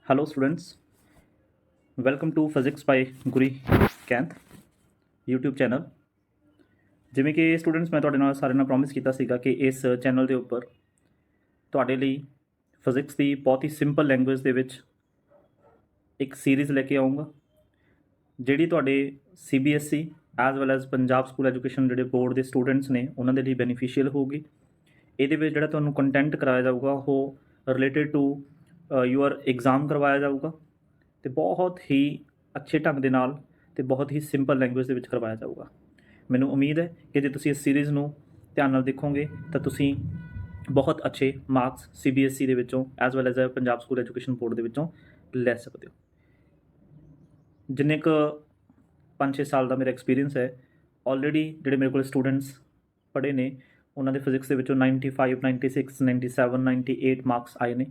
Hello students, welcome to Physics by Guri Kanth YouTube channel. ਜਿਵੇਂ ਕਿ students ਮੈਂ ਤੁਹਾਡੇ ਨਾਲ ਸਾਰਿਆਂ ਨਾਲ ਪ੍ਰੋਮਿਸ ਕੀਤਾ ਸੀਗਾ ਕਿ ਇਸ ਚੈਨਲ ਦੇ ਉੱਪਰ ਤੁਹਾਡੇ ਲਈ ਫਿਜ਼ਿਕਸ ਦੀ ਬਹੁਤ ਹੀ ਸਿੰਪਲ ਲੈਂਗੁਏਜ ਦੇ ਵਿੱਚ ਇੱਕ ਸੀਰੀਜ਼ ਲੈ ਕੇ ਆਉਂਗਾ ਜਿਹੜੀ ਤੁਹਾਡੇ CBSE as well as Punjab school education ਜਿਹੜੇ ਬੋਰਡ ਦੇ ਸਟੂਡੈਂਟਸ ਨੇ ਉਹਨਾਂ ਦੇ ਲਈ ਬੈਨੀਫੀਸ਼ੀਅਲ ਹੋਊਗੀ। ਇਹਦੇ ਵਿੱਚ ਜਿਹੜਾ ਤੁਹਾਨੂੰ ਕੰਟੈਂਟ ਕਰਾਇਆ ਜਾਊਗਾ ਉਹ ਰਿਲੇਟਡ ਟੂ ਯੂਅਰ ਐਗਜ਼ਾਮ ਕਰਵਾਇਆ ਜਾਊਗਾ ਅਤੇ ਬਹੁਤ ਹੀ ਅੱਛੇ ਢੰਗ ਦੇ ਨਾਲ ਅਤੇ ਬਹੁਤ ਹੀ ਸਿੰਪਲ ਲੈਂਗੁਏਜ ਦੇ ਵਿੱਚ ਕਰਵਾਇਆ ਜਾਊਗਾ। ਮੈਨੂੰ ਉਮੀਦ ਹੈ ਕਿ ਜੇ ਤੁਸੀਂ ਇਸ ਸੀਰੀਜ਼ ਨੂੰ ਧਿਆਨ ਨਾਲ ਦੇਖੋਗੇ ਤਾਂ ਤੁਸੀਂ ਬਹੁਤ ਅੱਛੇ ਮਾਰਕਸ CBSE ਦੇ ਵਿੱਚੋਂ as well as Punjab school education board ਦੇ ਵਿੱਚੋਂ ਲੈ ਸਕਦੇ ਹੋ। ਜਿੰਨੇ ਕੁ 5-6 ਸਾਲ ਦਾ ਮੇਰਾ ਐਕਸਪੀਰੀਅੰਸ ਹੈ, ਆਲਰੇਡੀ ਜਿਹੜੇ ਮੇਰੇ ਕੋਲ ਸਟੂਡੈਂਟਸ ਪੜ੍ਹੇ ਨੇ ਉਹਨਾਂ ਦੇ ਫਿਜ਼ਿਕਸ ਦੇ ਵਿੱਚੋਂ 95, 96, 97, 98 ਮਾਰਕਸ ਆਏ ਨੇ।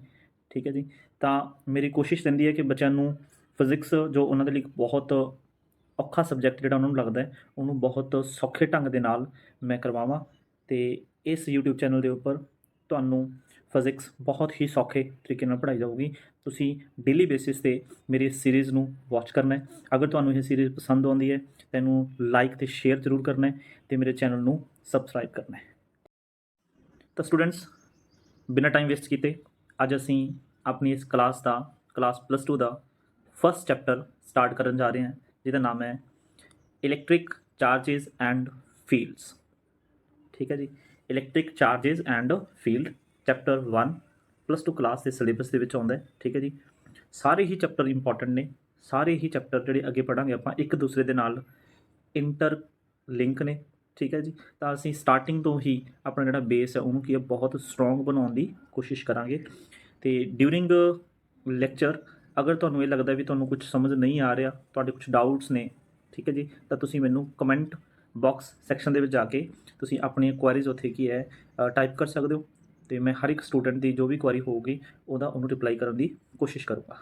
ਠੀਕ ਹੈ ਜੀ, ਤਾਂ ਮੇਰੀ ਕੋਸ਼ਿਸ਼ ਰਹਿੰਦੀ ਹੈ ਕਿ ਬੱਚਿਆਂ ਨੂੰ ਫਿਜ਼ਿਕਸ ਜੋ ਉਹਨਾਂ ਦੇ ਲਈ ਬਹੁਤ ਔਖਾ ਸਬਜੈਕਟ ਜਿਹੜਾ ਉਹਨਾਂ ਨੂੰ ਲੱਗਦਾ ਹੈ ਉਹਨੂੰ ਬਹੁਤ ਸੌਖੇ ਢੰਗ ਦੇ ਨਾਲ ਮੈਂ ਕਰਵਾਵਾਂ ਅਤੇ ਇਸ YouTube ਚੈਨਲ ਦੇ ਉੱਪਰ ਤੁਹਾਨੂੰ ਫਿਜ਼ਿਕਸ ਬਹੁਤ ਹੀ ਸੌਖੇ ਤਰੀਕੇ ਨਾਲ ਪੜ੍ਹਾਈ ਜਾਊਗੀ। ਤੁਸੀਂ ਡੇਲੀ ਬੇਸਿਸ 'ਤੇ ਮੇਰੀ ਇਸ ਸੀਰੀਜ਼ ਨੂੰ ਵਾਚ ਕਰਨਾ ਹੈ। ਅਗਰ ਤੁਹਾਨੂੰ ਇਹ ਸੀਰੀਜ਼ ਪਸੰਦ ਆਉਂਦੀ ਹੈ ਤਾਂ ਇਹਨੂੰ ਲਾਈਕ ਅਤੇ ਸ਼ੇਅਰ ਜ਼ਰੂਰ ਕਰਨਾ ਹੈ ਅਤੇ ਮੇਰੇ ਚੈਨਲ ਨੂੰ ਸਬਸਕ੍ਰਾਈਬ ਕਰਨਾ ਹੈ। ਤਾਂ ਸਟੂਡੈਂਟਸ, ਬਿਨਾਂ ਟਾਈਮ ਵੇਸਟ ਕੀਤੇ ਅੱਜ ਅਸੀਂ ਆਪਣੀ ਇਸ ਕਲਾਸ +2 ਦਾ ਫਸਟ ਚੈਪਟਰ ਸਟਾਰਟ ਕਰਨ ਜਾ ਰਹੇ ਹਾਂ, ਜਿਹਦਾ ਨਾਮ ਹੈ ਇਲੈਕਟ੍ਰਿਕ ਚਾਰਜਿਸ ਐਂਡ ਫੀਲਡਸ। ਠੀਕ ਹੈ ਜੀ, electric charges and field chapter 1 +2 class ਦੇ ਸਿਲੇਬਸ ਦੇ ਵਿੱਚ ਆਉਂਦਾ ਹੈ। ਠੀਕ ਹੈ ਜੀ, ਸਾਰੇ ਹੀ ਚੈਪਟਰ ਇੰਪੋਰਟੈਂਟ ਨੇ। ਸਾਰੇ ਹੀ ਚੈਪਟਰ ਜਿਹੜੇ ਅੱਗੇ ਪੜ੍ਹਾਂਗੇ ਆਪਾਂ ਇੱਕ ਦੂਸਰੇ ਦੇ ਨਾਲ ਇੰਟਰ ਲਿੰਕ ਨੇ। ਠੀਕ ਹੈ ਜੀ, ਤਾਂ ਅਸੀਂ ਸਟਾਰਟਿੰਗ ਤੋਂ ਹੀ ਆਪਣਾ ਜਿਹੜਾ ਬੇਸ ਹੈ ਉਹਨੂੰ ਕੀ ਹੈ ਬਹੁਤ ਸਟਰੋਂਗ ਬਣਾਉਣ ਦੀ ਕੋਸ਼ਿਸ਼ ਕਰਾਂਗੇ। ਅਤੇ ਡਿਊਰਿੰਗ ਲੈਕਚਰ ਅਗਰ ਤੁਹਾਨੂੰ ਇਹ ਲੱਗਦਾ ਵੀ ਤੁਹਾਨੂੰ ਕੁਝ ਸਮਝ ਨਹੀਂ ਆ ਰਿਹਾ, ਤੁਹਾਡੇ ਕੁਝ ਡਾਊਟਸ ਨੇ, ਠੀਕ ਹੈ ਜੀ, ਤਾਂ ਤੁਸੀਂ ਮੈਨੂੰ ਕਮੈਂਟ ਬਾਕਸ ਸੈਕਸ਼ਨ ਦੇ ਵਿੱਚ ਜਾ ਕੇ ਤੁਸੀਂ ਆਪਣੀਆਂ ਕੁਐਰੀਜ਼ ਉੱਥੇ ਕੀ ਹੈ ਟਾਈਪ ਕਰ ਸਕਦੇ ਹੋ ਅਤੇ ਮੈਂ ਹਰ ਇੱਕ ਸਟੂਡੈਂਟ ਦੀ ਜੋ ਵੀ ਕੁਐਰੀ ਹੋਊਗੀ ਉਹਨੂੰ ਰਿਪਲਾਈ ਕਰਨ ਦੀ ਕੋਸ਼ਿਸ਼ ਕਰੂੰਗਾ।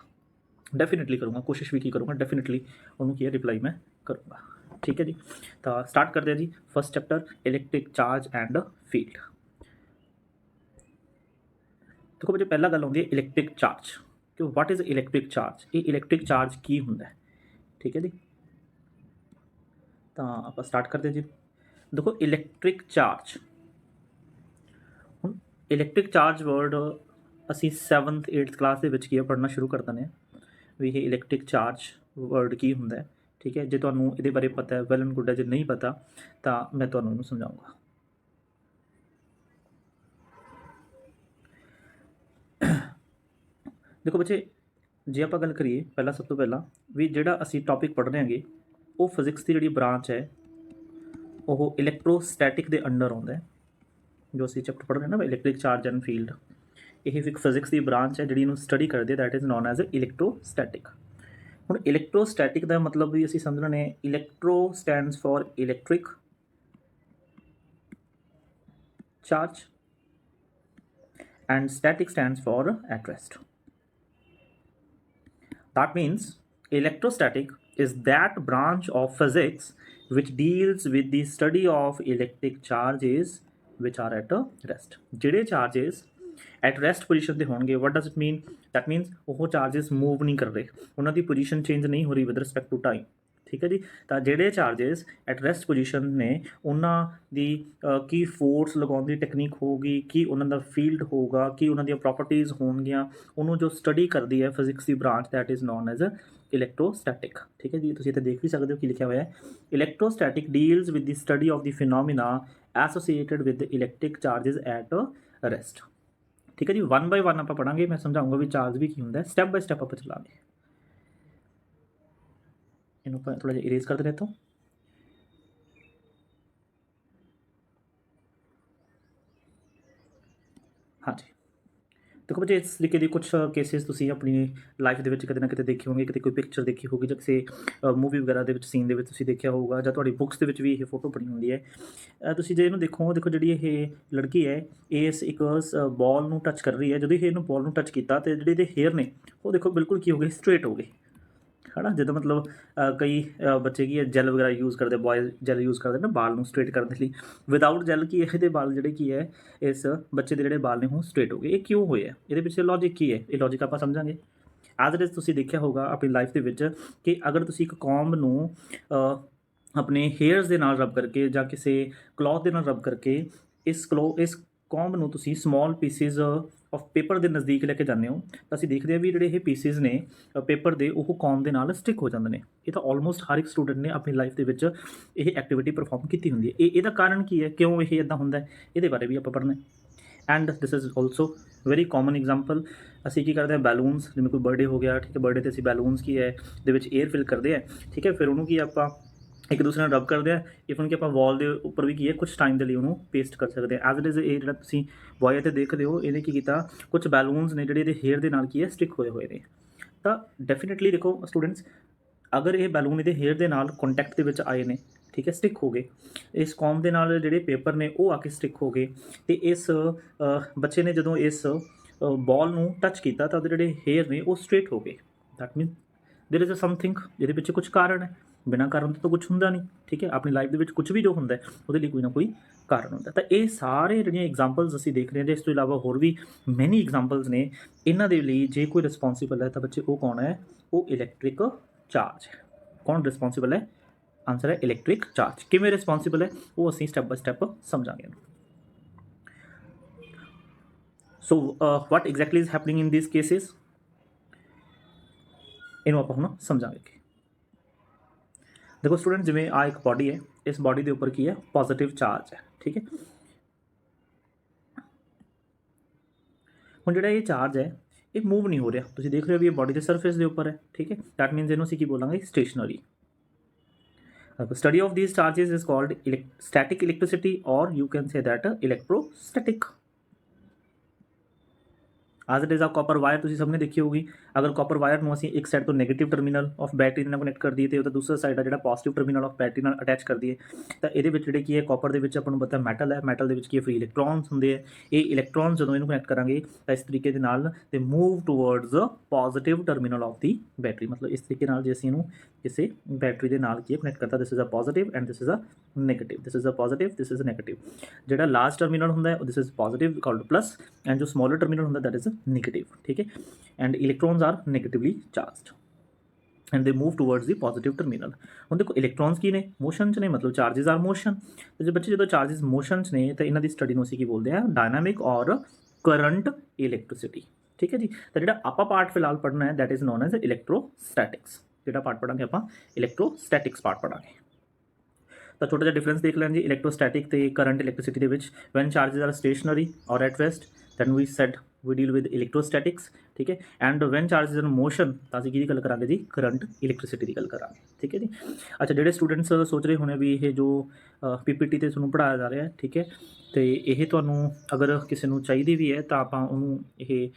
ਡੈਫੀਨੇਟਲੀ ਕਰੂੰਗਾ, ਕੋਸ਼ਿਸ਼ ਵੀ ਕੀ ਕਰੂੰਗਾ, ਡੈਫੀਨੇਟਲੀ ਉਹਨੂੰ ਕੀ ਹੈ ਰਿਪਲਾਈ ਮੈਂ ਕਰੂੰਗਾ। ਠੀਕ ਹੈ ਜੀ, ਤਾਂ ਸਟਾਰਟ ਕਰਦੇ ਹਾਂ ਜੀ first chapter electric charge and field. ਦੇਖੋ ਬੱਚੇ, ਪਹਿਲਾ ਗੱਲ ਆਉਂਦੀ ਹੈ ਇਲੈਕਟ੍ਰਿਕ ਚਾਰਜ ਕਿ ਵਾਟ ਇਜ਼ ਇਲੈਕਟ੍ਰਿਕ ਚਾਰਜ। ਇਹ ਇਲੈਕਟ੍ਰਿਕ ਚਾਰਜ ਕੀ ਹੁੰਦਾ ਹੈ? ਠੀਕ ਹੈ ਜੀ, ਤਾਂ ਆਪਾਂ ਸਟਾਰਟ ਕਰਦੇ ਜੀ। ਦੇਖੋ ਇਲੈਕਟ੍ਰਿਕ ਚਾਰਜ, ਹੁਣ ਇਲੈਕਟ੍ਰਿਕ ਚਾਰਜ ਵਰਡ ਅਸੀਂ 7th 8th ਕਲਾਸ ਦੇ ਵਿੱਚ ਕੀ ਪੜ੍ਹਨਾ ਸ਼ੁਰੂ ਕਰ ਦਿੰਦੇ ਹਾਂ ਵੀ ਇਹ ਇਲੈਕਟ੍ਰਿਕ ਚਾਰਜ ਵਰਡ ਕੀ ਹੁੰਦਾ ਹੈ। ਠੀਕ ਹੈ, ਜੇ ਤੁਹਾਨੂੰ ਇਹਦੇ ਬਾਰੇ ਪਤਾ ਹੈ ਵੈਲ ਐਂਡ ਗੁੱਡ ਹੈ, ਜੇ ਨਹੀਂ ਪਤਾ ਤਾਂ ਮੈਂ ਤੁਹਾਨੂੰ ਇਹਨੂੰ ਸਮਝਾਊਂਗਾ। ਦੇਖੋ ਬੱਚੇ, ਜੇ ਆਪਾਂ ਗੱਲ ਕਰੀਏ ਪਹਿਲਾਂ ਸਭ ਤੋਂ ਪਹਿਲਾਂ ਵੀ ਜਿਹੜਾ ਅਸੀਂ ਟੌਪਿਕ ਪੜ੍ਹ ਰਹੇ ਹਾਂਗੇ ਉਹ ਫਿਜ਼ਿਕਸ ਦੀ ਜਿਹੜੀ ਬ੍ਰਾਂਚ ਹੈ ਉਹ ਇਲੈਕਟ੍ਰੋਸਟੈਟਿਕ ਦੇ ਅੰਡਰ ਆਉਂਦਾ ਹੈ। ਜੋ ਅਸੀਂ ਚੈਪਟਰ ਪੜ੍ਹ ਰਹੇ ਨਾ ਇਲੈਕਟ੍ਰਿਕ ਚਾਰਜ ਐਂਡ ਫੀਲਡ, ਇਹ ਇੱਕ ਫਿਜ਼ਿਕਸ ਦੀ ਬ੍ਰਾਂਚ ਹੈ ਜਿਹੜੀ ਇਹਨੂੰ ਸਟੱਡੀ ਕਰਦੇ, that is known as electrostatic. ਹੁਣ ਇਲੈਕਟ੍ਰੋਸਟੈਟਿਕ ਦਾ ਮਤਲਬ ਵੀ ਅਸੀਂ ਸਮਝਣਾ ਨੇ, electro stands for electric charge and static stands for at rest. That means electrostatic is that branch of physics which deals with the study of electric charges which are at rest. ਜਿਹੜੇ charges at rest position ਤੇ ਹੋਣਗੇ, what does it mean? That means ਉਹ charges move ਨਹੀਂ ਕਰ ਰਹੇ, ਉਹਨਾਂ ਦੀ position change ਨਹੀਂ ਹੋ ਰਹੀ with respect to time. ਠੀਕ ਹੈ ਜੀ, ਤਾਂ ਜਿਹੜੇ ਚਾਰਜਸ ਐਟ ਰੈਸਟ ਪੋਜੀਸ਼ਨ ਨੇ ਉਹਨਾਂ ਦੀ ਕੀ ਫੋਰਸ ਲਗਾਉਣ ਦੀ ਟੈਕਨੀਕ ਹੋਊਗੀ, ਕੀ ਉਹਨਾਂ ਦਾ ਫੀਲਡ ਹੋਊਗਾ, ਕੀ ਉਹਨਾਂ ਦੀਆਂ ਪ੍ਰੋਪਰਟੀਜ਼ ਹੋਣਗੀਆਂ, ਉਹਨੂੰ ਜੋ ਸਟੱਡੀ ਕਰਦੀ ਹੈ physics the branch that is known as electrostatic. ਠੀਕ ਹੈ ਜੀ, ਤੁਸੀਂ ਇੱਥੇ ਦੇਖ ਵੀ ਸਕਦੇ ਹੋ ਕੀ ਲਿਖਿਆ ਹੋਇਆ ਹੈ, electrostatic deals with the study of the phenomena associated with electric charges at rest. ਠੀਕ ਹੈ ਜੀ, 1 by 1 ਆਪਾਂ ਪੜ੍ਹਾਂਗੇ, ਮੈਂ ਸਮਝਾਊਂਗਾ ਵੀ ਚਾਰਜ ਵੀ ਕੀ ਹੁੰਦਾ, ਸਟੈਪ ਬਾਈ ਸਟੈਪ ਆਪਾਂ ਚਲਾਂਗੇ। ਇਹਨੂੰ ਥੋੜ੍ਹਾ ਜਿਹਾ ਇਰੇਜ਼ ਕਰ ਦਿੰਦੇ ਇੱਥੋਂ। ਹਾਂਜੀ, ਦੇਖੋ ਬੱਚੇ, ਇਸ ਤਰੀਕੇ ਦੇ ਕੁਛ ਕੇਸਿਸ ਤੁਸੀਂ ਆਪਣੀ ਲਾਈਫ ਦੇ ਵਿੱਚ ਕਿਤੇ ਨਾ ਕਿਤੇ ਦੇਖੇ ਹੋਣਗੇ, ਕਿਤੇ ਕੋਈ ਪਿਕਚਰ ਦੇਖੀ ਹੋਊਗੀ ਜਾਂ ਕਿਸੇ ਮੂਵੀ ਵਗੈਰਾ ਦੇ ਵਿੱਚ ਸੀਨ ਦੇ ਵਿੱਚ ਤੁਸੀਂ ਦੇਖਿਆ ਹੋਊਗਾ, ਜਾਂ ਤੁਹਾਡੀ ਬੁੱਕਸ ਦੇ ਵਿੱਚ ਵੀ ਇਹ ਫੋਟੋ ਬਣੀ ਹੁੰਦੀ ਹੈ। ਤੁਸੀਂ ਜੇ ਇਹਨੂੰ ਦੇਖੋ ਜਿਹੜੀ ਇਹ ਲੜਕੀ ਹੈ ਇਸ ਇੱਕ ਬੋਲ ਨੂੰ ਟੱਚ ਕਰ ਰਹੀ ਹੈ। ਜਦੋਂ ਇਹ ਇਹਨੂੰ ਬੋਲ ਨੂੰ ਟੱਚ ਕੀਤਾ ਅਤੇ ਜਿਹੜੇ ਇਹਦੇ ਹੇਅਰ ਨੇ ਉਹ ਦੇਖੋ ਬਿਲਕੁਲ ਕੀ ਹੋ ਗਏ, ਸਟਰੇਟ ਹੋ ਗਏ, ਹੈ ਨਾ। ਜਦੋਂ ਮਤਲਬ ਕਈ ਬੱਚੇ ਕੀ ਹੈ ਜੈਲ ਵਗੈਰਾ ਯੂਜ਼ ਕਰਦੇ, ਬॉयਜ਼ ਜੈਲ ਯੂਜ਼ ਕਰਦੇ ਨਾ ਬਾਲ ਨੂੰ ਸਟਰੇਟ ਕਰਨ ਦੇ ਲਈ। ਵਿਦਾਊਟ ਜੈਲ ਕੀ ਇਹਦੇ ਬਾਲ ਜਿਹੜੇ ਕੀ ਹੈ ਇਸ ਬੱਚੇ ਦੇ ਜਿਹੜੇ ਬਾਲ ਨੇ ਉਹ ਸਟਰੇਟ ਹੋ ਗਏ। ਇਹ ਕਿਉਂ ਹੋਏ ਆ, ਇਹਦੇ ਪਿੱਛੇ ਲੌਜਿਕ ਕੀ ਹੈ, ਇਹ ਲੌਜਿਕ ਆਪਾਂ ਸਮਝਾਂਗੇ। ਐਜ਼ ਇਟ ਇਜ਼ ਤੁਸੀਂ ਦੇਖਿਆ ਹੋਗਾ ਆਪਣੀ ਲਾਈਫ ਦੇ ਵਿੱਚ ਕਿ ਅਗਰ ਤੁਸੀਂ ਇੱਕ ਕੌਂਬ ਨੂੰ ਆਪਣੇ ਹੇਅਰਸ ਦੇ ਨਾਲ ਰਬ ਕਰਕੇ ਜਾਂ ਕਿਸੇ ਕਲੌਥ ਦੇ ਨਾਲ ਰਬ ਕਰਕੇ ਇਸ ਕੌਂਬ ਨੂੰ ਤੁਸੀਂ ਸਮਾਲ ਪੀਸਿਸ ਆਫ ਪੇਪਰ ਦੇ ਨਜ਼ਦੀਕ ਲੈ ਕੇ ਜਾਂਦੇ ਹੋ ਤਾਂ ਅਸੀਂ ਦੇਖਦੇ ਹਾਂ ਵੀ ਜਿਹੜੇ ਇਹ ਪੀਸਿਸ ਨੇ ਪੇਪਰ ਦੇ ਉਹ ਕੌਮ ਦੇ ਨਾਲ ਸਟਿਕ ਹੋ ਜਾਂਦੇ ਨੇ। ਇਹ ਤਾਂ ਆਲਮੋਸਟ ਹਰ ਇੱਕ ਸਟੂਡੈਂਟ ਨੇ ਆਪਣੀ ਲਾਈਫ ਦੇ ਵਿੱਚ ਇਹ ਐਕਟੀਵਿਟੀ ਪਰਫਾਰਮ ਕੀਤੀ ਹੁੰਦੀ ਹੈ। ਇਹਦਾ ਕਾਰਨ ਕੀ ਹੈ, ਕਿਉਂ ਇਹ ਇੱਦਾਂ ਹੁੰਦਾ ਹੈ, ਇਹਦੇ ਬਾਰੇ ਵੀ ਆਪਾਂ ਪੜ੍ਹਨਾ ਹੈ। And this is also very common example. ਅਸੀਂ ਕੀ ਕਰਦੇ ਹਾਂ, ਬੈਲੂਨਸ, ਜਿਵੇਂ ਕੋਈ ਬਰਥਡੇ ਹੋ ਗਿਆ, ਠੀਕ ਹੈ, ਬਰਥਡੇ 'ਤੇ ਅਸੀਂ ਬੈਲੂਨਸ ਕੀ ਹੈ ਦੇ ਵਿੱਚ 에ਅਰ ਫਿਲ ਕਰਦੇ ਹਾਂ, ਠੀਕ ਹੈ, ਫਿਰ ਉਹਨੂੰ ਕੀ ਆਪਾਂ ਇੱਕ ਦੂਸਰੇ ਨਾਲ ਰਬ ਕਰਦੇ ਆ। ਇਵਨ ਕਿ ਆਪਾਂ ਵਾਲ ਦੇ ਉੱਪਰ ਵੀ ਕੀ ਹੈ ਕੁਛ ਟਾਈਮ ਦੇ ਲਈ ਉਹਨੂੰ ਪੇਸਟ ਕਰ ਸਕਦੇ ਹਾਂ। ਐਜ਼ ਇਟ ਇਜ਼ ਇਹ ਜਿਹੜਾ ਤੁਸੀਂ ਬੋਏ 'ਤੇ ਦੇਖਦੇ ਹੋ, ਇਹਨੇ ਕੀ ਕੀਤਾ, ਕੁਛ ਬੈਲੂਨਸ ਨੇ ਜਿਹੜੇ ਇਹਦੇ ਹੇਅਰ ਦੇ ਨਾਲ ਕੀ ਹੈ ਸਟਿਕ ਹੋਏ ਨੇ। ਤਾਂ ਡੈਫੀਨੇਟਲੀ ਦੇਖੋ ਸਟੂਡੈਂਟਸ, ਅਗਰ ਇਹ ਬੈਲੂਨ ਇਹਦੇ ਹੇਅਰ ਦੇ ਨਾਲ ਕੰਟੈਕਟ ਦੇ ਵਿੱਚ ਆਏ ਨੇ, ਠੀਕ ਹੈ, ਸਟਿਕ ਹੋ ਗਏ, ਇਸ ਕੌਮ ਦੇ ਨਾਲ ਜਿਹੜੇ ਪੇਪਰ ਨੇ ਉਹ ਆ ਕੇ ਸਟਿਕ ਹੋ ਗਏ, ਅਤੇ ਇਸ ਬੱਚੇ ਨੇ ਜਦੋਂ ਇਸ ਬਾਲ ਨੂੰ ਟੱਚ ਕੀਤਾ ਤਾਂ ਉਹਦੇ ਜਿਹੜੇ ਹੇਅਰ ਨੇ ਉਹ ਸਟ੍ਰੇਟ ਹੋ ਗਏ। That mean there is a something, ਜਿਹਦੇ ਪਿੱਛੇ ਕੁਛ ਕਾਰਨ ਹੈ, ਬਿਨਾਂ ਕਾਰਨ ਤੋਂ ਤਾਂ ਕੁਛ ਹੁੰਦਾ ਨਹੀਂ, ਠੀਕ ਹੈ। ਆਪਣੀ ਲਾਈਫ ਦੇ ਵਿੱਚ ਕੁਛ ਵੀ ਜੋ ਹੁੰਦਾ ਉਹਦੇ ਲਈ ਕੋਈ ਨਾ ਕੋਈ ਕਾਰਨ ਹੁੰਦਾ। ਤਾਂ ਇਹ ਸਾਰੇ ਜਿਹੜੀਆਂ ਐਗਜ਼ਾਮਪਲਸ ਅਸੀਂ ਦੇਖ ਰਹੇ ਹਾਂ, ਇਸ ਤੋਂ ਇਲਾਵਾ ਹੋਰ ਵੀ ਮੈਨੀ ਐਗਜ਼ਾਮਪਲਸ ਨੇ। ਇਹਨਾਂ ਦੇ ਲਈ ਜੇ ਕੋਈ ਰਿਸਪੌਂਸੀਬਲ ਹੈ ਤਾਂ ਬੱਚੇ ਉਹ ਕੌਣ ਹੈ, ਉਹ ਇਲੈਕਟ੍ਰਿਕ ਚਾਰਜ ਹੈ। ਕੌਣ ਰਿਸਪੌਂਸੀਬਲ ਹੈ? ਆਨਸਰ ਹੈ ਇਲੈਕਟ੍ਰਿਕ ਚਾਰਜ। ਕਿਵੇਂ ਰਿਸਪੌਂਸੀਬਲ ਹੈ ਉਹ ਅਸੀਂ ਸਟੈਪ ਬਾਏ ਸਟੈਪ ਸਮਝਾਂਗੇ। So what exactly is happening in this cases, ਇਹਨੂੰ ਆਪਾਂ ਹੁਣ ਸਮਝਾਂਗੇ। ਦੇਖੋ ਸਟੂडेंट, ਜਿਵੇਂ ਆ ਇੱਕ ਬॉडी ਹੈ, ਇਸ ਬॉडी ਦੇ ਉੱਪਰ ਕੀ ਹੈ, ਪੋਜ਼ਿਟਿਵ ਚਾਰਜ ਹੈ, ਠੀਕ ਹੈ। ਹੁਣ ਜਿਹੜਾ ਇਹ ਚਾਰਜ ਹੈ ਇਹ ਮੂਵ ਨਹੀਂ ਹੋ ਰਿਹਾ, ਤੁਸੀਂ ਦੇਖ ਰਹੇ ਹੋ ਵੀ ਇਹ ਬॉडी ਦੇ ਸਰਫੇਸ ਦੇ ਉੱਪਰ ਹੈ, ਠੀਕ ਹੈ। ਦੈਟ ਮੀਨਸ ਇਹਨੂੰ ਅਸੀਂ ਕੀ ਬੋਲਾਂਗੇ, stationery. Study of these charges is called static electricity, or you can say that electrostatic। As it is ਆ ਕਾਪਰ ਵਾਇਰ ਤੁਸੀਂ ਸਭ ਨੇ ਦੇਖੀ ਹੋਊਗੀ। ਅਗਰ ਕਾਪਰ ਵਾਇਰ ਨੂੰ ਅਸੀਂ ਇੱਕ ਸਾਈਡ ਤੋਂ ਨੈਗੇਟਿਵ ਟਰਮੀਨਲ ਆਫ ਬੈਟਰੀ ਨਾਲ ਕਨੈਕਟ ਕਰ ਦਈਏ ਅਤੇ ਉਹਦਾ ਦੂਸਰਾ ਸਾਈਡ ਆ ਜਿਹੜਾ ਪੋਜ਼ਿਟਿਵ ਟਰਮੀਨਲ ਆਫ ਬੈਟਰੀ ਨਾਲ ਅਟੈਚ ਕਰ ਦਈਏ, ਤਾਂ ਇਹਦੇ ਵਿੱਚ ਜਿਹੜੇ ਕੀ ਹੈ, ਕਾਪਰ ਦੇ ਵਿੱਚ ਆਪਾਂ ਨੂੰ ਪਤਾ ਮੈਟਲ ਹੈ, ਮੈਟਲ ਦੇ ਵਿੱਚ ਕੀ ਹੈ, ਫ੍ਰੀ ਇਲੈਕਟ੍ਰੋਨਸ ਹੁੰਦੇ ਆ। ਇਹ ਇਲੈਕਟ੍ਰੋਨਸ ਜਦੋਂ ਇਹਨੂੰ ਕਨੈਕਟ ਕਰਾਂਗੇ ਤਾਂ ਇਸ ਤਰੀਕੇ ਦੇ ਨਾਲ ਤੇ move towards positive terminal of the battery. ਮਤਲਬ ਇਸ ਤਰੀਕੇ ਨਾਲ ਜੇ ਅਸੀਂ ਇਹਨੂੰ ਕਿਸੇ ਬੈਟਰੀ ਦੇ ਨਾਲ ਕੀ ਕਨੈਕਟ ਕਰਤਾ, this is a positive and this is a negative, this is a positive, this is negative. ਜਿਹੜਾ ਲਾਸਟ ਟਰਮੀਨਲ ਹੁੰਦਾ ਹੈ this is positive called plus, and ਜੋ ਸਮਾਲਰ ਟਰਮੀਨਲ ਹੁੰਦਾ ਦੈਟ ਇਜ਼ ਨੈਗੇਟਿਵ, ਠੀਕ ਹੈ। And electrons are negatively charged and they move towards the positive terminal. ਹੁਣ ਦੇਖੋ electrons ਕੀ ਨੇ, ਮੋਸ਼ਨ 'ਚ ਨੇ, ਮਤਲਬ ਚਾਰਜਿਸ ਆਰ ਮੋਸ਼ਨ। ਤੇ ਜੇ ਬੱਚੇ ਜਦੋਂ ਚਾਰਜਿਸ ਮੋਸ਼ਨ 'ਚ ਨੇ ਤਾਂ ਇਹਨਾਂ ਦੀ ਸਟੱਡੀ ਨੂੰ ਅਸੀਂ ਕੀ ਬੋਲਦੇ ਹਾਂ, ਡਾਇਨਾਮਿਕ ਔਰ ਕਰੰਟ ਇਲੈਕਟ੍ਰਿਸਿਟੀ, ਠੀਕ ਹੈ ਜੀ। ਤਾਂ ਜਿਹੜਾ ਆਪਾਂ ਪਾਰਟ ਫਿਲਹਾਲ ਪੜ੍ਹਨਾ ਹੈ ਦੈਟ ਇਜ਼ ਨੋਨ ਐਜ਼ ਇਲੈਕਟ੍ਰੋਸਟੈਟਿਕਸ। ਜਿਹੜਾ ਪਾਰਟ ਪੜ੍ਹਾਂਗੇ ਆਪਾਂ ਇਲੈਕਟ੍ਰੋਸਟੈਟਿਕਸ ਪਾਰਟ ਪੜ੍ਹਾਂਗੇ। ਤਾਂ ਛੋਟਾ ਜਿਹਾ ਡਿਫਰੈਂਸ ਦੇਖ ਲੈਣ ਜੀ ਇਲੈਕਟ੍ਰੋਸਟੈਟਿਕ ਤੇ ਕਰੰਟ ਇਲੈਕਟ੍ਰਿਸਿਟੀ ਦੇ ਵਿੱਚ। When charges are stationary or at rest then we said we deal with electrostatics, ਠੀਕ ਹੈ। And when charges in motion ਤਾਂ ਅਸੀਂ ਕਿਹਦੀ ਗੱਲ ਕਰਾਂਗੇ ਜੀ, ਕਰੰਟ ਇਲੈਕਟ੍ਰਿਸਿਟੀ ਦੀ ਗੱਲ ਕਰਾਂਗੇ, ਠੀਕ ਹੈ ਜੀ। ਅੱਛਾ, ਜਿਹੜੇ ਸਟੂਡੈਂਟਸ ਸੋਚ ਰਹੇ ਹੋਣੇ ਵੀ ਇਹ ਜੋ PPT 'ਤੇ ਤੁਹਾਨੂੰ ਪੜ੍ਹਾਇਆ ਜਾ ਰਿਹਾ, ਠੀਕ ਹੈ, ਅਤੇ ਇਹ ਤੁਹਾਨੂੰ ਅਗਰ ਕਿਸੇ ਨੂੰ ਚਾਹੀਦੀ ਵੀ ਹੈ ਤਾਂ ਆਪਾਂ ਉਹਨੂੰ ਇਹ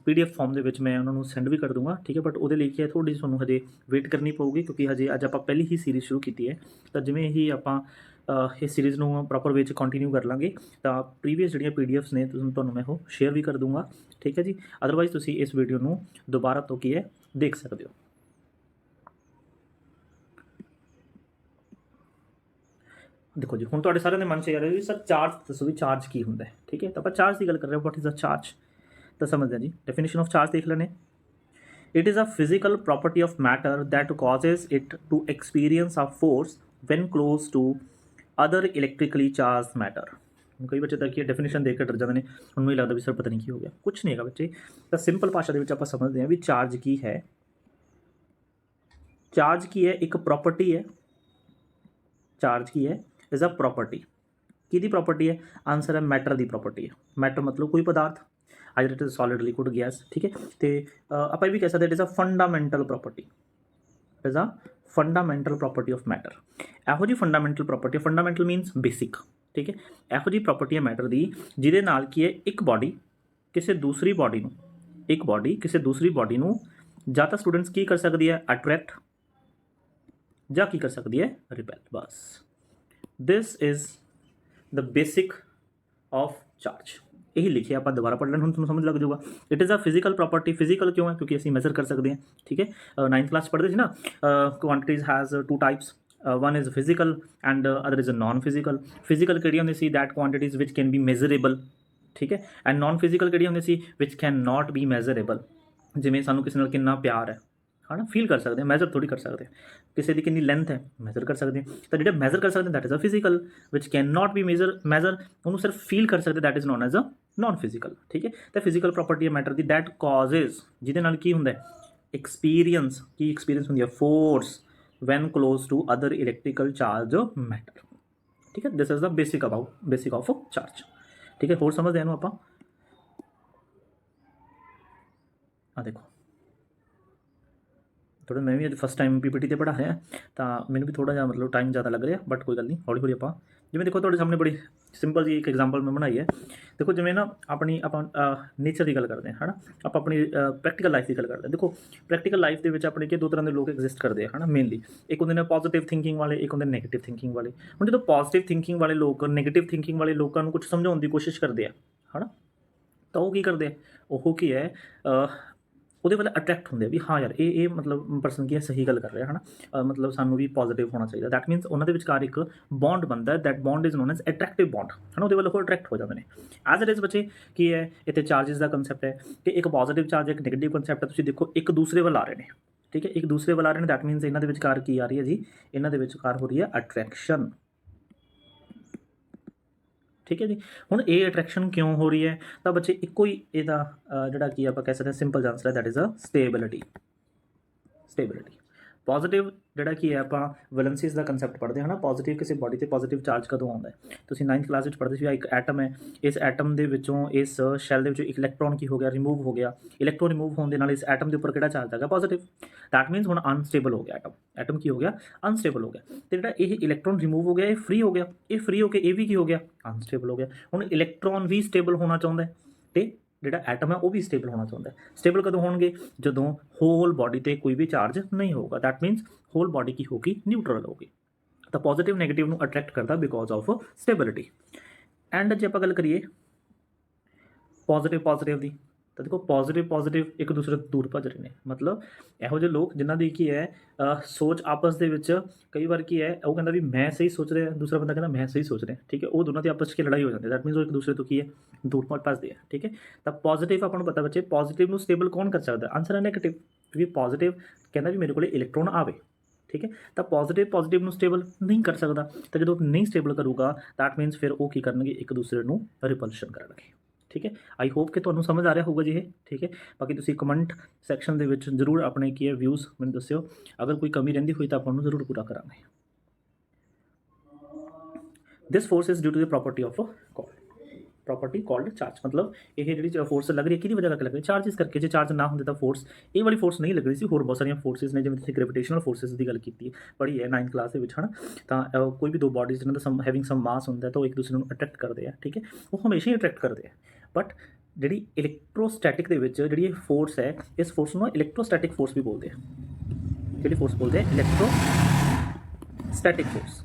PDF ਫਾਰਮ ਦੇ ਵਿੱਚ ਮੈਂ ਉਹਨਾਂ ਨੂੰ ਸੈਂਡ ਵੀ ਕਰ ਦੂੰਗਾ, ਠੀਕ ਹੈ। ਬਟ ਉਹਦੇ ਲਈ ਕੀ ਹੈ, ਥੋੜ੍ਹੀ ਤੁਹਾਨੂੰ ਹਜੇ ਵੇਟ ਕਰਨੀ ਪਊਗੀ ਕਿਉਂਕਿ ਹਜੇ ਅੱਜ ਆਪਾਂ ਪਹਿਲੀ ਹੀ ਸੀਰੀਜ਼ ਸ਼ੁਰੂ ਕੀਤੀ ਹੈ। ਤਾਂ ਜਿਵੇਂ ਹੀ ਆਪਾਂ ਇਸ ਸੀਰੀਜ਼ ਨੂੰ ਪ੍ਰੋਪਰ ਵੇ 'ਚ ਕੰਟੀਨਿਊ ਕਰ ਲਾਂਗੇ ਤਾਂ ਪ੍ਰੀਵੀਅਸ ਜਿਹੜੀਆਂ PDFs ਨੇ ਤੁਹਾਨੂੰ ਮੈਂ ਉਹ ਸ਼ੇਅਰ ਵੀ ਕਰ ਦੂੰਗਾ, ਠੀਕ ਹੈ ਜੀ। ਅਦਰਵਾਈਜ਼ ਤੁਸੀਂ ਇਸ ਵੀਡੀਓ ਨੂੰ ਦੁਬਾਰਾ ਤੋਂ ਕੀ ਹੈ ਦੇਖ ਸਕਦੇ ਹੋ। ਦੇਖੋ ਜੀ, ਹੁਣ ਤੁਹਾਡੇ ਸਾਰਿਆਂ ਦੇ ਮਨ 'ਚ ਆ ਰਿਹਾ ਵੀ ਸਰ ਚਾਰਜ ਦੱਸੋ ਵੀ ਚਾਰਜ ਕੀ ਹੁੰਦਾ ਹੈ, ਠੀਕ ਹੈ। ਤਾਂ ਆਪਾਂ ਚਾਰਜ ਦੀ ਗੱਲ ਕਰ ਰਹੇ ਹਾਂ, ਵਾਟ ਇਜ਼ ਅ ਚਾਰਜ। ਤਾਂ ਸਮਝਦੇ ਹਾਂ ਜੀ, ਡੈਫੀਨੇਸ਼ਨ ਆਫ ਚਾਰਜ ਦੇਖ ਲੈਣੇ। It is a physical property of matter that causes it to experience a force when close to other electrically charge matter. ਕਈ ਬੱਚੇ ਤਾਂ ਕੀ ਡੈਫੀਨੇਸ਼ਨ ਦੇਖ ਕੇ ਡਰ ਜਾਂਦੇ ਨੇ, ਉਹਨੂੰ ਹੀ ਲੱਗਦਾ ਵੀ ਸਰ ਪਤਾ ਨਹੀਂ ਕੀ ਹੋ ਗਿਆ। ਕੁਛ ਨਹੀਂ ਹੈਗਾ ਬੱਚੇ, ਤਾਂ ਸਿੰਪਲ ਭਾਸ਼ਾ ਦੇ ਵਿੱਚ ਆਪਾਂ ਸਮਝਦੇ ਹਾਂ ਵੀ ਚਾਰਜ ਕੀ ਹੈ। ਚਾਰਜ ਕੀ ਹੈ, ਇੱਕ ਪ੍ਰੋਪਰਟੀ ਹੈ। ਚਾਰਜ ਕੀ ਹੈ, ਇਜ਼ ਅ ਪ੍ਰੋਪਰਟੀ। ਕਿਹਦੀ ਪ੍ਰੋਪਰਟੀ ਹੈ? ਆਨਸਰ ਹੈ ਮੈਟਰ ਦੀ ਪ੍ਰੋਪਰਟੀ ਹੈ। ਮੈਟਰ ਮਤਲਬ ਕੋਈ ਪਦਾਰਥ, either it is solid, liquid, gas, ਠੀਕ ਹੈ। ਅਤੇ ਆਪਾਂ ਇਹ ਵੀ ਕਹਿ ਸਕਦੇ it is a fundamental property, is a fundamental property of matter. ਇਹੋ ਜਿਹੀ fundamental property, fundamental means basic, ਠੀਕ ਹੈ। ਇਹੋ ਜਿਹੀ ਪ੍ਰੋਪਰਟੀ ਹੈ ਮੈਟਰ ਦੀ ਜਿਹਦੇ ਨਾਲ ਕੀ ਹੈ, ਇੱਕ ਬਾਡੀ ਕਿਸੇ ਦੂਸਰੀ ਬਾਡੀ ਨੂੰ, ਇੱਕ ਬਾਡੀ ਕਿਸੇ ਦੂਸਰੀ ਬਾਡੀ ਨੂੰ ਜਾਂ ਤਾਂ ਸਟੂਡੈਂਟਸ ਕੀ ਕਰ ਸਕਦੀ ਹੈ, ਅਟਰੈਕਟ, ਜਾਂ ਕੀ ਕਰ ਸਕਦੀ ਹੈ, ਰਿਪੈਲ। ਬਸ this is the basic of charge. ਇਹੀ ਲਿਖਿਆ, ਆਪਾਂ ਦੁਬਾਰਾ ਪੜ੍ਹ ਲੈਣ, ਹੁਣ ਤੁਹਾਨੂੰ ਸਮਝ ਲੱਗ ਜਾਊਗਾ। It is a physical property. Physical ਕਿਉਂ ਹੈ? ਕਿਉਂਕਿ ਅਸੀਂ ਮੈਜ਼ਰ ਕਰ ਸਕਦੇ ਹਾਂ, ਠੀਕ ਹੈ। 9th ਕਲਾਸ ਪੜ੍ਹਦੇ ਸੀ ਨਾ, quantities has 2 types, one is physical and other is a non-physical। physical ਕਿਹੜੀ ਹੁੰਦੀ ਸੀ, that quantities which can be measurable, ਠੀਕ ਹੈ। and non-physical ਕਿਹੜੀ ਹੁੰਦੀ ਸੀ, which can not be measurable। ਜਿਵੇਂ ਸਾਨੂੰ ਕਿਸੇ ਨਾਲ ਕਿੰਨਾ ਪਿਆਰ ਹੈ ਨਾ, ਫੀਲ ਕਰ ਸਕਦੇ ਹਾਂ, ਮੈਜ਼ਰ ਥੋੜੀ ਕਰ ਸਕਦੇ ਹਾਂ। ਕਿਸੇ ਦੀ ਕਿੰਨੀ ਲੈਂਥ ਹੈ, ਮੈਜ਼ਰ ਕਰ ਸਕਦੇ ਹਾਂ। ਤਾਂ ਜਿਹੜੇ ਮੈਜ਼ਰ ਕਰ ਸਕਦੇ that is a physical, which can not be measure, ਉਹਨੂੰ ਸਿਰਫ ਫੀਲ ਕਰ ਸਕਦੇ, that is known as a non physical. ਠੀਕ ਹੈ, ਤਾਂ ਫਿਜ਼ੀਕਲ ਪ੍ਰੋਪਰਟੀ ਹੈ ਮੈਟਰ ਦੀ ਦੈਟ ਕਾਜ਼ਜ਼, ਜਿਹਦੇ ਨਾਲ ਕੀ ਹੁੰਦਾ ਹੈ, ਐਕਸਪੀਰੀਅੰਸ। ਕੀ ਐਕਸਪੀਰੀਅੰਸ ਹੁੰਦੀ ਹੈ, force when close to other electrical charge matter. ਠੀਕ ਹੈ, this is the basic of charge. ਠੀਕ ਹੈ, ਹੋਰ ਸਮਝਦੇ ਇਹਨੂੰ ਆਪਾਂ। ਆ ਦੇਖੋ, ਥੋੜਾ ਮੈਂ ਵੀ ਅੱਜ ਫਸਟ ਟਾਈਮ ਪੀਪੀਟੀ 'ਤੇ ਪੜ੍ਹਾ ਰਿਹਾ, ਤਾਂ ਮੈਨੂੰ ਵੀ ਥੋੜਾ ਜਿਹਾ ਮਤਲਬ ਟਾਈਮ ਜ਼ਿਆਦਾ ਲੱਗ ਰਿਹਾ, ਬਟ ਕੋਈ ਗੱਲ ਨਹੀਂ, ਹੌਲੀ ਹੌਲੀ ਆਪਾਂ। ਜਿਵੇਂ ਦੇਖੋ ਤੁਹਾਡੇ ਸਾਹਮਣੇ ਬੜੀ ਸਿੰਪਲ ਜੀ ਇੱਕ ਐਗਜ਼ਾਮਪਲ ਮੈਂ ਬਣਾਈ ਹੈ। ਦੇਖੋ ਜਿਵੇਂ ਨਾ ਆਪਾਂ ਨੇਚਰ ਦੀ ਗੱਲ ਕਰਦੇ ਹਾਂ, ਹੈ ਨਾ, ਆਪਾਂ ਆਪਣੀ ਪ੍ਰੈਕਟੀਕਲ ਲਾਈਫ ਦੀ ਗੱਲ ਕਰਦੇ ਹਾਂ। ਦੇਖੋ ਪ੍ਰੈਕਟੀਕਲ ਲਾਈਫ ਦੇ ਵਿੱਚ ਆਪਣੇ ਕੀ ਦੋ ਤਰ੍ਹਾਂ ਦੇ ਲੋਕ ਐਗਜ਼ਿਸਟ ਕਰਦੇ ਆ, ਹੈ ਨਾ, ਮੇਨਲੀ। ਇੱਕ ਹੁੰਦੇ ਨੇ ਪੋਜ਼ੀਟਿਵ ਥਿੰਕਿੰਗ ਵਾਲੇ, ਇੱਕ ਹੁੰਦੇ ਨੈਗੇਟਿਵ ਥਿੰਕਿੰਗ ਵਾਲੇ। ਹੁਣ ਜਦੋਂ ਪੋਜ਼ੀਟਿਵ ਥਿੰਕਿੰਗ ਵਾਲੇ ਲੋਕ ਨੈਗੇਟਿਵ ਥਿੰਕਿੰਗ ਵਾਲੇ ਲੋਕਾਂ ਨੂੰ ਕੁਝ ਸਮਝਾਉਣ ਦੀ ਕੋਸ਼ਿਸ਼ ਕਰਦੇ ਆ, ਹੈ ਨਾ, ਤਾਂ ਉਹ ਕੀ ਕਰਦੇ ਆ, ਉਹ ਕੀ ਹੈ, ਉਹਦੇ ਵੱਲ ਅਟਰੈਕਟ ਹੁੰਦੇ ਆ ਵੀ ਹਾਂ ਯਾਰ ਇਹ ਮਤਲਬ ਪਰਸਨ ਕੀ ਹੈ, ਸਹੀ ਗੱਲ ਕਰ ਰਿਹਾ, ਹੈ ਨਾ, ਮਤਲਬ ਸਾਨੂੰ ਵੀ ਪੋਜ਼ੀਟਿਵ ਹੋਣਾ ਚਾਹੀਦਾ। ਦੈਟ ਮੀਨਸ ਉਹਨਾਂ ਦੇ ਵਿਚਕਾਰ ਇੱਕ ਬੌਂਡ ਬਣਦਾ, that bond is known as attractive bond, ਹੈ ਨਾ, ਉਹਦੇ ਵੱਲ ਉਹ ਅਟਰੈਕਟ ਹੋ ਜਾਂਦੇ ਨੇ। ਐਜ਼ ਇਟ ਇਜ਼ ਬੱਚੇ ਕੀ ਹੈ, ਇੱਥੇ ਚਾਰਜਿਸ ਦਾ ਕੰਸੈਪਟ ਹੈ ਕਿ ਇੱਕ ਪੋਜ਼ੀਟਿਵ ਚਾਰਜ, ਇੱਕ ਨੈਗੇਟਿਵ ਕੰਸੈਪਟ ਹੈ। ਤੁਸੀਂ ਦੇਖੋ ਇੱਕ ਦੂਸਰੇ ਵੱਲ ਆ ਰਹੇ ਨੇ। ਠੀਕ ਹੈ, ਇੱਕ ਦੂਸਰੇ ਵੱਲ ਆ ਰਹੇ ਨੇ, ਦੈਟ ਮੀਨਸ ਇਹਨਾਂ ਦੇ ਵਿਚਕਾਰ ਕੀ ਆ ਰਹੀ ਹੈ ਜੀ, ਇਹਨਾਂ ਦੇ ਵਿਚਕਾਰ ਹੋ ਰਹੀ ਹੈ ਅਟਰੈਕਸ਼ਨ। ਠੀਕ ਹੈ ਜੀ, ਹੁਣ ਇਹ ਅਟਰੈਕਸ਼ਨ ਕਿਉਂ ਹੋ ਰਹੀ ਹੈ, ਤਾਂ ਬੱਚੇ ਇੱਕੋ ਹੀ ਇਹਦਾ ਜਿਹੜਾ ਕੀ ਆਪਾਂ ਕਹਿ ਸਕਦੇ ਹਾਂ ਸਿੰਪਲ ਆਨਸਰ ਹੈ, that is a stability. Positive ਜਿਹੜਾ ਕੀ ਹੈ, ਆਪਾਂ ਵੈਲੈਂਸੀਜ਼ ਦਾ ਕੰਸੈਪਟ ਪੜ੍ਹਦੇ ਹਾਂ ਨਾ, ਪੋਜ਼ੀਟਿਵ ਕਿਸੇ ਬੋਡੀ 'ਤੇ ਪੋਜ਼ੀਟਿਵ ਚਾਰਜ ਕਦੋਂ ਆਉਂਦਾ ਹੈ। ਤੁਸੀਂ 9th ਕਲਾਸ ਵਿੱਚ ਪੜ੍ਹਦੇ ਸੀ, ਇੱਕ ਐਟਮ ਹੈ, ਇਸ ਐਟਮ ਦੇ ਵਿੱਚੋਂ, ਇਸ ਸ਼ੈਲ ਦੇ ਵਿੱਚੋਂ ਇੱਕ ਇਲੈਕਟ੍ਰੋਨ ਕੀ ਹੋ ਗਿਆ, ਰਿਮੂਵ ਹੋ ਗਿਆ। ਇਲੈਕਟ੍ਰੋਨ ਰਿਮੂਵ ਹੋਣ ਦੇ ਨਾਲ ਇਸ ਐਟਮ ਦੇ ਉੱਪਰ ਕਿਹੜਾ ਚਾਰਜ ਆ ਗਿਆ, ਪੋਜ਼ੀਟਿਵ। ਦੈਟ ਮੀਨਸ ਹੁਣ ਅਨਸਟੇਬਲ ਹੋ ਗਿਆ ਐਟਮ ਕੀ ਹੋ ਗਿਆ, ਅਨਸਟੇਬਲ ਹੋ ਗਿਆ। ਅਤੇ ਜਿਹੜਾ ਇਹ ਇਲੈਕਟ੍ਰੋਨ ਰਿਮੂਵ ਹੋ ਗਿਆ, ਇਹ ਫ੍ਰੀ ਹੋ ਗਿਆ, ਇਹ ਫ੍ਰੀ ਹੋ ਕੇ ਇਹ ਵੀ ਕੀ ਹੋ ਗਿਆ, ਅਨਸਟੇਬਲ ਹੋ ਗਿਆ। ਹੁਣ ਇਲੈਕਟ੍ਰੋਨ ਵੀ ਸਟੇਬਲ ਹੋਣਾ ਚਾਹੁੰਦਾ ਅਤੇ ਜਿਹੜਾ ਐਟਮ ਹੈ ਉਹ ਵੀ ਸਟੇਬਲ ਹੋਣਾ ਚਾਹੁੰਦਾ। ਸਟੇਬਲ ਕਦੋਂ ਹੋਣਗੇ, ਜਦੋਂ ਹੋਲ ਬੋਡੀ 'ਤੇ ਕੋਈ ਵੀ ਚਾਰਜ ਨਹੀਂ ਹੋਊਗਾ। ਦੈਟ ਮੀਨਸ ਹੋਲ ਬੋਡੀ ਕੀ ਹੋਗੀ, ਨਿਊਟਰਲ ਹੋਗੀ। ਤਾਂ ਪੋਜ਼ੀਟਿਵ ਨੈਗੇਟਿਵ ਨੂੰ ਅਟਰੈਕਟ ਕਰਦਾ ਬਿਕੋਜ਼ ਆਫ ਸਟੇਬਿਲਿਟੀ। ਐਂਡ ਜੇ ਆਪਾਂ ਗੱਲ ਕਰੀਏ ਪੋਜ਼ੀਟਿਵ ਦੀ, ਤਾਂ ਦੇਖੋ ਪੋਜ਼ੀਟਿਵ ਇੱਕ ਦੂਸਰੇ ਤੋਂ ਦੂਰ ਭੱਜ ਰਹੇ ਨੇ। ਮਤਲਬ ਇਹੋ ਜਿਹੇ ਲੋਕ ਜਿਨ੍ਹਾਂ ਦੀ ਕੀ ਹੈ ਸੋਚ ਆਪਸ ਦੇ ਵਿੱਚ ਕਈ ਵਾਰ ਕੀ ਹੈ, ਉਹ ਕਹਿੰਦਾ ਵੀ ਮੈਂ ਸਹੀ ਸੋਚ ਰਿਹਾ, ਦੂਸਰਾ ਬੰਦਾ ਕਹਿੰਦਾ ਮੈਂ ਸਹੀ ਸੋਚ ਰਿਹਾ। ਠੀਕ ਹੈ, ਉਹ ਦੋਨਾਂ ਦੀ ਆਪਸ 'ਚ ਲੜਾਈ ਹੋ ਜਾਂਦੀ ਹੈ। ਦੈਟ ਮੀਨਸ ਉਹ ਇੱਕ ਦੂਸਰੇ ਤੋਂ ਕੀ ਹੈ, ਦੂਰ ਭੱਜਦੇ ਆ। ਠੀਕ ਹੈ, ਤਾਂ ਪੋਜ਼ੀਟਿਵ ਆਪਾਂ ਨੂੰ ਪਤਾ ਬੱਚੇ, ਪੋਜ਼ੀਟਿਵ ਨੂੰ ਸਟੇਬਲ ਕੌਣ ਕਰ ਸਕਦਾ, ਆਨਸਰ ਹੈ ਨੈਗੇਟਿਵ, ਕਿਉਂਕਿ ਪੋਜ਼ੀਟਿਵ ਕਹਿੰਦਾ ਵੀ ਮੇਰੇ ਕੋਲ ਇਲੈਕਟ੍ਰੋਨ ਆਵੇ। ਠੀਕ ਹੈ, ਤਾਂ ਪੋਜ਼ੀਟਿਵ ਨੂੰ ਸਟੇਬਲ ਨਹੀਂ ਕਰ ਸਕਦਾ, ਤਾਂ ਜਦੋਂ ਨਹੀਂ ਸਟੇਬਲ ਕਰੂਗਾ ਦੈਟ ਮੀਨਸ ਫਿਰ ਉਹ ਕੀ ਕਰਨਗੇ, ਇੱਕ ਦੂਸਰੇ ਨੂੰ ਰਿਪਲਸ਼ਨ ਕਰਨਗੇ। ਠੀਕ ਹੈ, ਆਈ ਹੋਪ ਕਿ ਤੁਹਾਨੂੰ ਸਮਝ ਆ ਰਿਹਾ ਹੋਊਗਾ ਜੀ ਇਹ। ਠੀਕ ਹੈ, ਬਾਕੀ ਤੁਸੀਂ ਕਮੈਂਟ ਸੈਕਸ਼ਨ ਦੇ ਵਿੱਚ ਜ਼ਰੂਰ ਆਪਣੇ ਕੀ ਹੈ ਵਿਊਜ਼ ਮੈਨੂੰ ਦੱਸਿਓ। ਅਗਰ ਕੋਈ ਕਮੀ ਰਹਿੰਦੀ ਹੋਈ ਤਾਂ ਆਪਾਂ ਉਹਨੂੰ ਜ਼ਰੂਰ ਪੂਰਾ ਕਰਾਂਗੇ। This force is due to the property of property called charge. ਮਤਲਬ ਇਹ ਜਿਹੜੀ ਫੋਰਸ ਲੱਗ ਰਹੀ ਹੈ ਕਿਹਦੀ ਵਜ੍ਹਾ ਕਰਕੇ ਲੱਗ ਰਹੀ ਹੈ, ਚਾਰਜਿਸ ਕਰਕੇ। ਜੇ ਚਾਰਜ ਨਾ ਹੁੰਦੇ ਤਾਂ ਫੋਰਸ ਇਹ ਵਾਲੀ ਫੋਰਸ ਨਹੀਂ ਲੱਗ ਰਹੀ ਸੀ। ਹੋਰ ਬਹੁਤ ਸਾਰੀਆਂ ਫੋਰਸਿਸ ਨੇ, ਜਿਵੇਂ ਤੁਸੀਂ ਗ੍ਰੈਵੀਟੇਸ਼ਨਲ ਫੋਰਸਿਸ ਦੀ ਗੱਲ ਕੀਤੀ ਪੜ੍ਹੀ ਹੈ 9th ਕਲਾਸ ਦੇ ਵਿੱਚ, ਹੈ ਨਾ। ਤਾਂ ਕੋਈ ਵੀ ਦੋ ਬਾਡੀਜ਼ ਜਿਹਨਾਂ ਦਾ ਹੈਵਿੰਗ ਸਮ ਮਾਸ ਹੁੰਦਾ ਤਾਂ ਉਹ ਇੱਕ ਦੂਸਰੇ ਨੂੰ ਅਟਰੈਕਟ ਕਰਦੇ ਆ। ਠੀਕ ਹੈ, ਉਹ ਹਮੇਸ਼ਾ ਹੀ ਅਟਰੈਕਟ ਕਰਦੇ ਆ। ਬਟ ਜਿਹੜੀ ਇਲੈਕਟ੍ਰੋਸਟੈਟਿਕ ਦੇ ਵਿੱਚ ਜਿਹੜੀ ਇਹ ਫੋਰਸ ਹੈ, ਇਸ ਫੋਰਸ ਨੂੰ ਇਲੈਕਟ੍ਰੋਸਟੈਟਿਕ ਫੋਰਸ ਵੀ ਬੋਲਦੇ ਆ। ਜਿਹੜੀ ਫੋਰਸ ਬੋਲਦੇ ਆ ਇਲੈਕਟ੍ਰੋਸਟੈਟਿਕ ਫੋਰਸ।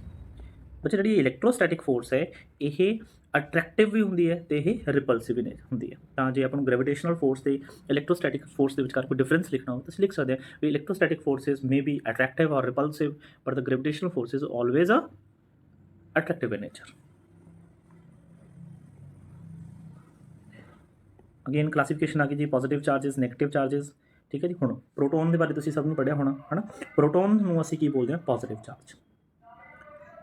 ਬੱਚੇ ਜਿਹੜੀ ਇਲੈਕਟ੍ਰੋਸਟੈਟਿਕ ਫੋਰਸ ਹੈ ਇਹ ਅਟਰੈਕਟਿਵ ਵੀ ਹੁੰਦੀ ਹੈ ਅਤੇ ਇਹ ਰਿਪਲਸਿਵ ਵੀ ਹੁੰਦੀ ਹੈ। ਤਾਂ ਜੇ ਆਪਾਂ ਨੂੰ ਗ੍ਰੈਵੀਟੇਸ਼ਨਲ ਫੋਰਸ ਅਤੇ ਇਲੈਕਟ੍ਰੋਸਟੈਟਿਕ ਫੋਰਸ ਦੇ ਵਿਚਕਾਰ ਕੋਈ ਡਿਫਰੈਂਸ ਲਿਖਣਾ ਹੋ ਤਾਂ ਅਸੀਂ ਲਿਖ ਸਕਦੇ ਹਾਂ ਵੀ electrostatic forces may be attractive or repulsive, but the gravitational force is always attractive in nature. Again classification ਆ ਗਈ ਜੀ, ਪੋਜ਼ੀਟਿਵ ਚਾਰਜਿਸ, ਨੈਗੇਟਿਵ ਚਾਰਜਿਸ। ਠੀਕ ਹੈ ਜੀ, ਹੁਣ ਪ੍ਰੋਟੋਨ ਦੇ ਬਾਰੇ ਤੁਸੀਂ ਸਭ ਨੂੰ ਪੜ੍ਹਿਆ ਹੋਣਾ, ਹੈ ਨਾ। ਪ੍ਰੋਟੋਨ ਨੂੰ ਅਸੀਂ ਕੀ ਬੋਲਦੇ ਹਾਂ, ਪੋਜ਼ੀਟਿਵ ਚਾਰਜ।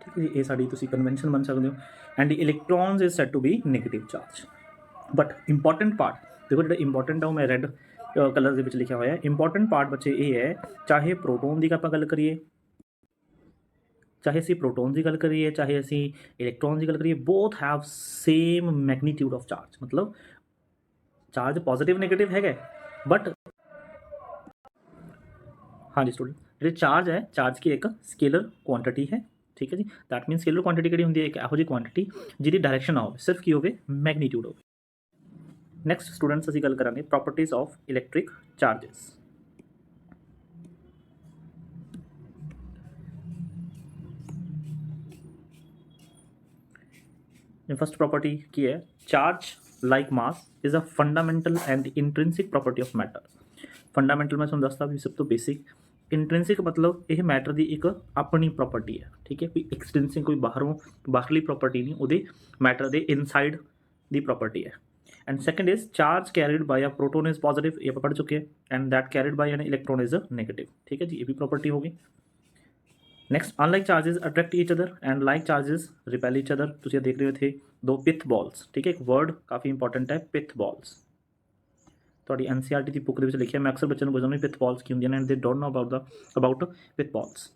ਠੀਕ ਹੈ ਜੀ, ਇਹ ਸਾਡੀ ਤੁਸੀਂ ਕਨਵੈਨਸ਼ਨ ਮੰਨ ਸਕਦੇ ਹੋ। And electrons is said to be negative charge. But important part ਦੇਖੋ, ਜਿਹੜਾ ਇੰਪੋਰਟੈਂਟ ਆ ਉਹ ਮੈਂ ਰੈੱਡ ਕਲਰ ਦੇ ਵਿੱਚ ਲਿਖਿਆ ਹੋਇਆ। ਇੰਪੋਰਟੈਂਟ ਪਾਰਟ ਬੱਚੇ ਇਹ ਹੈ, ਚਾਹੇ ਪ੍ਰੋਟੋਨ ਦੀ ਆਪਾਂ ਗੱਲ ਕਰੀਏ, ਚਾਹੇ ਅਸੀਂ ਪ੍ਰੋਟੋਨ ਦੀ ਗੱਲ ਕਰੀਏ, ਚਾਹੇ ਅਸੀਂ ਇਲੈਕਟ੍ਰੋਨ ਦੀ ਗੱਲ ਕਰੀਏ, both have same magnitude of charge. ਮਤਲਬ ਚਾਰਜ ਪੋਜ਼ੀਟਿਵ ਨੈਗੇਟਿਵ ਹੈਗਾ, ਬਟ ਹਾਂਜੀ ਸਟੂਡੈਂਟ, ਜਿਹੜੇ ਚਾਰਜ ਹੈ, ਚਾਰਜ ਕੀ ਇੱਕ ਸਕੇਲਰ ਕੁਆਂਟਿਟੀ ਹੈ। ਠੀਕ ਹੈ ਜੀ, ਦੈਟ ਮੀਨਸ ਸਕੇਲਰ ਕੁਆਂਟਿਟੀ ਕਿਹੜੀ ਹੁੰਦੀ ਹੈ, ਇੱਕ ਇਹੋ ਜਿਹੀ ਕੁਆਂਟਿਟੀ ਜਿਹਦੀ ਡਾਇਰੈਕਸ਼ਨ ਨਾ ਹੋਵੇ, ਸਿਰਫ ਕੀ ਹੋਵੇ, ਮੈਗਨੀਟਿਊਡ ਹੋਵੇ। ਨੈਕਸਟ ਸਟੂਡੈਂਟਸ ਅਸੀਂ ਗੱਲ ਕਰਾਂਗੇ properties of electric charges. First property की है, charge like mass is a fundamental and intrinsic property of matter. Fundamental मैं तुहानूं दसदा भी सब तो बेसिक। इंट्रिंसिक मतलब यह मैटर की एक अपनी प्रॉपर्टी है। ठीक है, कोई एक्सटेंसिंग कोई बाहरों बाहरली प्रॉपर्टी नहीं, वो मैटर के इनसाइड की प्रॉपर्टी है। And second is charge carried by a proton is positive, ये आप पढ़ चुके हैं, and that carried by an electron is negative, ठीक है जी, ये भी प्रॉपर्टी होगी। Next, unlike charges attract each other and like charges repel each other. तुम देख रहे थे दो पिथ बॉल्स, ठीक है, एक वर्ड काफ़ी इंपॉर्टेंट है पिथ बॉल्स, ਤੁਹਾਡੀ NCERT ਦੀ ਬੁੱਕ ਦੇ ਵਿੱਚ ਲਿਖਿਆ। ਮੈਂ ਅਕਸਰ ਬੱਚਿਆਂ ਨੂੰ ਪੁੱਛਦਾ ਵੀ ਪਿਥ ਬॉल्स ਕੀ ਹੁੰਦੀਆਂ ਨੇ, ਐਂਡ ਦੇ ਡੋਂਟ ਨੋ ਅਬਾਊਟ ਪਿਥ ਬॉल्स।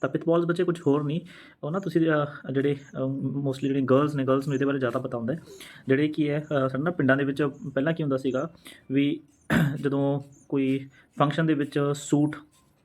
ਤਾਂ ਪਿਥ ਬॉल्स ਬੱਚੇ ਕੁਝ ਹੋਰ ਨਹੀਂ, ਉਹ ਨਾ ਤੁਸੀਂ ਜਿਹੜੇ ਮੋਸਟਲੀ ਜਿਹੜੇ ਗਰਲਸ ਨੇ, ਗਰਲਸ ਨੂੰ ਇਹਦੇ ਬਾਰੇ ਜ਼ਿਆਦਾ ਪਤਾ ਹੁੰਦਾ ਹੈ। ਜਿਹੜੇ ਕੀ ਹੈ ਸਾਡੇ ਨਾ ਪਿੰਡਾਂ ਦੇ ਵਿੱਚ ਪਹਿਲਾਂ ਕੀ ਹੁੰਦਾ ਸੀਗਾ ਵੀ ਜਦੋਂ ਕੋਈ ਫੰਕਸ਼ਨ ਦੇ ਵਿੱਚ ਸੂਟ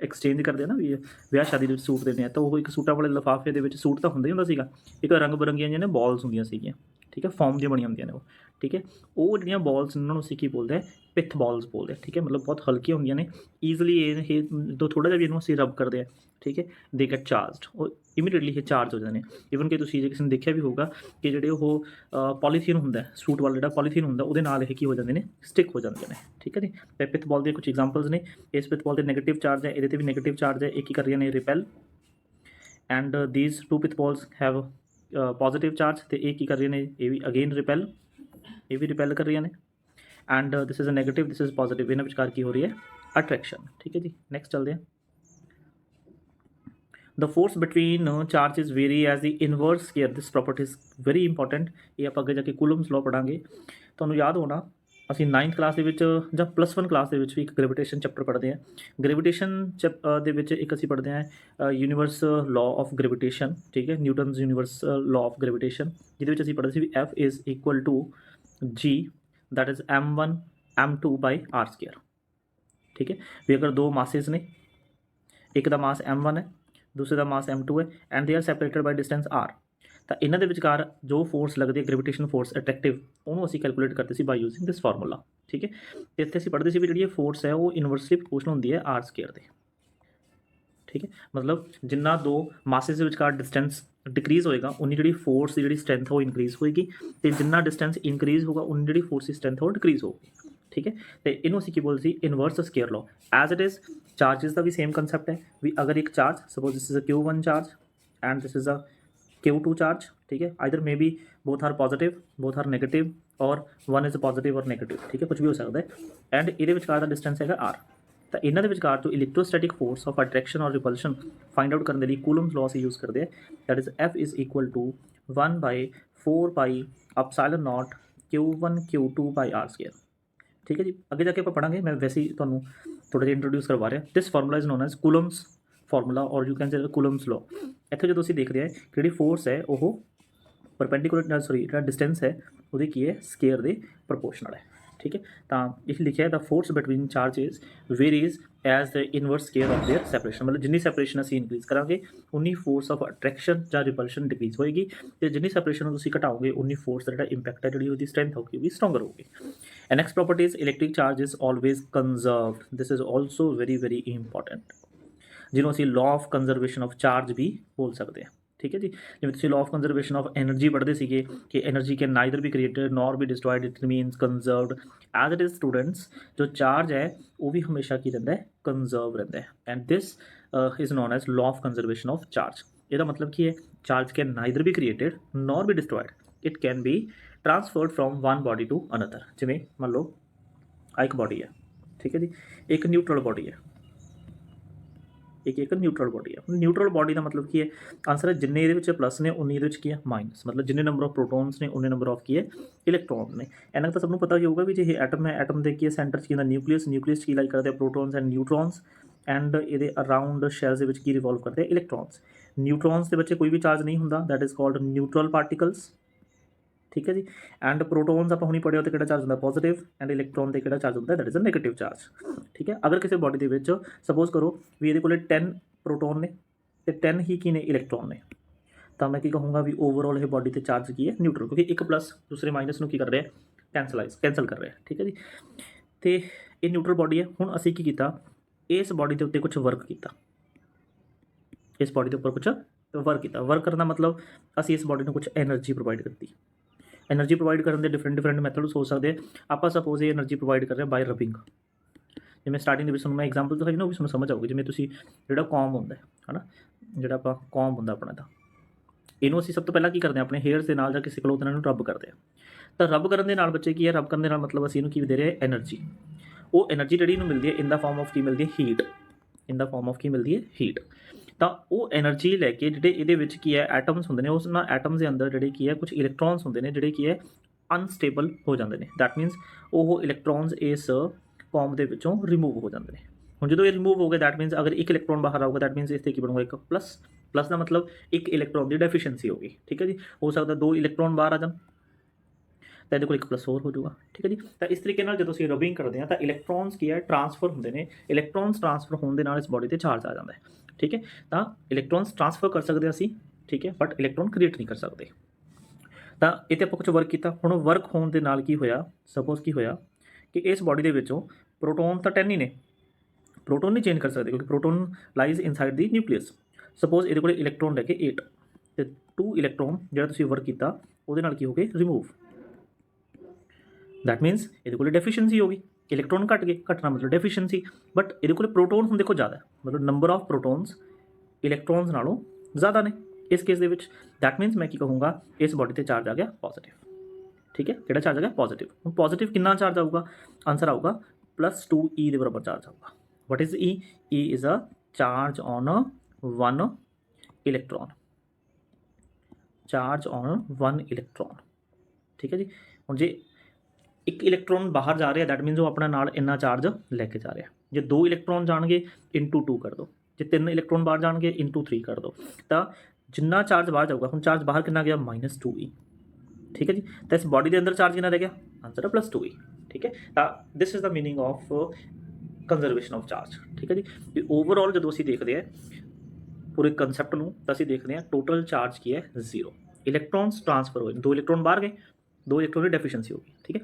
ਐਕਸਚੇਂਜ ਕਰਦੇ ਆ ਨਾ, ਵੀ ਵਿਆਹ ਸ਼ਾਦੀ ਦੇ ਵਿੱਚ ਸੂਟ ਦੇਣੇ ਆ, ਤਾਂ ਉਹ ਇੱਕ ਸੂਟਾਂ ਵਾਲੇ ਲਿਫਾਫੇ ਦੇ ਵਿੱਚ ਸੂਟ ਤਾਂ ਹੁੰਦਾ ਹੀ ਹੁੰਦਾ ਸੀਗਾ, ਇੱਕ ਰੰਗ ਬਿਰੰਗੀਆਂ ਜਿਹੜੀਆਂ ਬॉल्स ਹੁੰਦੀਆਂ ਸੀਗੀਆਂ, ਠੀਕ ਹੈ, ਫੋਮ ਦੀਆਂ ਬਣੀਆਂ ਹੁੰਦੀਆਂ ਨੇ ਉਹ, ਠੀਕ ਹੈ। ਉਹ ਜਿਹੜੀਆਂ ਬॉल्स ਉਹਨਾਂ ਨੂੰ ਅਸੀਂ ਕੀ ਬੋਲਦੇ ਆ, ਪਿਥ ਬॉल्स ਬੋਲਦੇ ਆ, ਠੀਕ ਹੈ। ਮਤਲਬ ਬਹੁਤ ਹਲਕੀਆਂ ਹੁੰਦੀਆਂ ਨੇ, ਈਜ਼ਲੀ ਇਹ ਜਦੋਂ ਥੋੜ੍ਹਾ ਜਿਹਾ ਵੀ ਇਹਨੂੰ ਅਸੀਂ ਰਬ ਕਰਦੇ ਆ, ਠੀਕ ਹੈ, ਦੇ ਗੈਟ ਚਾਰਜਡ, ਉਹ ਇਮੀਡੀਏਟਲੀ ਇਹ ਚਾਰਜ ਹੋ ਜਾਂਦੇ ਨੇ। ਈਵਨ ਕਿ ਤੁਸੀਂ ਜੇ ਕਿਸੇ ਨੇ ਦੇਖਿਆ ਵੀ ਹੋਊਗਾ ਕਿ ਜਿਹੜੇ ਉਹ ਪੋਲੀਥੀਨ ਹੁੰਦਾ, ਸੂਟ ਵਾਲਾ ਜਿਹੜਾ ਪੋਲੀਥੀਨ ਹੁੰਦਾ, ਉਹਦੇ ਨਾਲ ਇਹ ਕੀ ਹੋ ਜਾਂਦੇ ਨੇ, ਸਟਿਕ ਹੋ ਜਾਂਦੇ ਨੇ, ਠੀਕ ਹੈ ਜੀ। ਤੇ ਪਿਥ ਬॉल ਦੀਆਂ ਕੁਝ ਐਗਜ਼ਾਮਪਲਸ ਨੇ। ਇਸ ਪਿਥ ਬॉल ਦੇ ਨੈਗੇਟਿਵ ਚਾਰਜ ਹੈ, ਇਹਦੇ ਤੇ ਵੀ ਨੈਗੇਟਿਵ ਚਾਰਜ ਹੈ, ਇਹ ਕੀ ਕਰ ਰਹੀਆਂ ਨੇ, repel, and these two pith balls have positive charge, ਤੇ ਇਹ ਕੀ ਕਰ ਰਹੀਆਂ ਨੇ, ਇਹ ਵੀ ਅਗੇਨ ਰਿਪੈਲ, ਇਹ ਵੀ ਰਿਪੈਲ ਕਰ ਰਹੀਆਂ ਨੇ, and this is a negative, this is positive, ਇਹਨਾਂ ਵਿਚਕਾਰ ਕੀ ਹੋ ਰਹੀ ਹੈ, ਅਟਰੈਕਸ਼ਨ, ਠੀਕ ਹੈ ਜੀ। ਨੈਕਸਟ ਚੱਲਦੇ ਹਾਂ। The force between charges vary as the inverse square, this property is very important। ਇਹ ਆਪਾਂ ਅੱਗੇ ਜਾ ਕੇ ਕੂਲਮਸ ਲਾਅ ਪੜਾਂਗੇ। ਤੁਹਾਨੂੰ ਯਾਦ ਹੋਣਾ ਅਸੀਂ 9th ਕਲਾਸ ਦੇ ਵਿੱਚ ਜਾਂ +1 ਕਲਾਸ ਦੇ ਵਿੱਚ ਵੀ ਇੱਕ ਗ੍ਰੈਵੀਟੇਸ਼ਨ ਚੈਪਟਰ ਪੜ੍ਹਦੇ ਹਾਂ। ਗ੍ਰੈਵੀਟੇਸ਼ਨ ਦੇ ਵਿੱਚ ਇੱਕ ਅਸੀਂ ਪੜ੍ਹਦੇ ਹਾਂ ਯੂਨੀਵਰਸਲ ਲਾਅ ਆਫ ਗ੍ਰੈਵੀਟੇਸ਼ਨ, ਠੀਕ ਹੈ, Newton's universal law of gravitation, ਜਿਹਦੇ ਵਿੱਚ ਅਸੀਂ ਪੜ੍ਹਦੇ ਸੀ ਵੀ F is equal to G, that is m1 m2 by r², ਠੀਕ ਹੈ। ਵੀ ਅਗਰ ਦੋ ਮਾਸਿਸ ਨੇ, ਇੱਕ ਦਾ ਮਾਸ m1 ਹੈ, ਦੂਸਰੇ ਦਾ ਮਾਸ m2 ਹੈ, and they are separated by distance r, ਤਾਂ ਇਹਨਾਂ ਦੇ ਵਿਚਕਾਰ ਜੋ ਫੋਰਸ ਲੱਗਦੀ ਹੈ ਗ੍ਰੈਵੀਟੇਸ਼ਨ ਫੋਰਸ ਅਟਰੈਕਟਿਵ, ਉਹਨੂੰ ਅਸੀਂ ਕੈਲਕੂਲੇਟ ਕਰਦੇ ਸੀ ਬਾਈ ਯੂਜ਼ਿੰਗ ਦਿਸ ਫਾਰਮੂਲਾ, ਠੀਕ ਹੈ। ਤੇ ਇੱਥੇ ਅਸੀਂ ਪੜ੍ਹਦੇ ਸੀ ਵੀ ਜਿਹੜੀ ਇਹ ਫੋਰਸ ਹੈ ਉਹ ਇਨਵਰਸਲੀ ਪ੍ਰੋਪੋਰਸ਼ਨਲ ਹੁੰਦੀ ਹੈ r² ਦੇ, ਠੀਕ ਹੈ। ਮਤਲਬ ਜਿੰਨਾ ਦੋ ਮਾਸਿਸ ਦੇ ਵਿਚਕਾਰ ਡਿਸਟੈਂਸ ਡਿਕਰੀਜ਼ ਹੋਏਗਾ, ਉਨੀ ਜਿਹੜੀ ਫੋਰਸ ਦੀ ਜਿਹੜੀ ਸਟਰੈਂਥ ਉਹ ਇਨਕਰੀਜ਼ ਹੋਏਗੀ, ਤੇ ਜਿੰਨਾ ਡਿਸਟੈਂਸ ਇਨਕਰੀਜ਼ ਹੋਗਾ ਉਨੀ ਜਿਹੜੀ ਫੋਰਸ ਦੀ ਸਟਰੈਂਥ ਉਹ ਡਿਕਰੀਜ਼ ਹੋਊਗੀ, ਠੀਕ ਹੈ। ਤੇ ਇਹਨੂੰ ਅਸੀਂ ਕੀ ਬੋਲਦੇ ਸੀ, inverse square law. As it is charges ਦਾ ਵੀ ਸੇਮ ਕੰਸੈਪਟ ਹੈ ਵੀ ਅਗਰ ਇੱਕ charge, suppose this is a Q1 charge and this is a Q2 charge, ਠੀਕ ਹੈ, either may be both are positive, both are negative, or one is positive or negative, ਠੀਕ ਹੈ, ਕੁਝ ਵੀ ਹੋ ਸਕਦਾ ਹੈ, ਐਂਡ ਇਹਦੇ ਵਿਚਕਾਰ ਦਾ ਡਿਸਟੈਂਸ ਹੈਗਾ r। ਤਾਂ ਇਹਨਾਂ ਦੇ ਵਿਚਕਾਰ ਜੋ electrostatic force of attraction or repulsion find out ਕਰਨ ਦੇ ਲਈ ਕੂਲਮਸ ਲਾਅ ਅਸੀਂ ਯੂਜ਼ ਕਰਦੇ ਹਾਂ, that is F is equal to 1/4πε0 Q1 Q2 by r², ਠੀਕ ਹੈ ਜੀ। ਅੱਗੇ ਜਾ ਕੇ ਆਪਾਂ ਪੜਾਂਗੇ, ਮੈਂ ਵੈਸੇ ਹੀ ਤੁਹਾਨੂੰ ਥੋੜ੍ਹਾ ਜਿਹਾ ਇੰਟਰੋਡਿਊਸ ਕਰਵਾ ਰਿਹਾ। This formula is known as Coulomb's formula or you can say Coulomb's law. ਇੱਥੇ ਜਦੋਂ ਅਸੀਂ ਦੇਖਦੇ ਹਾਂ ਜਿਹੜੀ ਫੋਰਸ ਹੈ ਉਹ ਪਰਪੈਂਡੀਕੂਲਰ, ਸੌਰੀ, ਜਿਹੜਾ ਡਿਸਟੈਂਸ ਹੈ ਉਹਦੀ ਕੀ ਹੈ, ਸਕੇਅਰ ਦੇ ਪ੍ਰਪੋਰਸ਼ਨਲ ਹੈ, ਠੀਕ ਹੈ। ਤਾਂ ਇਹ ਲਿਖਿਆ ਹੈ the force between charges varies as the inverse square of their separation. ਮਤਲਬ ਜਿੰਨੀ ਸੈਪਰੇਸ਼ਨ ਅਸੀਂ ਇਨਕਰੀਜ਼ ਕਰਾਂਗੇ ਉਨੀ ਫੋਰਸ ਆਫ ਅਟਰੈਕਸ਼ਨ ਜਾਂ ਰਿਪਲਸ਼ਨ ਡਿਕਰੀਜ਼ ਹੋਏਗੀ, ਤੇ ਜਿੰਨੀ ਸੈਪਰੇਸ਼ਨ ਨੂੰ ਤੁਸੀਂ ਘਟਾਓਗੇ ਉਨੀ ਫੋਰਸ ਦਾ ਜਿਹੜਾ ਇੰਪੈਕਟ ਹੈ, ਜਿਹੜੀ ਉਹਦੀ ਸਟਰੈਂਥ ਹੋਊਗੀ ਉਹ ਵੀ ਸਟਰੋਂਗਰ ਹੋਊਗੀ। And next property is electric charge is always conserved, this is also very very important, ਜਿਹਨੂੰ ਅਸੀਂ law of conservation of charge ਵੀ ਬੋਲ ਸਕਦੇ ਹਾਂ, ਠੀਕ ਹੈ ਜੀ। ਜਿਵੇਂ ਤੁਸੀਂ law of conservation of energy ਪੜ੍ਹਦੇ ਸੀਗੇ ਕਿ energy can neither be created nor be destroyed, it means conserved. As it is students, ਜੋ ਚਾਰਜ ਹੈ ਉਹ ਵੀ ਹਮੇਸ਼ਾ ਕੀ ਰਹਿੰਦਾ ਹੈ, ਕੰਜ਼ਰਵ ਰਹਿੰਦਾ ਹੈ, and this is known as law of conservation of charge. ਇਹਦਾ ਮਤਲਬ ਕੀ ਹੈ, charge can neither be created nor be destroyed, it can be transferred from one body to another. ਜਿਵੇਂ ਮੰਨ ਲਓ ਆ ਇੱਕ ਬੋਡੀ ਹੈ, ਠੀਕ ਹੈ ਜੀ, ਇੱਕ ਨਿਊਟਰਲ ਬੋਡੀ ਹੈ, ਇੱਕ ਨਿਊਟਰਲ ਬੋਡੀ ਹੈ। ਨਿਊਟਰਲ ਬੋਡੀ ਦਾ ਮਤਲਬ ਕੀ ਹੈ, ਆਂਸਰ ਹੈ ਜਿੰਨੇ ਇਹਦੇ ਵਿੱਚ ਪਲੱਸ ਨੇ ਉਨੀ ਇਹਦੇ ਵਿੱਚ ਕੀ ਹੈ, ਮਾਈਨਸ। ਮਤਲਬ ਜਿੰਨੇ ਨੰਬਰ ਆਫ ਪ੍ਰੋਟੋਨਸ ਨੇ ਉਨੇ ਨੰਬਰ ਆਫ ਕੀ ਹੈ, ਇਲੈਕਟ੍ਰੋਨ ਨੇ। ਇਹਨਾਂ ਤਾਂ ਸਭ ਨੂੰ ਪਤਾ ਹੀ ਹੋਊਗਾ ਵੀ ਜੇ ਇਹ ਐਟਮ ਹੈ, ਐਟਮ ਦੇ ਕੀ ਹੈ, ਸੈਂਟਰ 'ਚ ਕੀ ਹੁੰਦਾ, ਨਿਊਕਲੀਅਸ, ਨਿਊਕਲੀਅਸ ਕੀ ਲਾਈਕ ਕਰਦੇ ਆ, ਪ੍ਰੋਟੋਨਸ ਐਂਡ ਨਿਊਟਰੋਨਸ, ਐਂਡ ਇਹਦੇ ਅਰਾਊਂਡ ਸ਼ੈਲਸ ਦੇ ਵਿੱਚ ਕੀ ਰਿਵੋਲਵ ਕਰਦੇ ਆ, ਇਲੈਕਟ੍ਰੋਨਸ। ਨਿਊਟਰੋਨਸ ਦੇ ਵਿੱਚ ਕੋਈ ਵੀ ਚਾਰਜ ਨਹੀਂ ਹੁੰਦਾ, that is called neutral particles, ਠੀਕ ਹੈ ਜੀ। ਐਂਡ ਪ੍ਰੋਟੋਨਸ ਆਪਾਂ ਹੁਣੀ ਪੜ੍ਹਿਆ ਉੱਤੇ ਕਿਹੜਾ ਚਾਰਜ ਹੁੰਦਾ, ਪੋਜ਼ੀਟਿਵ, ਐਂਡ ਇਲੈਕਟ੍ਰੋਨ ਦੇ ਕਿਹੜਾ ਚਾਰਜ ਹੁੰਦਾ, that is a negative charge, ਠੀਕ ਹੈ। ਅਗਰ ਕਿਸੇ ਬੋਡੀ ਦੇ ਵਿੱਚ ਸਪੋਜ਼ ਕਰੋ ਵੀ ਇਹਦੇ ਕੋਲ 10 ਪ੍ਰੋਟੋਨ ਨੇ ਤੇ 10 ਹੀ ਕੀ ਨੇ, ਇਲੈਕਟ੍ਰੋਨ ਨੇ, ਤਾਂ ਮੈਂ ਕੀ ਕਹੂੰਗਾ ਵੀ ਓਵਰਆਲ ਇਹ ਬੋਡੀ ਤੇ ਚਾਰਜ ਕੀ ਹੈ, ਨਿਊਟਰਲ, ਕਿਉਂਕਿ ਇੱਕ ਪਲੱਸ ਦੂਸਰੇ ਮਾਈਨਸ ਨੂੰ ਕੀ ਕਰ ਰਿਹਾ, ਕੈਂਸਲ ਕਰ ਰਿਹਾ, ਠੀਕ ਹੈ ਜੀ। ਤੇ ਇਹ ਨਿਊਟਰਲ ਬੋਡੀ ਹੈ। ਹੁਣ ਅਸੀਂ ਕੀ ਕੀਤਾ, ਇਸ ਬੋਡੀ ਦੇ ਉੱਤੇ ਕੁਝ ਵਰਕ ਕੀਤਾ, ਇਸ ਬੋਡੀ ਦੇ ਉੱਪਰ ਕੁਝ ਵਰਕ ਕੀਤਾ। ਵਰਕ ਕਰਨ ਦਾ ਮਤਲਬ ਅਸੀਂ ਇਸ ਬੋਡੀ ਨੂੰ ਕੁਝ ਐਨਰਜੀ ਪ੍ਰੋਵਾਈਡ ਕੀਤੀ। ਐਨਰਜੀ ਪ੍ਰੋਵਾਈਡ ਕਰਨ ਦੇ ਡਿਫਰੈਂਟ ਮੈਥਡਸ ਹੋ ਸਕਦੇ। ਆਪਾਂ ਸਪੋਜ਼ ਇਹ ਐਨਰਜੀ ਪ੍ਰੋਵਾਈਡ ਕਰ ਰਹੇ ਬਾਈ ਰਬਿੰਗ, ਜਿਵੇਂ ਸਟਾਰਟਿੰਗ ਦੇ ਵਿੱਚ ਤੁਹਾਨੂੰ ਮੈਂ ਐਗਜ਼ਾਮਪਲ ਦਿਖਾਈ ਨਾ, ਉਹ ਵੀ ਤੁਹਾਨੂੰ ਸਮਝ ਆਊਗੀ। ਜਿਵੇਂ ਤੁਸੀਂ ਜਿਹੜਾ ਕੌਮ ਹੁੰਦਾ ਹੈ ਨਾ, ਜਿਹੜਾ ਆਪਾਂ ਕੌਮ ਹੁੰਦਾ ਆਪਣਾ, ਤਾਂ ਇਹਨੂੰ ਅਸੀਂ ਸਭ ਤੋਂ ਪਹਿਲਾਂ ਕੀ ਕਰਦੇ ਹਾਂ, ਆਪਣੇ ਹੇਅਰਸ ਦੇ ਨਾਲ ਜਾਂ ਕਿਸੇ ਕਲੋਥ ਨਾਲ ਇਹਨੂੰ ਰਬ ਕਰਦੇ ਹਾਂ। ਤਾਂ ਰਬ ਕਰਨ ਦੇ ਨਾਲ ਬੱਚੇ ਕੀ ਹੈ, ਰਬ ਕਰਨ ਦੇ ਨਾਲ ਮਤਲਬ ਅਸੀਂ ਇਹਨੂੰ ਕੀ ਦੇ ਰਹੇ ਐਨਰਜੀ। ਉਹ ਐਨਰਜੀ ਜਿਹੜੀ ਇਹਨੂੰ ਮਿਲਦੀ ਹੈ ਇਨ ਦਾ ਫਾਰਮ ਆਫ ਕੀ ਮਿਲਦੀ ਹੈ, heat. In the form of ਕੀ ਮਿਲਦੀ ਹੈ, ਹੀਟ। ਤਾਂ ਉਹ ਐਨਰਜੀ ਲੈ ਕੇ ਜਿਹੜੇ ਇਹਦੇ ਵਿੱਚ ਕੀ ਹੈ ਐਟਮਸ ਹੁੰਦੇ ਨੇ, ਉਸ ਨਾਲ ਐਟਮਸ ਦੇ ਅੰਦਰ ਜਿਹੜੇ ਕੀ ਹੈ ਕੁਝ ਇਲੈਕਟ੍ਰੋਨਸ ਹੁੰਦੇ ਨੇ ਜਿਹੜੇ ਕੀ ਹੈ ਅਨਸਟੇਬਲ ਹੋ ਜਾਂਦੇ ਨੇ। ਦੈਟ ਮੀਨਸ ਉਹ ਇਲੈਕਟ੍ਰੋਨਸ ਇਸ ਫਾਰਮ ਦੇ ਵਿੱਚੋਂ ਰਿਮੂਵ ਹੋ ਜਾਂਦੇ ਨੇ। ਹੁਣ ਜਦੋਂ ਇਹ ਰਿਮੂਵ ਹੋ ਗਏ ਦੈਟ ਮੀਨਸ ਅਗਰ ਇੱਕ ਇਲੈਕਟ੍ਰੋਨ ਬਾਹਰ ਆਊਗਾ ਦੈਟ ਮੀਨਸ ਇਸ 'ਤੇ ਕੀ ਬਣੂਗਾ, ਇੱਕ ਪਲੱਸ। ਪਲੱਸ ਦਾ ਮਤਲਬ ਇੱਕ ਇਲੈਕਟ੍ਰੋਨ ਦੀ ਡੈਫੀਸ਼ੀਐਂਸੀ ਹੋ ਗਈ, ਠੀਕ ਹੈ ਜੀ। ਹੋ ਸਕਦਾ 2 ਇਲੈਕਟ੍ਰੋਨ ਬਾਹਰ ਆ ਜਾਣ ਤਾਂ ਇਹਦੇ ਕੋਲ ਇੱਕ ਪਲੱਸ ਹੋਰ ਹੋ ਜਾਊਗਾ, ਠੀਕ ਹੈ ਜੀ। ਤਾਂ ਇਸ ਤਰੀਕੇ ਨਾਲ ਜਦੋਂ ਅਸੀਂ ਰਬਿੰਗ ਕਰਦੇ ਹਾਂ ਤਾਂ ਇਲੈਕਟ੍ਰੋਨਸ ਕੀ ਹੈ ਟ੍ਰਾਂਸਫਰ ਹੁੰਦੇ ਨੇ। ਇਲੈਕਟ੍ਰੋਨਸ ਟ੍ਰਾਂਸਫਰ ਹੋਣ ਦੇ ਨਾਲ ਇਸ ਬੋਡੀ 'ਤੇ ਚਾਰਜ ਆ ਜਾਂਦਾ ਹੈ, ਠੀਕ ਹੈ। ਤਾਂ ਇਲੈਕਟ੍ਰੋਨਸ ਟ੍ਰਾਂਸਫਰ ਕਰ ਸਕਦੇ ਅਸੀਂ, ਠੀਕ ਹੈ, ਬਟ ਇਲੈਕਟ੍ਰੋਨ ਕ੍ਰੀਏਟ ਨਹੀਂ ਕਰ ਸਕਦੇ। ਤਾਂ ਇਹ 'ਤੇ ਆਪਾਂ ਕੁਝ ਵਰਕ ਕੀਤਾ। ਹੁਣ ਵਰਕ ਹੋਣ ਦੇ ਨਾਲ ਕੀ ਹੋਇਆ, ਸਪੋਜ਼ ਕੀ ਹੋਇਆ ਕਿ ਇਸ ਬੋਡੀ ਦੇ ਵਿੱਚੋਂ ਪ੍ਰੋਟੋਨ ਤਾਂ 10 ਹੀ ਨੇ, ਪ੍ਰੋਟੋਨ ਨਹੀਂ ਚੇਂਜ ਕਰ ਸਕਦੇ ਕਿਉਂਕਿ ਪ੍ਰੋਟੋਨ ਲਾਈਜ਼ ਇਨਸਾਈਡ ਦੀ ਨਿਊਕਲੀਅਸ। ਸਪੋਜ਼ ਇਹਦੇ ਕੋਲ ਇਲੈਕਟ੍ਰੋਨ ਲੈ ਕੇ 8 ਤੇ 2 ਇਲੈਕਟ੍ਰੋਨ ਜਿਹੜਾ ਤੁਸੀਂ ਵਰਕ ਕੀਤਾ ਉਹਦੇ ਨਾਲ ਕੀ ਹੋ ਗਏ, ਰਿਮੂਵ। ਦੈਟ ਮੀਨਸ ਇਹਦੇ ਕੋਲ ਡੈਫੀਸ਼ੀਐਂਸੀ ਹੋ ਗਈ, ਇਲੈਕਟ੍ਰੋਨ ਘਟ ਗਏ, ਘਟਣਾ ਮਤਲਬ ਡੈਫੀਸ਼ੀਐਂਸੀ। ਬਟ ਇਹਦੇ ਕੋਲ ਪ੍ਰੋਟੋਨ ਹੁਣ ਦੇਖੋ ਜ਼ਿਆਦਾ, ਮਤਲਬ ਨੰਬਰ ਆਫ ਪ੍ਰੋਟੋਨਸ ਇਲੈਕਟ੍ਰੋਨਸ ਨਾਲੋਂ ਜ਼ਿਆਦਾ ਨੇ ਇਸ ਕੇਸ ਦੇ ਵਿੱਚ। ਦੈਟ ਮੀਨਸ ਮੈਂ ਕੀ ਕਹੂੰਗਾ, ਇਸ ਬੋਡੀ 'ਤੇ ਚਾਰਜ ਆ ਗਿਆ ਪੋਜ਼ੀਟਿਵ, ਠੀਕ ਹੈ। ਕਿਹੜਾ ਚਾਰਜ ਆ ਗਿਆ, ਪੋਜ਼ੀਟਿਵ। ਹੁਣ ਪੋਜ਼ੀਟਿਵ ਕਿੰਨਾ ਚਾਰਜ ਆਊਗਾ, ਆਂਸਰ ਆਊਗਾ +2e ਦੇ ਬਰਾਬਰ ਚਾਰਜ ਆਊਗਾ। What is E? E is a charge on 1 electron, charge on 1 electron, ਠੀਕ ਹੈ ਜੀ। ਹੁਣ ਜੇ ਇੱਕ ਇਲੈਕਟ੍ਰੋਨ ਬਾਹਰ ਜਾ ਰਿਹਾ ਦੈਟ ਮੀਨਸ ਉਹ ਆਪਣਾ ਨਾਲ ਇੰਨਾ ਚਾਰਜ ਲੈ ਕੇ ਜਾ ਰਿਹਾ। ਜੇ 2 ਇਲੈਕਟ੍ਰੋਨ ਜਾਣਗੇ ਇੰਟੂ 2 ਕਰ ਦਿਓ, ਜੇ 3 ਇਲੈਕਟ੍ਰੋਨ ਬਾਹਰ ਜਾਣਗੇ ਇੰਟੂ 3 ਕਰ ਦਿਓ। ਤਾਂ ਜਿੰਨਾ ਚਾਰਜ ਬਾਹਰ ਜਾਊਗਾ, ਹੁਣ ਚਾਰਜ ਬਾਹਰ ਕਿੰਨਾ ਗਿਆ, -2e, ਠੀਕ ਹੈ ਜੀ। ਤਾਂ ਇਸ ਬੋਡੀ ਦੇ ਅੰਦਰ ਚਾਰਜ ਕਿੰਨਾ ਰਹਿ ਗਿਆ, ਆਂਸਰ ਹੈ +2e, ਠੀਕ ਹੈ। ਤਾਂ ਦਿਸ is the meaning of conservation of charge, ਠੀਕ ਹੈ ਜੀ। ਵੀ ਓਵਰਆਲ ਜਦੋਂ ਅਸੀਂ ਦੇਖਦੇ ਹਾਂ ਪੂਰੇ ਕੰਸੈਪਟ ਨੂੰ ਤਾਂ ਅਸੀਂ ਦੇਖਦੇ ਹਾਂ ਟੋਟਲ ਚਾਰਜ ਕੀ ਹੈ, 0। ਇਲੈਕਟ੍ਰੋਨਸ ਟ੍ਰਾਂਸਫਰ ਹੋਏ, 2 ਇਲੈਕਟ੍ਰੋਨ ਬਾਹਰ ਗਏ, 2 ਇਲੈਕਟ੍ਰੋਨ ਦੀ ਡੈਫੀਸ਼ੀਐਂਸੀ ਹੋ ਗਈ, ਠੀਕ ਹੈ।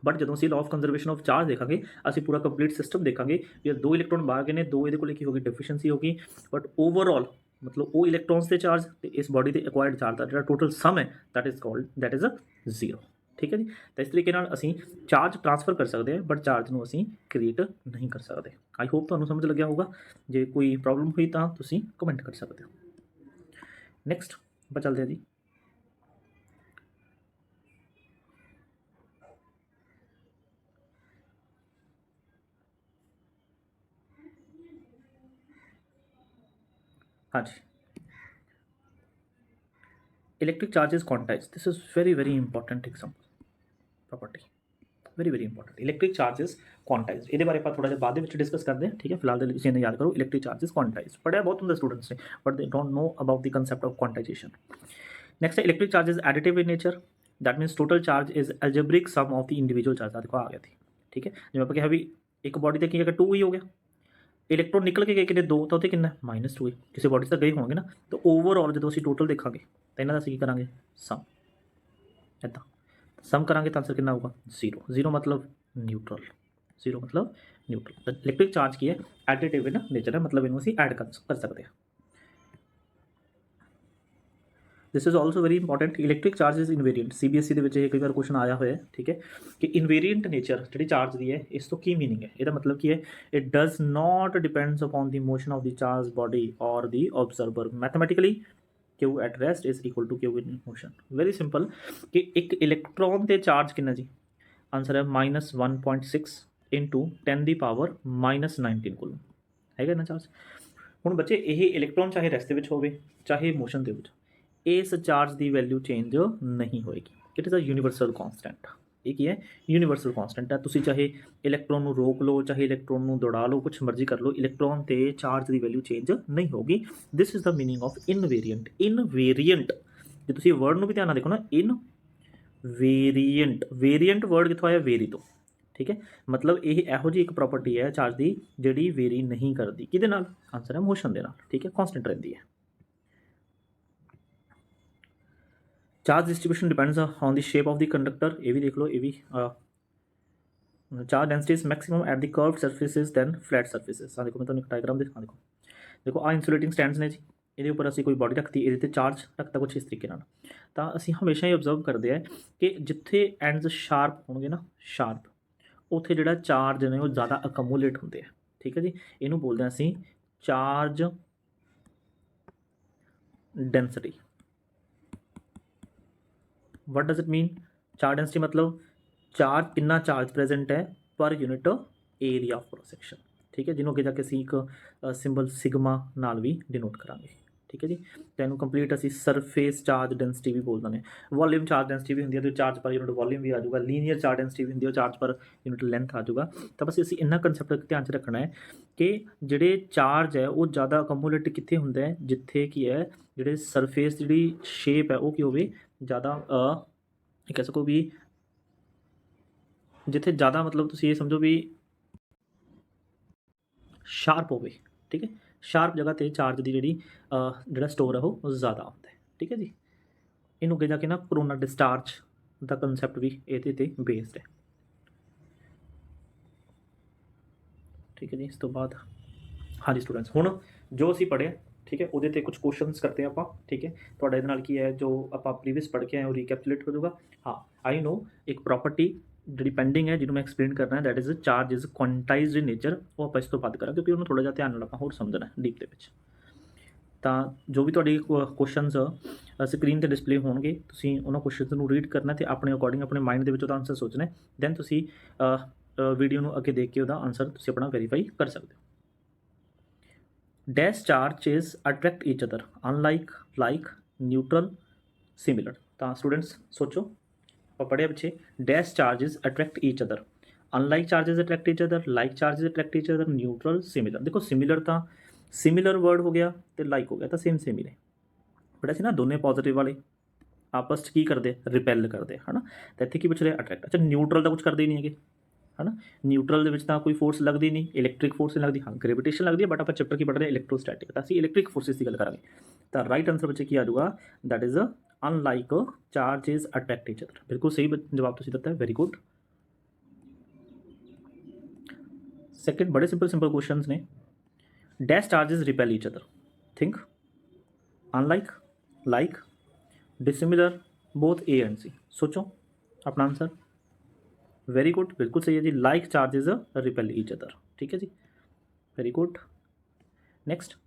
ਬਟ ਜਦੋਂ ਅਸੀਂ law of conservation of charge ਦੇਖਾਂਗੇ ਅਸੀਂ ਪੂਰਾ ਕੰਪਲੀਟ ਸਿਸਟਮ ਦੇਖਾਂਗੇ ਵੀ 2 ਇਲੈਕਟ੍ਰੋਨ ਬਾਹਰ ਗਏ ਨੇ, 2 ਇਹਦੇ ਕੋਲ ਕੀ ਹੋ ਗਈ, ਡੈਫੀਸ਼ੀਐਂਸੀ ਹੋ ਗਈ। ਬਟ ਓਵਰਆਲ ਮਤਲਬ ਉਹ ਇਲੈਕਟ੍ਰੋਨਸ ਦੇ ਚਾਰਜ ਤੇ ਇਸ ਬੋਡੀ ਦੇ ਐਕਵਾਇਰਡ ਚਾਰਜ ਦਾ ਜਿਹੜਾ ਟੋਟਲ ਸਮ ਹੈ ਦੈਟ ਇਜ਼ 0, ਠੀਕ ਹੈ ਜੀ। ਤਾਂ ਇਸ ਤਰੀਕੇ ਨਾਲ ਅਸੀਂ ਚਾਰਜ ਟ੍ਰਾਂਸਫਰ ਕਰ ਸਕਦੇ ਹਾਂ ਬਟ ਚਾਰਜ ਨੂੰ ਅਸੀਂ ਕ੍ਰੀਏਟ ਨਹੀਂ ਕਰ ਸਕਦੇ। ਆਈ ਹੋਪ ਤੁਹਾਨੂੰ ਸਮਝ ਲੱਗਿਆ ਹੋਊਗਾ। ਜੇ ਕੋਈ ਪ੍ਰੋਬਲਮ ਹੋਈ ਤਾਂ ਤੁਸੀਂ ਕਮੈਂਟ ਕਰ ਸਕਦੇ ਹੋ। ਨੈਕਸਟ ਆਪਾਂ ਚੱਲਦੇ ਹਾਂ ਜੀ। हाँ जी, electric charges quantised, this is very important example property, very important. Electric charges quantised ਇਹਦੇ ਬਾਰੇ ਆਪਾਂ ਥੋੜਾ ਜਿਹਾ ਬਾਅਦ ਦੇ ਵਿੱਚ ਡਿਸਕਸ ਕਰਦੇ ਹਾਂ, ਠੀਕ ਹੈ। ਫਿਲਹਾਲ ਦੇ ਲਈ ਤੁਸੀਂ ਇਹਨੂੰ ਯਾਦ ਕਰੋ, ਇਲੈਕਟ੍ਰਿਕ ਚਾਰजेस क्वांटाइज ਪੜਿਆ ਬਹੁਤ ਹੁੰਦਾ ਸਟੂਡੈਂਟਸ ਨੇ but they don't know about the concept of quantisation. Next ਹੈ electric charges additive in nature, that means total charge is algebraic sum of the individual charge. ਦੇਖੋ ਆ ਗਿਆ ਸੀ, ਠੀਕ ਹੈ। ਜਿਵੇਂ ਆਪਾਂ ਕਿਹਾ ਵੀ ਇੱਕ ਬੋਡੀ ਤੇ ਕੀ ਹੈਗਾ 2 ਹੀ ਹੋ ਗਿਆ, ਇਲੈਕਟ੍ਰੋਨ ਨਿਕਲ ਕੇ ਗਏ ਕਿੰਨੇ 2, ਤਾਂ ਉੱਥੇ ਕਿੰਨਾ -2 ਕਿਸੇ ਬੋਡੀ 'ਚ ਤਾਂ ਗਏ ਹੋਣਗੇ ਨਾ। ਤਾਂ ਓਵਰਆਲ ਜਦੋਂ ਅਸੀਂ ਟੋਟਲ ਦੇਖਾਂਗੇ ਤਾਂ ਇਹਨਾਂ ਦਾ ਅਸੀਂ ਕੀ ਕਰਾਂਗੇ, ਸਮ। ਇੱਦਾਂ ਸਮ ਕਰਾਂਗੇ ਤਾਂ ਆਂਸਰ ਕਿੰਨਾ ਆਊਗਾ, 0। 0 ਮਤਲਬ ਨਿਊਟਰਲ, 0 ਮਤਲਬ ਨਿਊਟਰਲ। ਇਲੈਕਟ੍ਰਿਕ ਚਾਰਜ ਕੀ ਹੈ, ਐਡੀਟਿਵ ਇਨ ਨੇਚਰ ਹੈ, ਮਤਲਬ ਇਹਨੂੰ ਅਸੀਂ ਐਡ ਕਰ ਸਕਦੇ ਹਾਂ। This is also very important. Electric charge is invariant, CBSE ਦੇ ਵਿੱਚ ਇਹ ਕਈ ਵਾਰ ਕੁਐਸਚਨ ਆਇਆ ਹੋਇਆ ਹੈ, ਠੀਕ ਹੈ। ਕਿ ਇਨਵੇਰੀਐਂਟ ਨੇਚਰ ਜਿਹੜੀ ਚਾਰਜ ਦੀ ਹੈ ਇਸ ਤੋਂ ਕੀ ਮੀਨਿੰਗ ਹੈ, ਇਹਦਾ ਮਤਲਬ ਕੀ ਹੈ, it does not depends upon the motion of the charge body or the observer. Mathematically Q at rest is equal to Q in motion। Very simple कि एक इलेक्ट्रॉन ते चार्ज कितना जी, आंसर है -1.6 इंटू 10 ਦੀ ਪਾਵਰ -19 ਕੋਲ ਹੈਗਾ ਨਾ charge. ਹੁਣ ਬੱਚੇ ਇਹ ਇਲੈਕਟ੍ਰੋਨ ਚਾਹੇ ਰੈਸਟ ਦੇ ਵਿੱਚ ਹੋਵੇ ਚਾਹੇ ਮੋਸ਼ਨ ਦੇ ਵਿੱਚ, ਇਸ ਚਾਰਜ ਦੀ ਵੈਲਿਊ ਚੇਂਜ ਨਹੀਂ ਹੋਏਗੀ। It is a universal constant. ਇਹ ਕੀ ਹੈ, ਯੂਨੀਵਰਸਲ ਕੌਂਸਟੈਂਟ ਹੈ। ਤੁਸੀਂ ਚਾਹੇ ਇਲੈਕਟ੍ਰੋਨ ਨੂੰ ਰੋਕ ਲਓ ਚਾਹੇ ਇਲੈਕਟ੍ਰੋਨ ਨੂੰ ਦੌੜਾ ਲਓ, ਕੁਛ ਮਰਜ਼ੀ ਕਰ ਲਓ, ਇਲੈਕਟ੍ਰੋਨ ਤੇ ਚਾਰਜ ਦੀ ਵੈਲਿਊ ਚੇਂਜ ਨਹੀਂ ਹੋਗੀ। This is the meaning of invariant. Invariant ਜੇ ਤੁਸੀਂ ਵਰਡ ਨੂੰ ਵੀ ਧਿਆਨ ਨਾਲ ਦੇਖੋ ਨਾ, ਇਨਵੇਰੀਐਂਟ, ਵੇਰੀਐਂਟ ਵਰਡ ਕਿੱਥੋਂ ਆਇਆ, ਵੇਰੀ ਤੋਂ, ਠੀਕ ਹੈ। ਮਤਲਬ ਇਹ ਇਹੋ ਜਿਹੀ ਇੱਕ ਪ੍ਰੋਪਰਟੀ ਹੈ ਚਾਰਜ ਦੀ ਜਿਹੜੀ ਵੇਰੀ ਨਹੀਂ ਕਰਦੀ, ਕਿਹਦੇ ਨਾਲ, ਆਂਸਰ ਹੈ ਮੋਸ਼ਨ ਦੇ ਨਾਲ, ਠੀਕ ਹੈ, ਕੌਂਸਟੈਂਟ ਰਹਿੰਦੀ ਹੈ। Charge distribution depends on the shape of the conductor, ये भी देख लो, ये भी charge density is maximum at the curved surfaces than flat surfaces. हाँ देखो मैं तुम्हें डायग्राम दिखा, देखो देखो आ इंसुलेटिंग स्टैंड्स ने जी, ਇਹਦੇ ਉੱਪਰ ਅਸੀਂ ਕੋਈ ਬੋਡੀ ਰੱਖਤੀ, ਇਹਦੇ 'ਤੇ ਚਾਰਜ ਰੱਖਤਾ ਕੁਛ ਇਸ ਤਰੀਕੇ ਨਾਲ। ਤਾਂ ਅਸੀਂ ਹਮੇਸ਼ਾ ਹੀ ਓਬਜ਼ਰਵ ਕਰਦੇ ਹਾਂ ਕਿ ਜਿੱਥੇ ਐਂਡਸ ਸ਼ਾਰਪ ਹੋਣਗੇ ਨਾ, ਸ਼ਾਰਪ, ਉੱਥੇ ਜਿਹੜਾ ਚਾਰਜ ਨੇ ਉਹ ਜ਼ਿਆਦਾ ਅਕਮੂਲੇਟ ਹੁੰਦੇ ਆ, ਠੀਕ ਹੈ ਜੀ। ਇਹਨੂੰ ਬੋਲਦੇ ਹਾਂ ਅਸੀਂ charge density. what does it mean, charge density मतलब ਚਾਰਜ ਕਿੰਨਾ ਚਾਰਜ ਪ੍ਰੈਜ਼ੈਂਟ ਹੈ ਪਰ unit area of cross section, ਠੀਕ ਹੈ, ਜਿਹਨੂੰ ਅੱਗੇ ਜਾ ਕੇ ਅਸੀਂ ਇੱਕ ਸਿੰਬਲ ਸਿਗਮਾ ਨਾਲ ਵੀ ਡਿਨੋਟ ਕਰਾਂਗੇ, ਠੀਕ ਹੈ ਜੀ। ਤਾਂ ਇਹਨੂੰ ਕੰਪਲੀਟ ਅਸੀਂ ਸਰਫੇਸ ਚਾਰਜ ਡੈਂਸਿਟੀ ਵੀ ਬੋਲ ਦਿੰਦੇ ਹਾਂ। ਵੋਲੀਅਮ ਚਾਰਜ ਡੈਂਸਿਟੀ ਵੀ ਹੁੰਦੀ ਹੈ, ਤੇ ਚਾਰਜ ਪਰ ਯੂਨਿਟ ਵੋਲੀਅਮ ਵੀ ਆ ਜਾਊਗਾ। ਲੀਨੀਅਰ ਚਾਰਜ ਡੈਂਸਿਟੀ ਵੀ ਹੁੰਦੀ ਹੈ, ਉਹ ਚਾਰਜ ਪਰ ਯੂਨਿਟ ਲੈਂਥ ਆ ਜਾਊਗਾ। ਤਾਂ ਬਸ ਅਸੀਂ ਇੰਨਾ ਕੰਸੈਪਟ ਧਿਆਨ 'ਚ ਰੱਖਣਾ ਹੈ ਕਿ ਜਿਹੜੇ ਚਾਰਜ ਹੈ ਉਹ ਜ਼ਿਆਦਾ ਅਕਮੂਲੇਟ ਕਿੱਥੇ ਹੁੰਦਾ ਹੈ, ਜਿੱਥੇ ਕੀ ਹੈ ਜਿਹੜੇ ਸਰਫੇਸ ਜਿਹੜੀ ਸ਼ੇਪ ਹੈ ਉਹ ਕੀ ਹੋਵੇ ਜ਼ਿਆਦਾ ਕਹਿ ਸਕੋ ਵੀ ਜਿੱਥੇ ਜ਼ਿਆਦਾ ਮਤਲਬ ਤੁਸੀਂ ਇਹ ਸਮਝੋ ਵੀ ਸ਼ਾਰਪ ਹੋਵੇ, ਠੀਕ ਹੈ। ਸ਼ਾਰਪ ਜਗ੍ਹਾ 'ਤੇ ਚਾਰਜ ਦੀ ਜਿਹੜਾ ਸਟੋਰ ਹੈ ਉਹ ਜ਼ਿਆਦਾ ਹੁੰਦਾ ਹੈ, ਠੀਕ ਹੈ ਜੀ। ਇਹਨੂੰ ਅੱਗੇ ਜਾ ਕੇ ਨਾ ਕਰੋਨਾ ਡਿਸਚਾਰਜ ਦਾ ਕੰਸੈਪਟ ਵੀ ਇਹਦੇ 'ਤੇ ਬੇਸਡ ਹੈ, ਠੀਕ ਹੈ ਜੀ। ਇਸ ਤੋਂ ਬਾਅਦ ਹਾਂਜੀ ਸਟੂਡੈਂਟਸ, ਹੁਣ ਜੋ ਅਸੀਂ ਪੜ੍ਹਿਆ, ਠੀਕ ਹੈ, ਉਹਦੇ 'ਤੇ ਕੁਝ ਕੁਐਸਚਨਸ ਕਰਦੇ ਹਾਂ ਆਪਾਂ, ਠੀਕ ਹੈ। ਤੁਹਾਡਾ ਇਹਦੇ ਨਾਲ ਕੀ ਹੈ ਜੋ ਆਪਾਂ ਪ੍ਰੀਵੀਅਸ ਪੜ੍ਹ ਕੇ ਆਏ ਉਹ ਰੀਕੈਪਚੁਲੇਟ ਹੋ ਜਾਊਗਾ। ਹਾਂ, ਆਈ ਨੋ ਇੱਕ ਪ੍ਰੋਪਰਟੀ ਜਿਹੜੀ ਪੈਂਡਿੰਗ ਹੈ ਜਿਹਨੂੰ ਮੈਂ ਐਕਸਪਲੇਨ ਕਰਨਾ, that is charge is quantized in nature, ਉਹ ਆਪਾਂ ਇਸ ਤੋਂ ਬਾਅਦ ਕਰਾਂਗੇ ਕਿਉਂਕਿ ਉਹਨੂੰ ਥੋੜ੍ਹਾ ਜਿਹਾ ਧਿਆਨ ਨਾਲ ਆਪਾਂ ਹੋਰ ਸਮਝਣਾ ਡੀਪ ਦੇ ਵਿੱਚ। ਤਾਂ ਜੋ ਵੀ ਤੁਹਾਡੀ ਕੁਐਸਚਨਸ ਸਕਰੀਨ 'ਤੇ ਡਿਸਪਲੇ ਹੋਣਗੇ, ਤੁਸੀਂ ਉਹਨਾਂ ਕੁਐਸਚਨਸ ਨੂੰ ਰੀਡ ਕਰਨਾ ਅਤੇ ਆਪਣੇ ਅਕੋਰਡਿੰਗ ਆਪਣੇ ਮਾਈਂਡ ਦੇ ਵਿੱਚ ਉਹਦਾ ਆਨਸਰ ਸੋਚਣਾ, ਦੈਨ ਤੁਸੀਂ ਵੀਡੀਓ ਨੂੰ ਅੱਗੇ ਦੇਖ ਕੇ ਉਹਦਾ ਆਨਸਰ ਤੁਸੀਂ ਆਪਣਾ ਵੈਰੀਫਾਈ ਕਰ ਸਕਦੇ ਹੋ। Dash charges attract each other unlike, like, neutral, similar. ਤਾਂ ਸਟੂਡੈਂਟਸ ਸੋਚੋ, ਆਪਾਂ ਪੜ੍ਹਿਆ ਪਿੱਛੇ dash charges attract each other, unlike charges attract each other, like charges attract each other, neutral, similar. ਦੇਖੋ ਸਿਮਿਲਰ ਤਾਂ ਸਿਮਿਲਰ ਵਰਡ ਹੋ ਗਿਆ ਅਤੇ ਲਾਈਕ ਹੋ ਗਿਆ, ਤਾਂ ਸੇਮ ਹੀ ਨੇ। ਬਟ ਅਸੀਂ ਨਾ ਦੋਨੇ ਪੋਜ਼ੀਟਿਵ ਵਾਲੇ ਆਪਸ 'ਚ ਕੀ ਕਰਦੇ, ਰਿਪੈਲ ਕਰਦੇ, ਹੈ ਨਾ। ਤਾਂ ਇੱਥੇ ਕੀ ਪੁੱਛ ਰਿਹਾ, ਅਟਰੈਕਟ। ਅੱਛਾ ਨਿਊਟਰਲ ਤਾਂ ਕੁਝ ਕਰਦੇ ਹੀ ਨਹੀਂ ਹੈਗੇ, ਹੈ ਨਾ। ਨਿਊਟਰਲ ਦੇ ਵਿੱਚ ਤਾਂ ਕੋਈ ਫੋਰਸ ਲੱਗਦੀ ਨਹੀਂ, ਇਲੈਕਟ੍ਰਿਕ ਫੋਰਸ ਨਹੀਂ ਲੱਗਦੀ, ਹਾਂ ਗ੍ਰੈਵੀਟੇਸ਼ਨ ਲੱਗਦੀ ਹੈ, ਬਟ ਆਪਾਂ ਚੈਪਟਰ ਕੀ ਪੜ੍ਹ ਰਹੇ ਇਲੈਕਟ੍ਰੋਸਟੈਟਿਕ, ਤਾਂ ਅਸੀਂ ਇਲੈਕਟ੍ਰਿਕ ਫੋਰਸਿਸ ਦੀ ਗੱਲ ਕਰਾਂਗੇ। ਤਾਂ ਰਾਈਟ ਆਨਸਰ ਵਿੱਚ ਕੀ ਆ ਜਾਊਗਾ, that is unlike charges attract each other. ਬਿਲਕੁਲ ਸਹੀ ਜਵਾਬ ਤੁਸੀਂ ਦਿੱਤਾ ਹੈ, ਵੈਰੀ ਗੁੱਡ। सेकंड बड़े सिंपल क्वेश्चंस ने, dash charges repel each other, think, unlike, like, dissimilar, both A and C. सोचो अपना आंसर, वेरी गुड, बिल्कुल सही है जी। Like charges repel each other, ठीक है जी, वेरी गुड। नेक्स्ट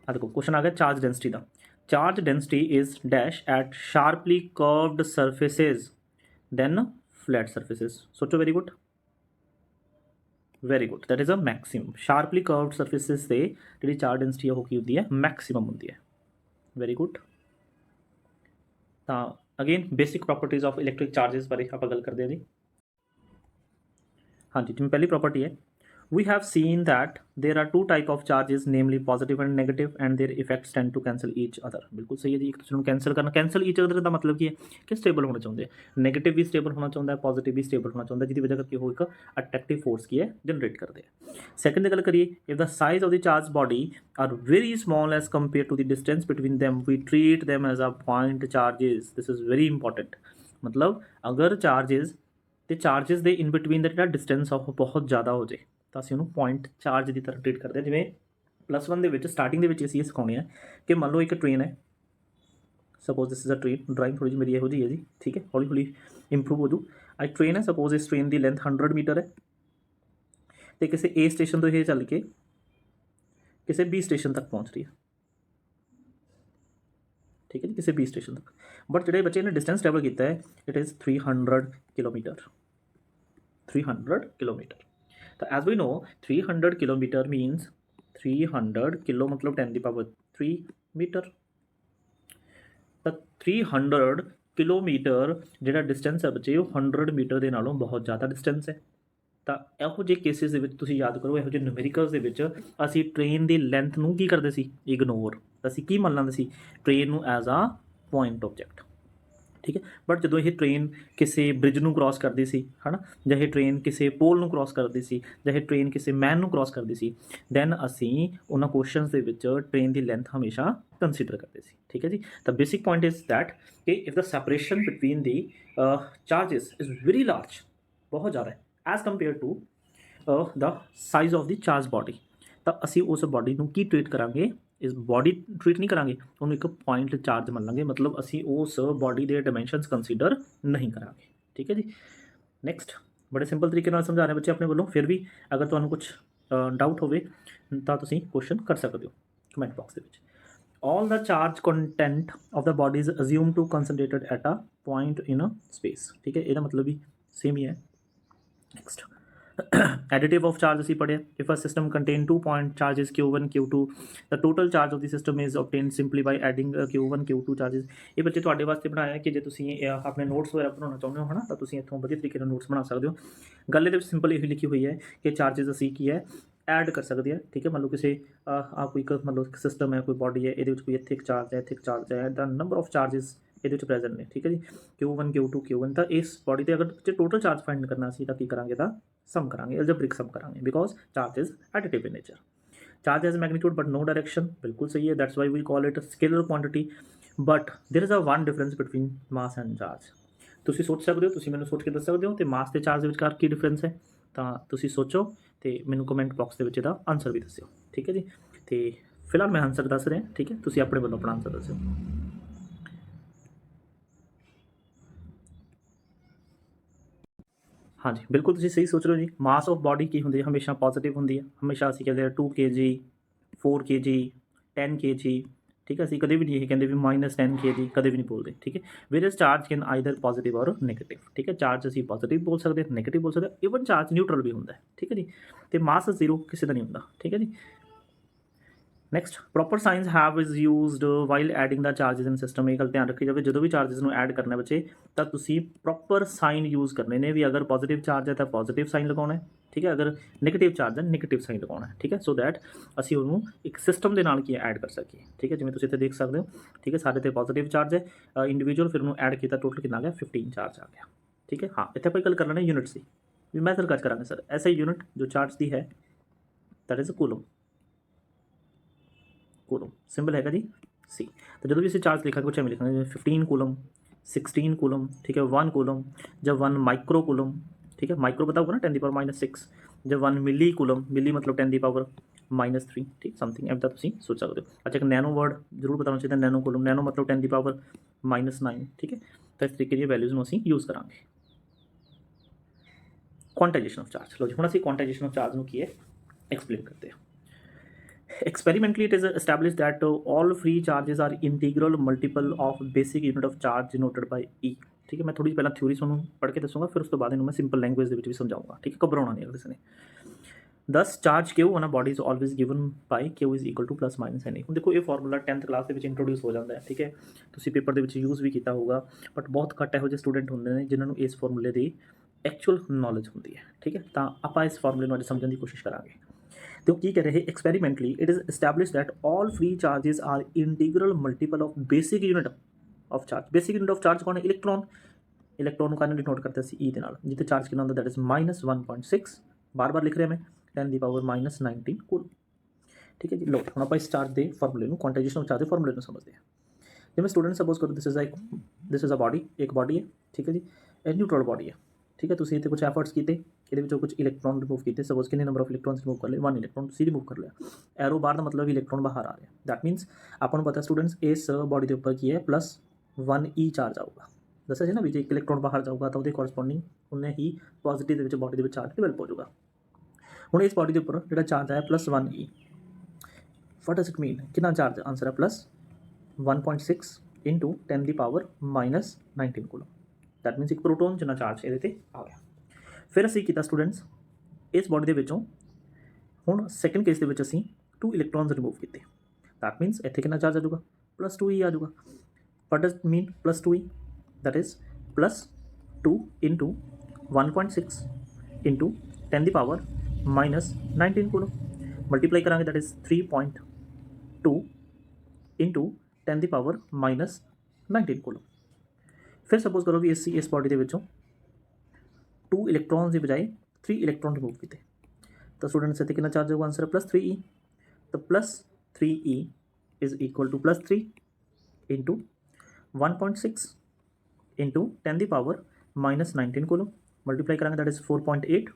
देखो क्वेश्चन आ गया चार्ज डेंसिटी का। Charge density is dash at sharply curved surfaces than flat surfaces. सोचो, very good, very good, that is a maximum. Sharply curved surfaces से जी चार्ज डेंसिटी है वो की होती है, मैक्सिमम होती है, वेरी गुड। तो again basic properties of electric charges बारे आप गल करते हैं जी। हाँ जी, जिमें पहली प्रॉपर्टी है, we have seen that there are two type of charges namely positive and negative and their effects tend to cancel each other. बिल्कुल सही है जी, एक दूसरे को कैंसल करना। कैंसल ईच अदर का मतलब की है कि स्टेबल होना चाहते हैं, नेगेटिव भी स्टेबल होना चाहता है, पॉजिटिव भी स्टेबल होना चाहता है, जिसकी वजह करके वो एक अट्रैक्टिव फोर्स की है जनरेट करते हैं। सैकेंड गल करिए, if the size of the charge body are very small as compare to the distance between them we treat them as a point charges. This is very important. मतलब अगर charges ਤੇ charges ਦੇ in between ਦਾ ਜਿਹੜਾ distance ਆ ਉਹ ਬਹੁਤ ਜ਼ਿਆਦਾ ਹੋ ਜਾਏ ਤਾਂ ਅਸੀਂ ਉਹਨੂੰ ਪੁਆਇੰਟ ਚਾਰਜ ਦੀ ਤਰ੍ਹਾਂ ਟ੍ਰੀਟ ਕਰਦੇ ਹਾਂ। ਜਿਵੇਂ +1 ਦੇ ਵਿੱਚ ਸਟਾਰਟਿੰਗ ਦੇ ਵਿੱਚ ਅਸੀਂ ਇਹ ਸਿਖਾਉਂਦੇ ਹਾਂ ਕਿ ਮੰਨ ਲਓ ਇੱਕ ਟ੍ਰੇਨ ਹੈ, suppose this is a train. Drawing ਥੋੜੀ ਜਿਹੀ ਮੇਰੀ ਇਹੋ ਜਿਹੀ ਹੈ ਜੀ, ਠੀਕ ਹੈ, ਹੌਲੀ ਹੌਲੀ ਇੰਪਰੂਵ ਹੋ ਜੂ। ਇੱਕ ਟ੍ਰੇਨ ਹੈ, ਸਪੋਜ਼ ਇਸ ਟ੍ਰੇਨ ਦੀ ਲੈਂਥ 100 ਮੀਟਰ ਹੈ ਅਤੇ ਕਿਸੇ A ਸਟੇਸ਼ਨ ਤੋਂ ਇਹ ਚੱਲ ਕੇ ਕਿਸੇ B ਸਟੇਸ਼ਨ ਤੱਕ ਪਹੁੰਚ ਰਹੀ ਹੈ, ठीक है जी, किसी B स्टेशन तक। बट जो बच्चे ने डिस्टेंस ट्रैवल किया है इट इज़ 300 किलोमीटर, 300 किलोमीटर। तो as we know 300 kilometre means 300 kilo मतलब 10⁻³ मीटर। तो 300 किलोमीटर जो डिस्टेंस है बच्चे वो 100 मीटर के नालों बहुत ज़्यादा डिस्टेंस है। ਤਾਂ ਇਹੋ ਜਿਹੇ ਕੇਸਿਸ ਦੇ ਵਿੱਚ ਤੁਸੀਂ ਯਾਦ ਕਰੋ, ਇਹੋ ਜਿਹੇ ਨਿਊਮੈਰੀਕਲਸ ਦੇ ਵਿੱਚ ਅਸੀਂ ਟ੍ਰੇਨ ਦੀ ਲੈਂਥ ਨੂੰ ਕੀ ਕਰਦੇ ਸੀ, ਇਗਨੋਰ। ਅਸੀਂ ਕੀ ਮੰਨ ਲੈਂਦੇ ਸੀ, ਟ੍ਰੇਨ ਨੂੰ ਐਜ਼ ਆ ਪੁਆਇੰਟ ਆਬਜੈਕਟ, ਠੀਕ ਹੈ। ਬਟ ਜਦੋਂ ਇਹ ਟ੍ਰੇਨ ਕਿਸੇ ਬ੍ਰਿਜ ਨੂੰ ਕ੍ਰੋਸ ਕਰਦੀ ਸੀ, ਹੈ ਨਾ, ਜਾਂ ਇਹ ਟ੍ਰੇਨ ਕਿਸੇ ਪੋਲ ਨੂੰ ਕ੍ਰੋਸ ਕਰਦੀ ਸੀ, ਜਾਂ ਇਹ ਟ੍ਰੇਨ ਕਿਸੇ ਮੈਨ ਨੂੰ ਕ੍ਰੋਸ ਕਰਦੀ ਸੀ, ਦੈਨ ਅਸੀਂ ਉਹਨਾਂ ਕੁਐਸਚਨਸ ਦੇ ਵਿੱਚ ਟ੍ਰੇਨ ਦੀ ਲੈਂਥ ਹਮੇਸ਼ਾ ਕੰਸੀਡਰ ਕਰਦੇ ਸੀ, ਠੀਕ ਹੈ ਜੀ। ਤਾਂ ਬੇਸਿਕ ਪੁਆਇੰਟ ਇਜ਼ ਦੈਟ ਕਿ if the separation between the charges is very large, ਬਹੁਤ ਜ਼ਿਆਦਾ ਹੈ as compare to the size of the charge body, ਤਾਂ ਅਸੀਂ ਉਸ ਬॉडी ਨੂੰ ਕੀ ਟ੍ਰੀਟ ਕਰਾਂਗੇ, ਇਸ ਬॉडी ਟ੍ਰੀਟ ਨਹੀਂ ਕਰਾਂਗੇ, ਉਹਨੂੰ ਇੱਕ ਪੁਆਇੰਟ ਚਾਰਜ ਮੰਨ ਲਾਂਗੇ। मतलब ਅਸੀਂ ਉਸ बॉडी ਦੇ ਡਾਇਮੈਂਸ਼ਨਸ ਕੰਸੀਡਰ ਨਹੀਂ ਕਰਾਂਗੇ, ਠੀਕ ਹੈ ਜੀ। ਨੈਕਸਟ ਬੜੇ ਸਿੰਪਲ ਤਰੀਕੇ ਨਾਲ ਸਮਝਾ ਰਹੇ ਬੱਚੇ ਆਪਣੇ ਵੱਲੋਂ। ਫਿਰ ਵੀ ਅਗਰ ਤੁਹਾਨੂੰ ਕੁਝ ਡਾਊਟ ਹੋਵੇ ਤਾਂ ਤੁਸੀਂ ਕੁਐਸਚਨ ਕਰ ਸਕਦੇ ਹੋ ਕਮੈਂਟ ਬਾਕਸ ਦੇ ਵਿੱਚ। all the charge content of the body is assumed to concentrated at a point in a space। ठीक है, ਇਹਦਾ मतलब भी सेम ही है। नेक्स्ट additive of charge ਅਸੀਂ ਪੜ੍ਹਿਆ, if a system contain 2 point charges q1 q2 the total charge of the system is obtained simply by adding q1 q2 charges। ਇਹ ਬੱਚੇ ਤੁਹਾਡੇ ਵਾਸਤੇ ਬਣਾਇਆ ਕਿ ਜੇ ਤੁਸੀਂ ਆਪਣੇ ਨੋਟਸ ਵਗੈਰਾ ਬਣਾਉਣਾ ਚਾਹੁੰਦੇ ਹੋ ਹੈ ਨਾ, ਤਾਂ ਤੁਸੀਂ ਇੱਥੋਂ ਵਧੀਆ ਤਰੀਕੇ ਨਾਲ ਨੋਟਸ ਬਣਾ ਸਕਦੇ ਹੋ। ਗੱਲ ਇਹਦੇ ਵਿੱਚ ਸਿੰਪਲ ਇਹੀ ਲਿਖੀ ਹੋਈ ਹੈ ਕਿ ਚਾਰजेस ਅਸੀਂ ਕੀ ਹੈ ਐਡ ਕਰ ਸਕਦੇ ਹਾਂ। ਠੀਕ ਹੈ, ਮੰਨ ਲਓ ਕਿਸੇ ਕੋਈ ਇੱਕ ਮੰਨ ਲਓ ਸਿਸਟਮ ਹੈ, ਕੋਈ ਬੋਡੀ ਹੈ, ਇਹਦੇ ਵਿੱਚ ਕੋਈ ਇੱਥੇ ਇੱਕ ਚਾਰਜ ਹੈ, ਇੱਥੇ ਇੱਕ ਚਾਰਜ ਹੈ, ਦਾ ਨੰਬਰ ਆਫ ਚਾਰजेस ਇਹਦੇ ਵਿੱਚ ਪ੍ਰੈਜ਼ੈਂਟ ਨੇ। ਠੀਕ ਹੈ ਜੀ, q1 q2 q1, ਤਾਂ ਇਸ ਬੋਡੀ 'ਤੇ ਅਗਰ ਜੇ ਟੋਟਲ ਚਾਰਜ ਫਾਈਂਡ ਕਰਨਾ ਸੀ ਤਾਂ ਕੀ ਕਰਾਂਗੇ, ਤਾਂ ਸਮ ਕਰਾਂਗੇ, ਐਲਜਬਰਿਕ ਸਮ ਕਰਾਂਗੇ, because charge is additive in nature. Charge has magnitude but no direction, बिल्कुल सही है, that's why we call it scalar quantity. But there is a one difference between mass and charge. ਤੁਸੀਂ ਸੋਚ ਸਕਦੇ ਹੋ, ਤੁਸੀਂ ਮੈਨੂੰ ਸੋਚ ਕੇ ਦੱਸ ਸਕਦੇ ਹੋ, ਤੇ ਮਾਸ ਤੇ ਚਾਰਜ ਦੇ ਵਿਚਕਾਰ ਕੀ ਡਿਫਰੈਂਸ ਹੈ, ਤਾਂ ਤੁਸੀਂ ਸੋਚੋ ਤੇ ਮੈਨੂੰ ਕਮੈਂਟ ਬਾਕਸ ਦੇ ਵਿੱਚ ਇਹਦਾ ਆਨਸਰ ਵੀ ਦੱਸਿਓ। ਠੀਕ ਹੈ ਜੀ, ਤੇ ਫਿਲਹਾਲ ਮੈਂ ਆਨਸਰ ਦੱਸ ਰਿਹਾ। ਠੀਕ ਹੈ, ਤੁਸੀਂ ਆਪਣੇ ਵੱਲੋਂ ਆਪਣਾ ਆਨਸਰ ਦੱਸਿਓ। हाँ जी, बिल्कुल तुसीं सही सोच रहे हो जी। मास ऑफ बॉडी की होंदी है, हमेशा पॉजिटिव होंदी है। हमेशा असीं कहते हैं 2 kg 4 kg 10 kg। ठीक है, असीं कदे भी नहीं ये कहते भी -10 kg, कदे भी नहीं बोलते। ठीक है, where charge can either positive और नेगेटिव। ठीक है, चार्ज असीं पॉजिटिव बोल सकते, नेगेटिव बोल सकते, इवन चार्ज न्यूट्रल भी होंदा है। ठीक है जी, तो मास 0 किसी का नहीं होंदा। ठीक है जी, next proper signs have is used while adding the charges in system. ਇਹ ਗੱਲ ਧਿਆਨ ਰੱਖੀ ਜਾਵੇ, ਜਦੋਂ ਵੀ ਚਾਰजेस ਨੂੰ ਐਡ ਕਰਨਾ ਬੱਚੇ, ਤਾਂ ਤੁਸੀਂ ਪ੍ਰੋਪਰ ਸਾਈਨ ਯੂਜ਼ ਕਰਨੇ ਨੇ। ਵੀ ਅਗਰ ਪੋਜ਼ਿਟਿਵ ਚਾਰਜ ਹੈ ਤਾਂ ਪੋਜ਼ਿਟਿਵ ਸਾਈਨ ਲਗਾਉਣਾ ਹੈ। ਠੀਕ ਹੈ, ਅਗਰ ਨੈਗੇਟਿਵ ਚਾਰਜ ਹੈ ਨੈਗੇਟਿਵ ਸਾਈਨ ਲਗਾਉਣਾ ਹੈ। ਠੀਕ ਹੈ, ਸੋ ਦੈਟ ਅਸੀਂ ਉਹਨੂੰ ਇੱਕ ਸਿਸਟਮ ਦੇ ਨਾਲ ਕੀ ਐਡ ਕਰ ਸਕੀਏ। ਠੀਕ ਹੈ, ਜਿਵੇਂ ਤੁਸੀਂ ਇੱਥੇ ਦੇਖ ਸਕਦੇ ਹੋ। ਠੀਕ ਹੈ, ਸਾਡੇ ਤੇ ਪੋਜ਼ਿਟਿਵ ਚਾਰਜ ਹੈ ਇੰਡੀਵਿਜੂਅਲ, ਫਿਰ ਉਹਨੂੰ ਐਡ ਕੀਤਾ, ਟੋਟਲ ਕਿੰਨਾ ਆ ਗਿਆ 15 ਚਾਰਜ ਆ ਗਿਆ। ਠੀਕ ਹੈ, ਹਾਂ ਇੱਥੇ ਆਪਾਂ ਗੱਲ ਕਰ ਲੈਣਾ ਯੂਨਿਟਸ ਦੀ, ਵੀ ਮੈਥਡ ਕੱਟ ਕਰਾਂਗੇ ਸਰ। ਐਸਾ ਯੂਨਿਟ ਜੋ ਚਾਰਜ ਦੀ ਹੈ that is coulomb. Coulomb symbol हैगा जी सी। तो जो भी इसे चार्ज लिखा कुछ हमें लिखना है 15 कूलम 16 कूलम। ठीक है, 1 कूलम, जब 1 माइक्रो कूलम। ठीक है, माइक्रो पता होगा ना 10 की पावर -6। जब 1 मिली कूलम, मिली मतलब 10 की पावर -3। ठीक, समथिंग इदा तुम सोच सकते हो। अच्छा, एक नैनो वर्ड जरूर पता होना चाहिए, नैनो कूलम, नैनो मतलब 10 की पावर -9। ठीक है, तो इस तरीके की वैल्यूज़ में असीं यूज़ करांगे। क्वांटाइजेशन ऑफ चार्ज, लो जी, हुण असीं क्वांटाइजेशन ऑफ चार्ज नूं की है एक्सप्लेन करते हैं। Experimentally, it is established that all free charges are integral multiple of basic unit of charge denoted by E। ठीक है, मैं थोड़ी पहला थ्योरी ਤੁਹਾਨੂੰ पढ़ के दसूँगा, फिर उस तो बाद इन्हों मैं सिंपल लैंग्वेज ਦੇ ਵਿੱਚ ਵੀ ਸਮਝਾਊਂਗਾ। ठीक है, घबराना नहीं किसी ने। दस charge Q on a body is always given by Q is equal to plus minus NA। ਹੁਣ ਦੇਖੋ ਇਹ ਫਾਰਮੂਲਾ 10th ਕਲਾਸ ਦੇ ਵਿੱਚ ਇੰਟਰੋਡਿਊਸ ਹੋ ਜਾਂਦਾ ਹੈ। ਠੀਕ ਹੈ, ਤੁਸੀਂ ਪੇਪਰ ਦੇ ਵਿੱਚ ਯੂਜ਼ ਵੀ ਕੀਤਾ ਹੋਊਗਾ, ਬਟ ਬਹੁਤ ਘੱਟ ਇਹੋ ਜਿਹੇ ਸਟੂਡੈਂਟ ਹੁੰਦੇ ਨੇ ਜਿਨ੍ਹਾਂ ਨੂੰ ਇਸ ਫਾਰਮੂਲੇ ਦੀ ਐਕਚੁਅਲ ਨੌਲੇਜ ਹੁੰਦੀ ਹੈ। ਠੀਕ ਹੈ, ਤਾਂ ਆਪਾਂ ਇਸ ਫਾਰਮੂਲੇ ਨੂੰ ਅੱਜ ਸਮਝਣ ਦੀ ਕੋਸ਼ਿਸ਼ ਕਰਾਂਗੇ। तो की कह रहे हैं experimentally it is establish that all free charges are integral multiple of basic unit of charge. Basic unit of charge कौन है, इलेक्ट्रॉन। इलेक्ट्रॉन को डिनोट करते हैं ई के नाल, जिते चार्ज कितना होंदा दैट इज -1.6। बार बार लिख रहे हैं मैं 10 की पावर -19 कूल। ठीक है जी, लो हम आप इस चार्ज के फॉर्मूले में क्वांटाइजेशन ऑफ चार्ज के फॉर्मूले में समझते हैं। जिवें स्टूडेंट सपोज करो दिस इज अ बॉडी, एक बॉडी है। ठीक है जी, ਇਹ न्यूट्रल बॉडी है। ठीक है, ਤੁਸੀਂ ਇੱਥੇ ਕੁਝ ਐਫਰਟਸ ਕੀਤੇ, ਇਹਦੇ ਵਿੱਚੋਂ ਕੁਝ ਇਲੈਕਟ੍ਰੋਨ ਰਿਮੂਵ ਕੀਤੇ। ਸਪੋਜ਼ ਕਿੰਨੇ ਨੰਬਰ ਆਫ ਇਲੈਕਟ੍ਰੋਨਸ ਰਿਮੂਵ ਕਰ ਲਏ, 1 ਇਲੈਕਟ੍ਰੋਨ ਤੁਸੀਂ ਰਿਮੂਵ ਕਰ ਲਿਆ। ਐਰੋ ਬਾਹਰ ਦਾ ਮਤਲਬ ਇਲੈਕਟ੍ਰੋਨ ਬਾਹਰ ਆ ਰਿਹਾ। ਦੈਟ ਮੀਨਸ ਆਪਾਂ ਨੂੰ ਪਤਾ ਸਟੂਡੈਂਟਸ ਇਸ ਬੋਡੀ ਦੇ ਉੱਪਰ ਕੀ ਹੈ +1 E ਚਾਰਜ ਆਊਗਾ। ਦੱਸਿਆ ਸੀ ਨਾ ਵੀ ਜੇ ਇੱਕ ਇਲੈਕਟ੍ਰੋਨ ਬਾਹਰ ਜਾਊਗਾ ਤਾਂ ਉਹਦੇ ਕੋਰਸਪੋਂਡਿੰਗ ਉਹਨੇ ਹੀ ਪੋਜ਼ਿਟਿਵ ਦੇ ਵਿੱਚ ਬੋਡੀ ਦੇ ਵਿੱਚ ਚਾਰਜ ਡਿਵੈਲਪ ਹੋ ਜਾਊਗਾ। ਹੁਣ ਇਸ ਬੋਡੀ ਦੇ ਉੱਪਰ ਜਿਹੜਾ ਚਾਰਜ ਆਇਆ +1 E, ਵਾਟ ਡਸ ਇਟ ਮੀਨ, ਕਿੰਨਾ ਚਾਰਜ, ਆਨਸਰ ਹੈ +1.6 × 10 ਦੀ ਪਾਵਰ -19 ਕੂਲਮ। दैट मीनस एक प्रोटोन जिन्ना चार्ज ये आ गया। फिर असी किया स्टूडेंट्स इस बॉडी के विचों हुण सैकेंड केस के असी 2 इलैक्ट्रॉन्स रिमूव किए। दैट मीनस इत्थे कितना चार्ज आ जाऊगा, +2 E आ जाऊगा। What does mean +2 E, that is +2 × 1.6 × 10 की पावर -19 कूलम। मल्टीप्लाई करांगे दैट इज 3.2 × 10 की पावर -19 कूलम। फिर सपोज करो भी इस बॉडी के विचों 2 इलैक्ट्रॉन की बजाय 3 इलैक्ट्रॉन रिमूव किए, तो स्टूडेंट्स इतने कितना चार्ज होगा, आंसर है +3 E। तो +3 E इज इक्वल टू +3 × 1.6 × 10 की पावर -19 कूलम। मल्टीप्लाई करेंगे दैट इज 4.8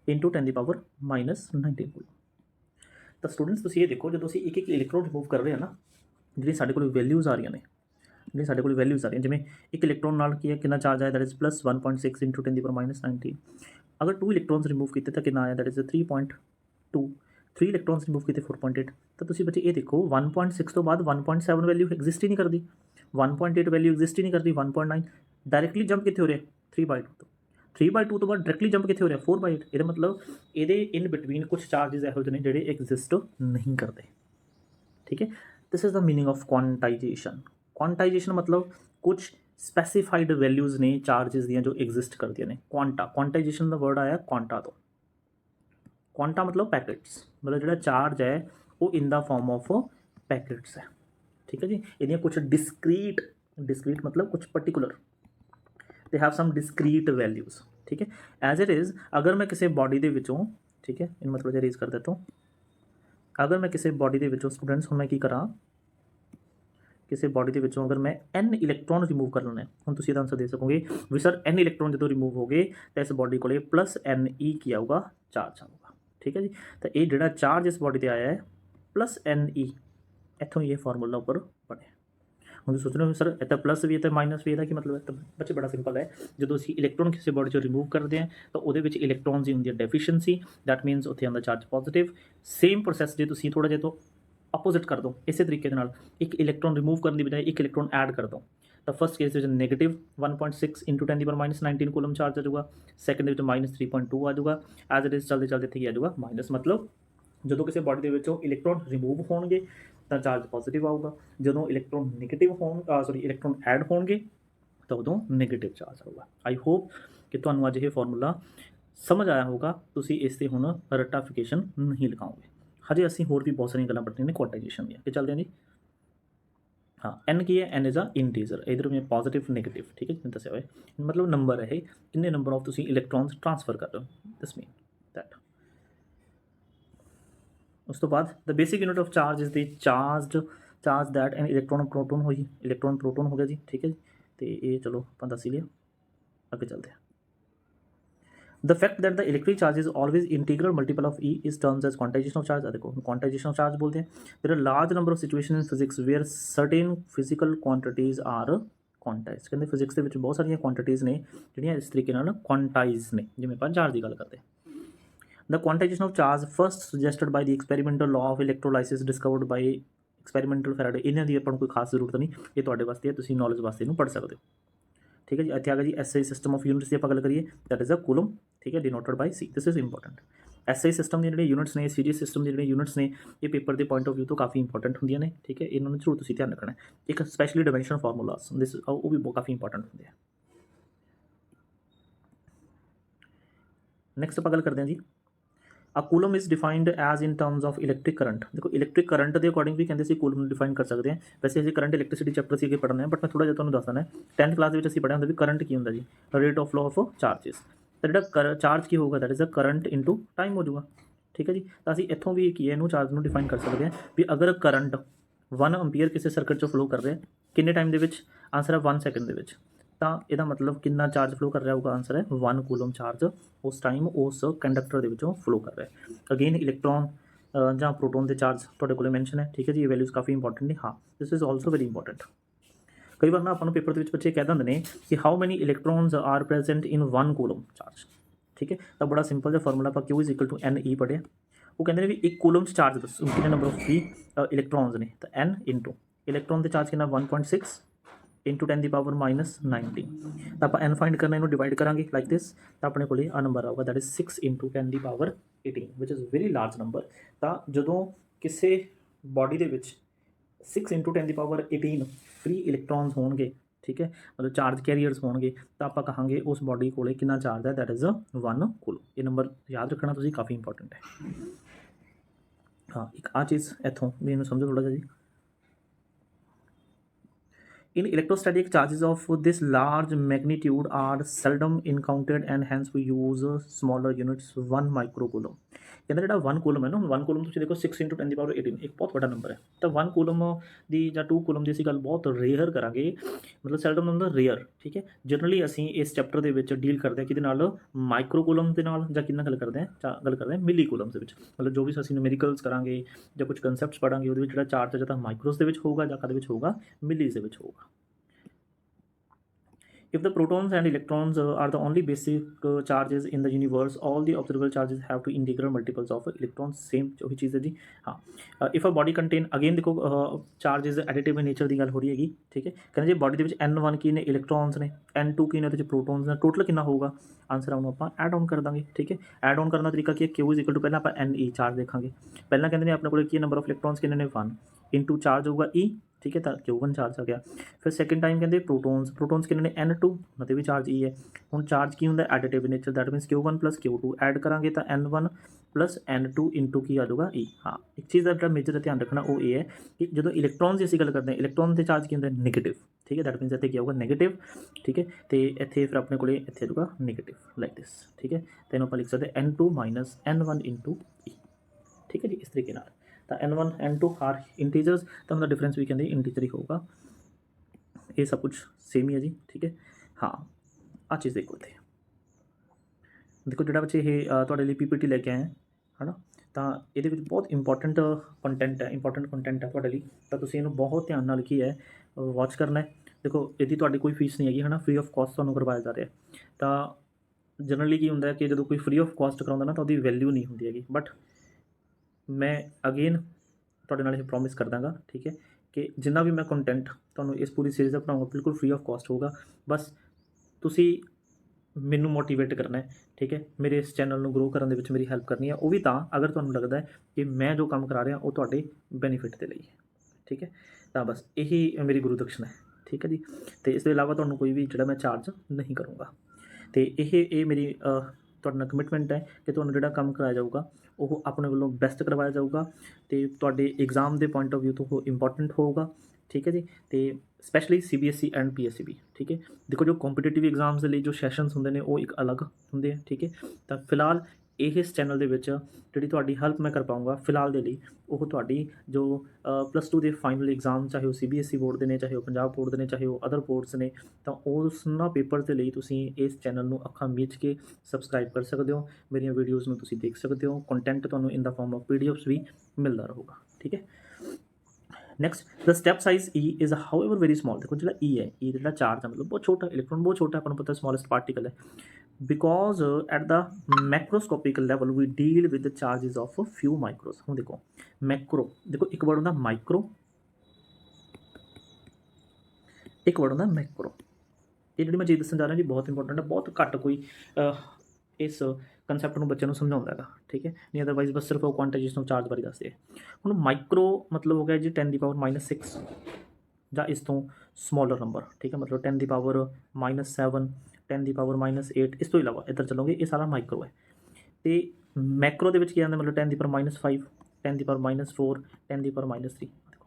× 10 की पावर -19 कूलम। तो स्टूडेंट्स तुसीं ये देखो, जो एक एक इलैक्ट्रॉन रिमूव कर रहे हैं ना, जी साढ़े को वैल्यूज़ आ रही ने, जी साढ़े को वैल्यूज़ आ रही जिमें एक इलैक्ट्रॉन नाल की है कितना चार्ज आया दैट इज +1.6 × 10 की पावर -19। अगर 2 इलैक्ट्रॉन्स रिमूव किए तो कितना आया दैट इज 3.2। 3 ਇਲੈਕਟ੍ਰੋਨਸ ਰਿਮੂਵ ਕੀਤੇ 4.8। ਤਾਂ ਤੁਸੀਂ ਬੱਚੇ ਇਹ ਦੇਖੋ 1.6 ਤੋਂ ਬਾਅਦ 1.7 ਵੈਲਿਊ ਐਗਜ਼ਿਸਟ ਹੀ ਨਹੀਂ ਕਰਦੀ, 1.8 ਵੈਲਿਊ ਐਗਜ਼ਿਸਟ ਹੀ ਨਹੀਂ ਕਰਦੀ, 1.9 ਡਾਇਰੈਕਟਲੀ ਜੰਪ ਕਿੱਥੇ ਹੋ ਰਿਹਾ 3/2 ਤੋਂ, 3/2 ਤੋਂ ਬਾਅਦ ਡਾਇਰੈਕਟਲੀ ਜੰਪ ਕਿੱਥੇ ਹੋ ਰਿਹਾ 4/8। ਇਹਦਾ ਮਤਲਬ ਇਹਦੇ ਇਨ ਬਿਟਵੀਨ ਕੁਝ ਚਾਰजेस ਇਹੋ ਜਿਹੇ ਨੇ ਜਿਹੜੇ ਐਗਜ਼ਿਸਟ ਨਹੀਂ ਕਰਦੇ। ਠੀਕ ਹੈ, this is the meaning of quantization. Quantization ਮਤਲਬ ਕੁਝ ਸਪੈਸੀਫਾਈਡ ਵੈਲਿਊਜ਼ ਨੇ ਚਾਰजेस ਦੀਆਂ ਜੋ ਐਗਜ਼ਿਸਟ ਕਰਦੀਆਂ ਨੇ। ਕੁਆਂਟਾਈਜੇਸ਼ਨ ਦਾ ਵਰਡ ਆਇਆ ਕੁਆਂਟਾ ਤੋਂ। ਕੁਆਂਟਾ ਮਤਲਬ ਪੈਕਟਸ, ਮਤਲਬ ਜਿਹੜਾ ਚਾਰਜ ਹੈ ਉਹ ਇਨ ਦਾ ਫਾਰਮ ਆਫ ਪੈਕਟਸ ਹੈ। ਠੀਕ ਹੈ ਜੀ, ਇਹਦੀਆਂ ਕੁਝ ਡਿਸਕ੍ਰੀਟ ਮਤਲਬ ਕੁਝ particular, they have some discrete values। ठीक है, एज इट इज़ अगर मैं किसी बॉडी के विचों, ठीक है इन मतलब रेज कर देता हूँ, अगर मैं किसी बॉडी के विचों स्टूडेंट्स हूँ मैं की करा, किसी बॉडी के विचों अगर मैं n इलैक्ट्रॉन रिमूव कर लेने, हम तुम इसका आंसर दे सकोगे भी सर n इलैक्ट्रॉन जो रिमूव हो गए तो इस बॉडी को +ne की आऊगा चार्ज आऊगा। ठीक है जी, तो ये जो चार्ज इस बॉडी से आया है +ne, इतों ये फॉर्मूला उपर बने। हम सोच रहे हो सर इतना प्लस भी है तो माइनस भी है, की मतलब है? तो बच्चे बड़ा सिंपल है, जो असी इलैक्ट्रॉन किसी बॉडी चो रिमूव करते हैं तो वो इलैक्ट्रॉन की होंगी डेफिशिएंसी, दैट मीनस उत्थे आंदा चार्ज पॉजिटिव। सेम प्रोसैस जो तुम थोड़ा जिहा तो अपोजिट कर दो, इस तरीके एक इलैक्ट्रॉन रिमूव करने की बजाय एक इलैक्ट्रॉन ऐड कर दो, तो first case negative 1.6 × 10⁻19 coulomb charge आ जाऊगा, सैकेंड -3.2 आ जाऊगा, एज इट इज़ चलते चलते इतने आ जाऊगा माइनस। मतलब जो किसी बॉडी के इलैक्ट्रॉन रिमूव होंगे तो चार्ज पॉजिटिव आऊगा, जो इलैक्ट्रॉन नेगेटिव इलैक्ट्रॉन ऐड होंगे तो उदों नेगेटिव चार्ज आऊगा। आई होप कि तुहानूं अज ये फॉर्मूला समझ आया होगा, तुसी इस ते हुण रटाफिकेशन नहीं लगाओगे। हजे असीं होर भी बहुत सारियां गल्लां पढ़नियां ने क्वांटाइजेशन दी, कि चलदे हैं जी। हाँ, एन की है, एन इज़ अ इंटीजर, इधर में पॉजिटिव नेगेटिव। ठीक है, दस्सिया होया मतलब नंबर है, कितने नंबर ऑफ तुसी इलैक्ट्रॉन्स ट्रांसफर कर रहे हो, दिस मीन दैट। उस तो बाद the basic unit of charge is the charge that an electron proton हो जी, इलैक्ट्रॉन प्रोटोन हो गया जी। ठीक है जी, तो ये चलो अपन दस ही लिया, आगे चलते हैं। The fact that the electric charge is always integral multiple of e is terms as quantization of charge. देखो क्वांटाइजेशन ऑफ चार्ज बोलते हैं। There are large number of situation in physics where certain physical quantities are quantize. कहते physics के बहुत सारिया quantities ने जिहड़ियां इस तरीके क्वांटाइज ने, जिवें आपां चार्ज की गल करते हैं। The quantization of charge first suggested by the experimental law of electrolysis discovered by experimental Faraday। इन्हां दी आपां नूं कोई खास जरूरत नहीं, ये तुहाडे वास्ते है, तुसीं नॉलेज वास्ते इहनूं पढ़ सकते हो। ठीक है जी, इत्थे आ गया जी SI सिस्टम ऑफ यूनिट्स की आपां गल करिए, दैट इज़ अ कूलम। ठीक है, denoted by C, this is important. SI system दी जिहड़े यूनिट्स ने, सीरीज सिस्टम दी जिहड़े यूनिट्स ने, ये पेपर के पॉइंट ऑफ व्यू तो काफ़ी इंपॉर्टेंट होंदियां ने। ठीक है, इन्हां नूं जरूर तुसीं ध्यान रखना है। एक स्पैशली डायमेंशन फार्मूलास दिस वो भी काफ़ी इंपॉर्टेंट होंदे हैं। नैक्सट आपां गल करते हैं जी, a coulomb is defined as in terms of electric current. देखो इलैक्ट्रिक करंट के अकॉर्डिंग भी कहते कूलम डिफाइन कर सकते हैं। वैसे अभी करंट इलैक्ट्रिसिटी चैप्टर से अगे पढ़ने हैं, बट मैं थोड़ा जिहा तुहानूं दस देना है। 10th क्लास में असीं पढ़िया होंदा भी करंट की होंदा जी, rate of flow of charges. तो जिहड़ा चार्ज की होगा that is a current into time हो जाऊगा। ठीक है जी, तो असीं इत्थों भी की है इहनूं चार्ज नूं डिफाइन कर सकते हैं भी अगर करंट 1 एंपीयर किसी सर्किट चों फ्लो कर रहा है किन्ने टाइम दे विच, आंसर है 1 सैकेंड दे विच, तो यदा मतलब कितना चार्ज फ्लो कर रहा होगा, आंसर है 1 कूलम चार्ज उस टाइम उस कंडक्टर के विचों फ्लो कर रहा है। अगेन इलैक्ट्रॉन ਜਾਂ प्रोटोन के चार्ज ਤੁਹਾਡੇ ਕੋਲ मैंशन है। ठीक है जी, ये वैल्यूज़ काफ़ी इंपॉर्टेंट ने। हाँ, this is also very important. कई बार ना अपन पेपर के बच्चे कह देंगे कि how many electrons are present in 1 coulomb charge. ठीक है, तो बड़ा सिंपल जो फॉर्मूला आप Q is equal to NE पढ़िया। वो कहते हैं भी एक कूलम चार्ज दस कितने नंबर ऑफ फ्री इलैक्ट्रॉन्स ने, तो N इंटू इलैक्ट्रॉन के चार्ज कितना 1.6 इंटू 10⁻⁻19। तो आप N फाइंड करना, इन्हों डिवाइड करांगे लाइक दिस, तो अपने को आ नंबर आऊगा that is 6 into 10⁻18 which is very large number. तो जो किसी बॉडी के 6 इंटू 10⁻18 फ्री इलैक्ट्रॉन्स होंगे, ठीक है, मतलब चार्ज कैरियर्स होंगे, तो आप कहांगे उस बॉडी को कितना चार्ज है, दैट इज़ 1 कूलम। ये नंबर याद रखना तुसीं, काफ़ी इंपॉर्टेंट है। हाँ, एक आ चीज़ इत्थों भी इन्हूं समझो थोड़ा जी। In electrostatic charges of this large magnitude are seldom encountered and hence we use smaller units 1 microcoulomb। कहते जो 1 कूलम है ना, 1 कूलम तुम देखो 6 इंटू 10⁻18 एक बहुत बड़ा नंबर है। तो 1 कूलम की या 2 कूलम की असीं गल बहुत रेयर करांगे, मतलब सेल्डम मतलब रेयर। ठीक है, जनरली असीं इस चैप्टर के विच डील करते हैं कि माइक्रो कूलम के नाल जां किन्ना गल करते हैं मिली कूलम के विच, मतलब जो भी असीं न्यूमेरिकल्स करांगे या कुछ कंसैप्ट्स पढ़ांगे उहदे विच जिहड़ा चार्ज है जां माइक्रोस दे विच होगा जां कदे विच होगा, मिलीज़ दे विच होगा। if the protons and electrons are the only basic charges in the universe, all the observable charges have to integral multiples of electrons, same ਉਹੀ ਚੀਜ਼ ਹੈ ਜੀ। ਹਾਂ, if a body contain, again ਦੇਖੋ ਚਾਰजेस ਐਡੀਟਿਵ ਨੇਚਰ ਦੀ ਗੱਲ ਹੋ ਰਹੀ ਹੈਗੀ, ਠੀਕ ਹੈ। ਕਹਿੰਦੇ ਜੇ ਬਾਡੀ ਦੇ ਵਿੱਚ n1 ਕੀ ਨੇ ਇਲੈਕਟ੍ਰੋਨਸ ਨੇ, n2 ਕੀ ਨੇ ਉਹਦੇ ਵਿੱਚ ਪ੍ਰੋਟੋਨਸ ਨੇ, ਟੋਟਲ ਕਿੰਨਾ ਹੋਊਗਾ ਆਂਸਰ ਉਹਨੂੰ ਆਪਾਂ ਐਡ ਆਨ ਕਰ ਦਾਂਗੇ, ਠੀਕ ਹੈ। ਐਡ ਆਨ ਕਰਨ ਦਾ ਤਰੀਕਾ ਕੀ ਹੈ, Q ਇਜ਼ ਇਕੁਅਲ ਟੂ ਪਹਿਲਾਂ ਆਪਾਂ NE ਚਾਰਜ ਦੇਖਾਂਗੇ, ਪਹਿਲਾਂ ਕਹਿੰਦੇ ਨੇ ਆਪਣੇ ਕੋਲ ਕੀ ਨੰਬਰ ਆਫ ਇਲੈਕਟ੍ਰੋਨਸ ਕਿੰਨੇ ਨੇ 1 ਇੰਟੂ ਚਾਰਜ ਹੋਊਗਾ E, ठीक है, तो Q1 चार्ज आ गया। फिर सैकेंड टाइम कहते प्रोटोन्स कितने ने N2, मतलब भी चार्ज E है। हूँ चार्ज की होंगे additive nature, that मीनस Q1 plus Q2 add करांगे तो N1 प्लस N2 इंटू की आ जाऊगा E। हाँ, एक चीज़ का जो मेजर ध्यान रखना वो ये है कि जो इलैक्ट्रॉन की असं गल करते हैं, इलैक्ट्रॉन के चार्ज की होंगे नैगेटिव, ठीक है, दैट मीनस इतने क्या होगा नैगेटिव, ठीक है। तो इतने फिर अपने को इतने आ जाऊगा नैगेटिव लाइक दिस, ठीक है। तो इन्हों आप लिख सकते N2 minus N1 into E, ठीक है जी, इस तरीके नाल। तो N1 N2 आर इंटीजर्स, तो उनका डिफरेंस भी कहते इंटीजर ही होगा। ये सब कुछ सेम ही है जी, ठीक है। हाँ, आ चीज़ देखो इतने देखो जो बच्चे ये थोड़े लिए PPT लेके आए हैं, है ना, तो ये बहुत इंपॉर्टेंट कंटेंट है, इंपॉर्टेंट कंटेंट है थोड़े लिए, तो तुम इन्हों बहुत ध्यान नाल की है वॉच करना है। देखो यदि थोड़ी कोई फीस नहीं हैगी, है ना, फ्री ऑफ कॉस्ट तुहानूं करवाया जा रहा है। तो जनरली की होंगे कि जो कोई फ्री ऑफ कॉस्ट कराउंदा ना तो उसकी वैल्यू नहीं होंगी हैगी, बट मैं अगेन ਤੁਹਾਡੇ ਨਾਲ ਇਹ ਪ੍ਰੋਮਿਸ ਕਰ ਦਾਂਗਾ, ਠੀਕ ਹੈ, ਕਿ ਜਿੰਨਾ ਵੀ ਮੈਂ ਕੰਟੈਂਟ ਤੁਹਾਨੂੰ ਇਸ ਪੂਰੀ ਸੀਰੀਜ਼ ਦਾ ਬਣਾਉਂਗਾ ਬਿਲਕੁਲ ਫ੍ਰੀ ਆਫ ਕਾਸਟ ਹੋਊਗਾ। ਬਸ ਤੁਸੀਂ ਮੈਨੂੰ ਮੋਟੀਵੇਟ ਕਰਨਾ ਹੈ, ਠੀਕ ਹੈ, ਮੇਰੇ ਇਸ ਚੈਨਲ ਨੂੰ ਗਰੋ ਕਰਨ ਦੇ ਵਿੱਚ ਮੇਰੀ ਹੈਲਪ ਕਰਨੀ ਹੈ, ਉਹ ਵੀ ਤਾਂ ਅਗਰ ਤੁਹਾਨੂੰ ਲੱਗਦਾ ਹੈ ਕਿ ਮੈਂ ਜੋ ਕੰਮ ਕਰਾ ਰਿਹਾ ਉਹ ਤੁਹਾਡੇ ਬੈਨੀਫਿਟ ਦੇ ਲਈ ਹੈ, ਠੀਕ ਹੈ। ਤਾਂ ਬਸ ਇਹੀ ਮੇਰੀ ਗੁਰੂ ਦਕਸ਼ਨਾ ਹੈ, ਠੀਕ ਹੈ ਜੀ। ਅਤੇ ਇਸ ਤੋਂ ਇਲਾਵਾ ਤੁਹਾਨੂੰ ਕੋਈ ਵੀ ਜਿਹੜਾ ਮੈਂ ਚਾਰਜ ਨਹੀਂ ਕਰੂੰਗਾ। ਅਤੇ ਇਹ ਮੇਰੀ ਤੁਹਾਡੇ ਨਾਲ ਕਮਿਟਮੈਂਟ ਹੈ ਕਿ ਤੁਹਾਨੂੰ ਜਿਹੜਾ ਕੰਮ ਕਰਾਇਆ ਜਾਊਗਾ ਉਹ ਆਪਣੇ ਵੱਲੋਂ ਬੈਸਟ ਕਰਵਾਇਆ ਜਾਊਗਾ ਅਤੇ ਤੁਹਾਡੇ ਐਗਜ਼ਾਮ ਦੇ ਪੁਆਇੰਟ ਆਫ ਵਿਊ ਤੋਂ ਉਹ ਇੰਪੋਰਟੈਂਟ ਹੋਊਗਾ, ਠੀਕ ਹੈ ਜੀ। ਅਤੇ ਸਪੈਸ਼ਲੀ CBSE ਐਂਡ PSE ਵੀ, ਠੀਕ ਹੈ। ਦੇਖੋ ਜੋ ਕੰਪੀਟੀਟਿਵ ਐਗਜ਼ਾਮਸ ਦੇ ਲਈ ਜੋ ਸੈਸ਼ਨਸ ਹੁੰਦੇ ਨੇ ਉਹ ਇੱਕ ਅਲੱਗ ਹੁੰਦੇ ਆ, ਠੀਕ ਹੈ। ਤਾਂ ਫਿਲਹਾਲ ਇਸ ਚੈਨਲ ਦੇ ਵਿੱਚ ਜਿਹੜੀ ਤੁਹਾਡੀ ਹੈਲਪ ਮੈਂ ਕਰ ਪਾਊਂਗਾ ਫਿਲਹਾਲ ਦੇ ਲਈ, ਉਹ ਤੁਹਾਡੀ ਜੋ +2 ਦੇ ਫਾਈਨਲ ਐਗਜ਼ਾਮ, ਚਾਹੇ ਉਹ CBSE ਬੋਰਡ ਦੇ ਨੇ, ਚਾਹੇ ਉਹ ਪੰਜਾਬ ਬੋਰਡ ਦੇ ਨੇ, ਚਾਹੇ ਉਹ ਅਦਰ ਬੋਰਡਸ ਨੇ, ਤਾਂ ਉਸਨਾਂ ਪੇਪਰ ਦੇ ਲਈ ਤੁਸੀਂ ਇਸ ਚੈਨਲ ਨੂੰ ਅੱਖਾਂ ਮੀਚ ਕੇ ਸਬਸਕ੍ਰਾਈਬ ਕਰ ਸਕਦੇ ਹੋ। ਮੇਰੀਆਂ ਵੀਡੀਓਜ਼ ਨੂੰ ਤੁਸੀਂ ਦੇਖ ਸਕਦੇ ਹੋ, ਕੰਟੈਂਟ ਤੁਹਾਨੂੰ ਇਨ ਦਾ ਫਾਰਮ ਆਫ PDFs ਵੀ ਮਿਲਦਾ ਰਹੂਗਾ, ਠੀਕ ਹੈ। Next the step size E is however very small. ਦੇਖੋ ਜਿਹੜਾ E ਹੈ, E ਜਿਹੜਾ ਚਾਰਜ ਹੈ ਮਤਲਬ ਬਹੁਤ ਛੋਟਾ, ਇਲੈਕਟ੍ਰੋਨ ਬਹੁਤ ਛੋਟਾ, ਆਪਾਂ ਨੂੰ ਪਤਾ ਸਮੋਲੈਸਟ ਪਾਰਟੀਕਲ ਹੈ। Because at the macroscopic level we deal with the charges of few micros. हूँ देखो मैक्रो, देखो एक वर्ड होंगे माइक्रो, एक वर्ड होंगे मैक्रो। ये जी मैं चीज़ दसन जा रहा जी बहुत इंपॉर्टेंट है, बहुत घट कोई इस कंसैप्ट में बच्चों को समझाता है, ठीक है, नहीं अदरवाइज बस सिर्फ वो क्वांटाइजेशन ऑफ चार्ज बारे दसते हैं। हूँ माइक्रो मतलब हो गया जी 10⁻⁻⁶ ਜਾਂ ਇਸ ਤੋਂ ਸਮੋਲਰ ਨੰਬਰ, ਠੀਕ ਹੈ, ਮਤਲਬ 10⁻⁻7 10⁻⁸। ਇਸ ਤੋਂ ਇਲਾਵਾ ਇੱਧਰ ਚੱਲੋਗੇ ਇਹ ਸਾਰਾ ਮਾਈਕਰੋ ਹੈ। ਅਤੇ ਮੈਕਰੋ ਦੇ ਵਿੱਚ ਕੀ ਆਉਂਦਾ, ਮਤਲਬ 10⁻⁵ 10⁻⁴ 10⁻⁻3। ਦੇਖੋ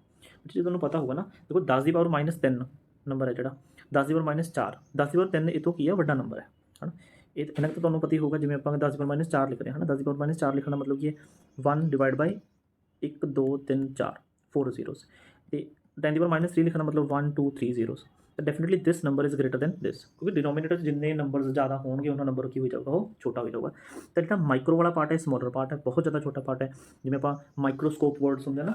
ਜੇ ਤੁਹਾਨੂੰ ਪਤਾ ਹੋਊਗਾ ਨਾ, ਦੇਖੋ 10⁻³ ਨੰਬਰ ਹੈ ਜਿਹੜਾ 10⁻⁴ 10⁻³ ਇਹ ਤੋਂ ਕੀ ਹੈ ਵੱਡਾ ਨੰਬਰ ਹੈ ਨਾ। ਇਹ ਇਹਨਾਂ ਤਾਂ ਤੁਹਾਨੂੰ ਪਤਾ ਹੀ ਹੋਊਗਾ, ਜਿਵੇਂ ਆਪਾਂ 10⁻⁴ ਲਿਖ ਰਹੇ ਹਾਂ ਨਾ, 10⁻⁴ ਲਿਖਣ ਦਾ ਮਤਲਬ ਕੀ ਹੈ 1/1 2 3 4 4 zeros। ਅਤੇ 10⁻³ ਲਿਖਣ ਦਾ ਮਤਲਬ 1 2 3 zeros। तो definitely this number is greater than this, क्योंकि डिनोमिनेटर जिन्ने नंबर ज़्यादा होंगे उन्होंने नंबर की हो जाएगा वो छोटा हो जाएगा। तो जो माइक्रो वाला पार्ट है स्मॉलर पार्ट है, बहुत ज़्यादा छोटा पार्ट है। जिवें आप माइक्रोस्कोप वर्ड्स होंगे ना,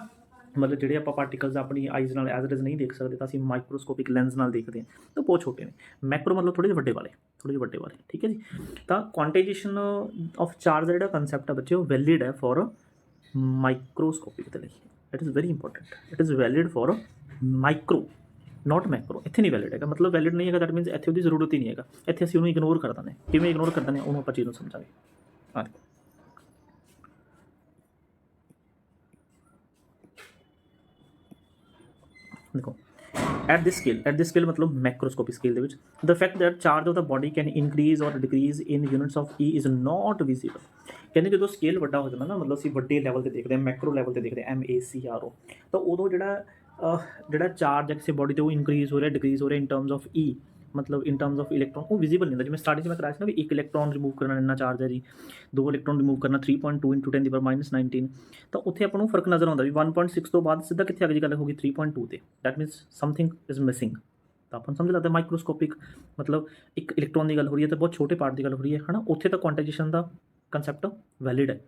मतलब ਜਿਹੜੇ ਆਪਾਂ ਪਾਰਟੀਕਲਸ ਆਪਣੀ ਆਈਜ਼ ਨਾਲ ਐਜ਼ ਇਟ ਇਜ਼ ਨਹੀਂ ਦੇਖ ਸਕਦੇ ਤਾਂ ਅਸੀਂ ਮਾਈਕਰੋਸਕੋਪਿਕ ਲੈਂਸ ਨਾਲ ਦੇਖਦੇ ਹਾਂ, ਤਾਂ ਬਹੁਤ ਛੋਟੇ ਨੇ। ਮੈਕਰੋ ਮਤਲਬ ਥੋੜ੍ਹੇ ਜਿਹੇ ਵੱਡੇ ਵਾਲੇ, ਠੀਕ ਹੈ ਜੀ। ਤਾਂ ਕੁਆਂਟਾਈਜੇਸ਼ਨ ਆਫ ਚਾਰਜ ਦਾ ਜਿਹੜਾ ਕੰਸੈਪਟ ਹੈ ਬੱਚੇ ਉਹ ਵੈਲਿਡ ਹੈ ਫॉर ਮਾਈਕਰੋਸਕੋਪਿਕ ਦੇ ਲਈ। It is very important, it is valid for micro not macro. इतने नहीं वैलिड है, मतलब वैलिड नहीं है दैट मीनस इतने उसकी जरूरत ही नहीं है, इतने असं इग्नोर कर दें। किमें इग्नोर कर दें उन्होंने आप चीज़ समझांगे। हाँ देखो एट दिस स्केल मतलब macroscopic scale the fact that charge of the body can increase और decrease in units of E is not visible. कहते जो स्केल वड्डा हो जाता ना, मतलब असीं वड्डे लैवल पर देखते हैं, मैक्रो लैवल पर देखते हैं MACRO, तो उदों ਜਿਹੜਾ ਚਾਰਜ ਹੈ ਕਿਸੇ ਬੋਡੀ 'ਤੇ ਉਹ ਇਨਕਰੀਜ਼ ਹੋ ਰਿਹਾ ਡਿਕਰੀਜ਼ ਹੋ ਰਿਹਾ ਇਨ ਟਰਮਸ ਆਫ E, ਮਤਲਬ ਇਨ ਟਰਮਸ ਆਫ ਇਲੈਕਟ੍ਰੋਨ ਉਹ ਵਿਜ਼ੀਬਲ ਨਹੀਂ ਹੁੰਦਾ। ਜਿਵੇਂ ਸਟਾਰਟਿੰਗ 'ਚ ਮੈਂ ਕਰਾਇਆ ਸੀ ਨਾ ਵੀ ਇੱਕ ਇਲੈਕਟ੍ਰੋਨ ਰਿਮੂਵ ਕਰਨਾ ਇੰਨਾ ਚਾਰਜ ਹੈ ਜੀ, 2 ਇਲੈਕਟ੍ਰੋਨ ਰਿਮੂਵ ਕਰਨਾ 3.2 × 10⁻⁻19, ਤਾਂ ਉੱਥੇ ਆਪਾਂ ਨੂੰ ਫਰਕ ਨਜ਼ਰ ਆਉਂਦਾ ਵੀ 1.6 ਤੋਂ ਬਾਅਦ ਸਿੱਧਾ ਕਿੱਥੇ ਅਗਲੀ ਗੱਲ ਹੋ ਗਈ 3.2 ਤੇ, that means something is missing. ਤਾਂ ਆਪਾਂ ਨੂੰ ਸਮਝ ਲੱਗਦਾ ਮਾਈਕਰੋਸਕੋਪਿਕ ਮਤਲਬ ਇੱਕ ਇਲੈਕਟ੍ਰੋਨ ਦੀ ਗੱਲ ਹੋ ਰਹੀ ਹੈ ਤਾਂ ਬਹੁਤ ਛੋਟੇ ਪਾਰਟ ਦੀ ਗੱਲ ਹੋ ਰਹੀ ਹੈ, ਹੈ ਨਾ। ਉੱਥੇ ਤਾਂ ਕੁਆਂਟਾਈਜੇਸ਼ਨ ਦਾ ਕੰਸੈਪਟ ਵੈਲਿਡ ਹੈ,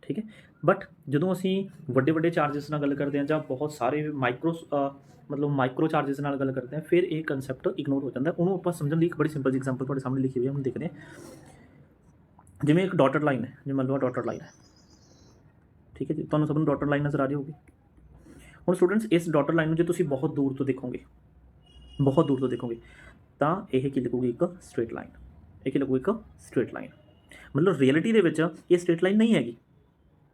ठीक है। बट ਜਦੋਂ ਅਸੀਂ ਵੱਡੇ ਵੱਡੇ ਚਾਰजेस ਨਾਲ ਗੱਲ ਕਰਦੇ ਹਾਂ ਜਾਂ ਬਹੁਤ ਸਾਰੇ ਮਤਲਬ ਮਾਈਕਰੋ ਚਾਰजेस ਨਾਲ ਗੱਲ ਕਰਦੇ ਹਾਂ, ਫਿਰ ਇਹ ਕਨਸੈਪਟ ਇਗਨੋਰ ਹੋ ਜਾਂਦਾ। ਉਹਨੂੰ ਆਪਾਂ ਸਮਝਣ ਲਈ ਇੱਕ ਬੜੀ ਸਿੰਪਲ ਜਿਹੀ ਐਗਜ਼ਾਮਪਲ ਤੁਹਾਡੇ ਸਾਹਮਣੇ ਲਿਖੀ ਹੋਈ ਹੈ, ਹੁਣ ਦੇਖਦੇ ਹਾਂ। ਜਿਵੇਂ ਇੱਕ ਡਾਟਡ ਲਾਈਨ ਹੈ, ਜਿਵੇਂ ਮੰਨ ਲਓ ਡਾਟਡ ਲਾਈਨ ਹੈ, ਠੀਕ ਹੈ ਜੀ, ਤੁਹਾਨੂੰ ਸਭ ਨੂੰ ਡਾਟਡ ਲਾਈਨ ਨਜ਼ਰ ਆ ਰਹੀ ਹੋਊਗੀ। ਹੁਣ ਸਟੂਡੈਂਟਸ ਇਸ ਡਾਟਡ ਲਾਈਨ ਨੂੰ ਜੇ ਤੁਸੀਂ ਬਹੁਤ ਦੂਰ ਤੋਂ ਦੇਖੋਗੇ, ਬਹੁਤ ਦੂਰ ਤੋਂ ਦੇਖੋਗੇ ਤਾਂ ਇਹ ਕੀ ਲੱਗੂਗੀ, ਇੱਕ ਸਟ੍ਰੇਟ ਲਾਈਨ। ਇਹ ਕੀ ਲੱਗੂ, ਇੱਕ ਸਟ੍ਰੇਟ ਲਾਈਨ। ਮਤਲਬ ਰਿਐਲਿਟੀ ਦੇ ਵਿੱਚ ਇਹ ਸਟ੍ਰੇਟ ਲਾਈਨ ਨਹੀਂ ਹੈਗੀ।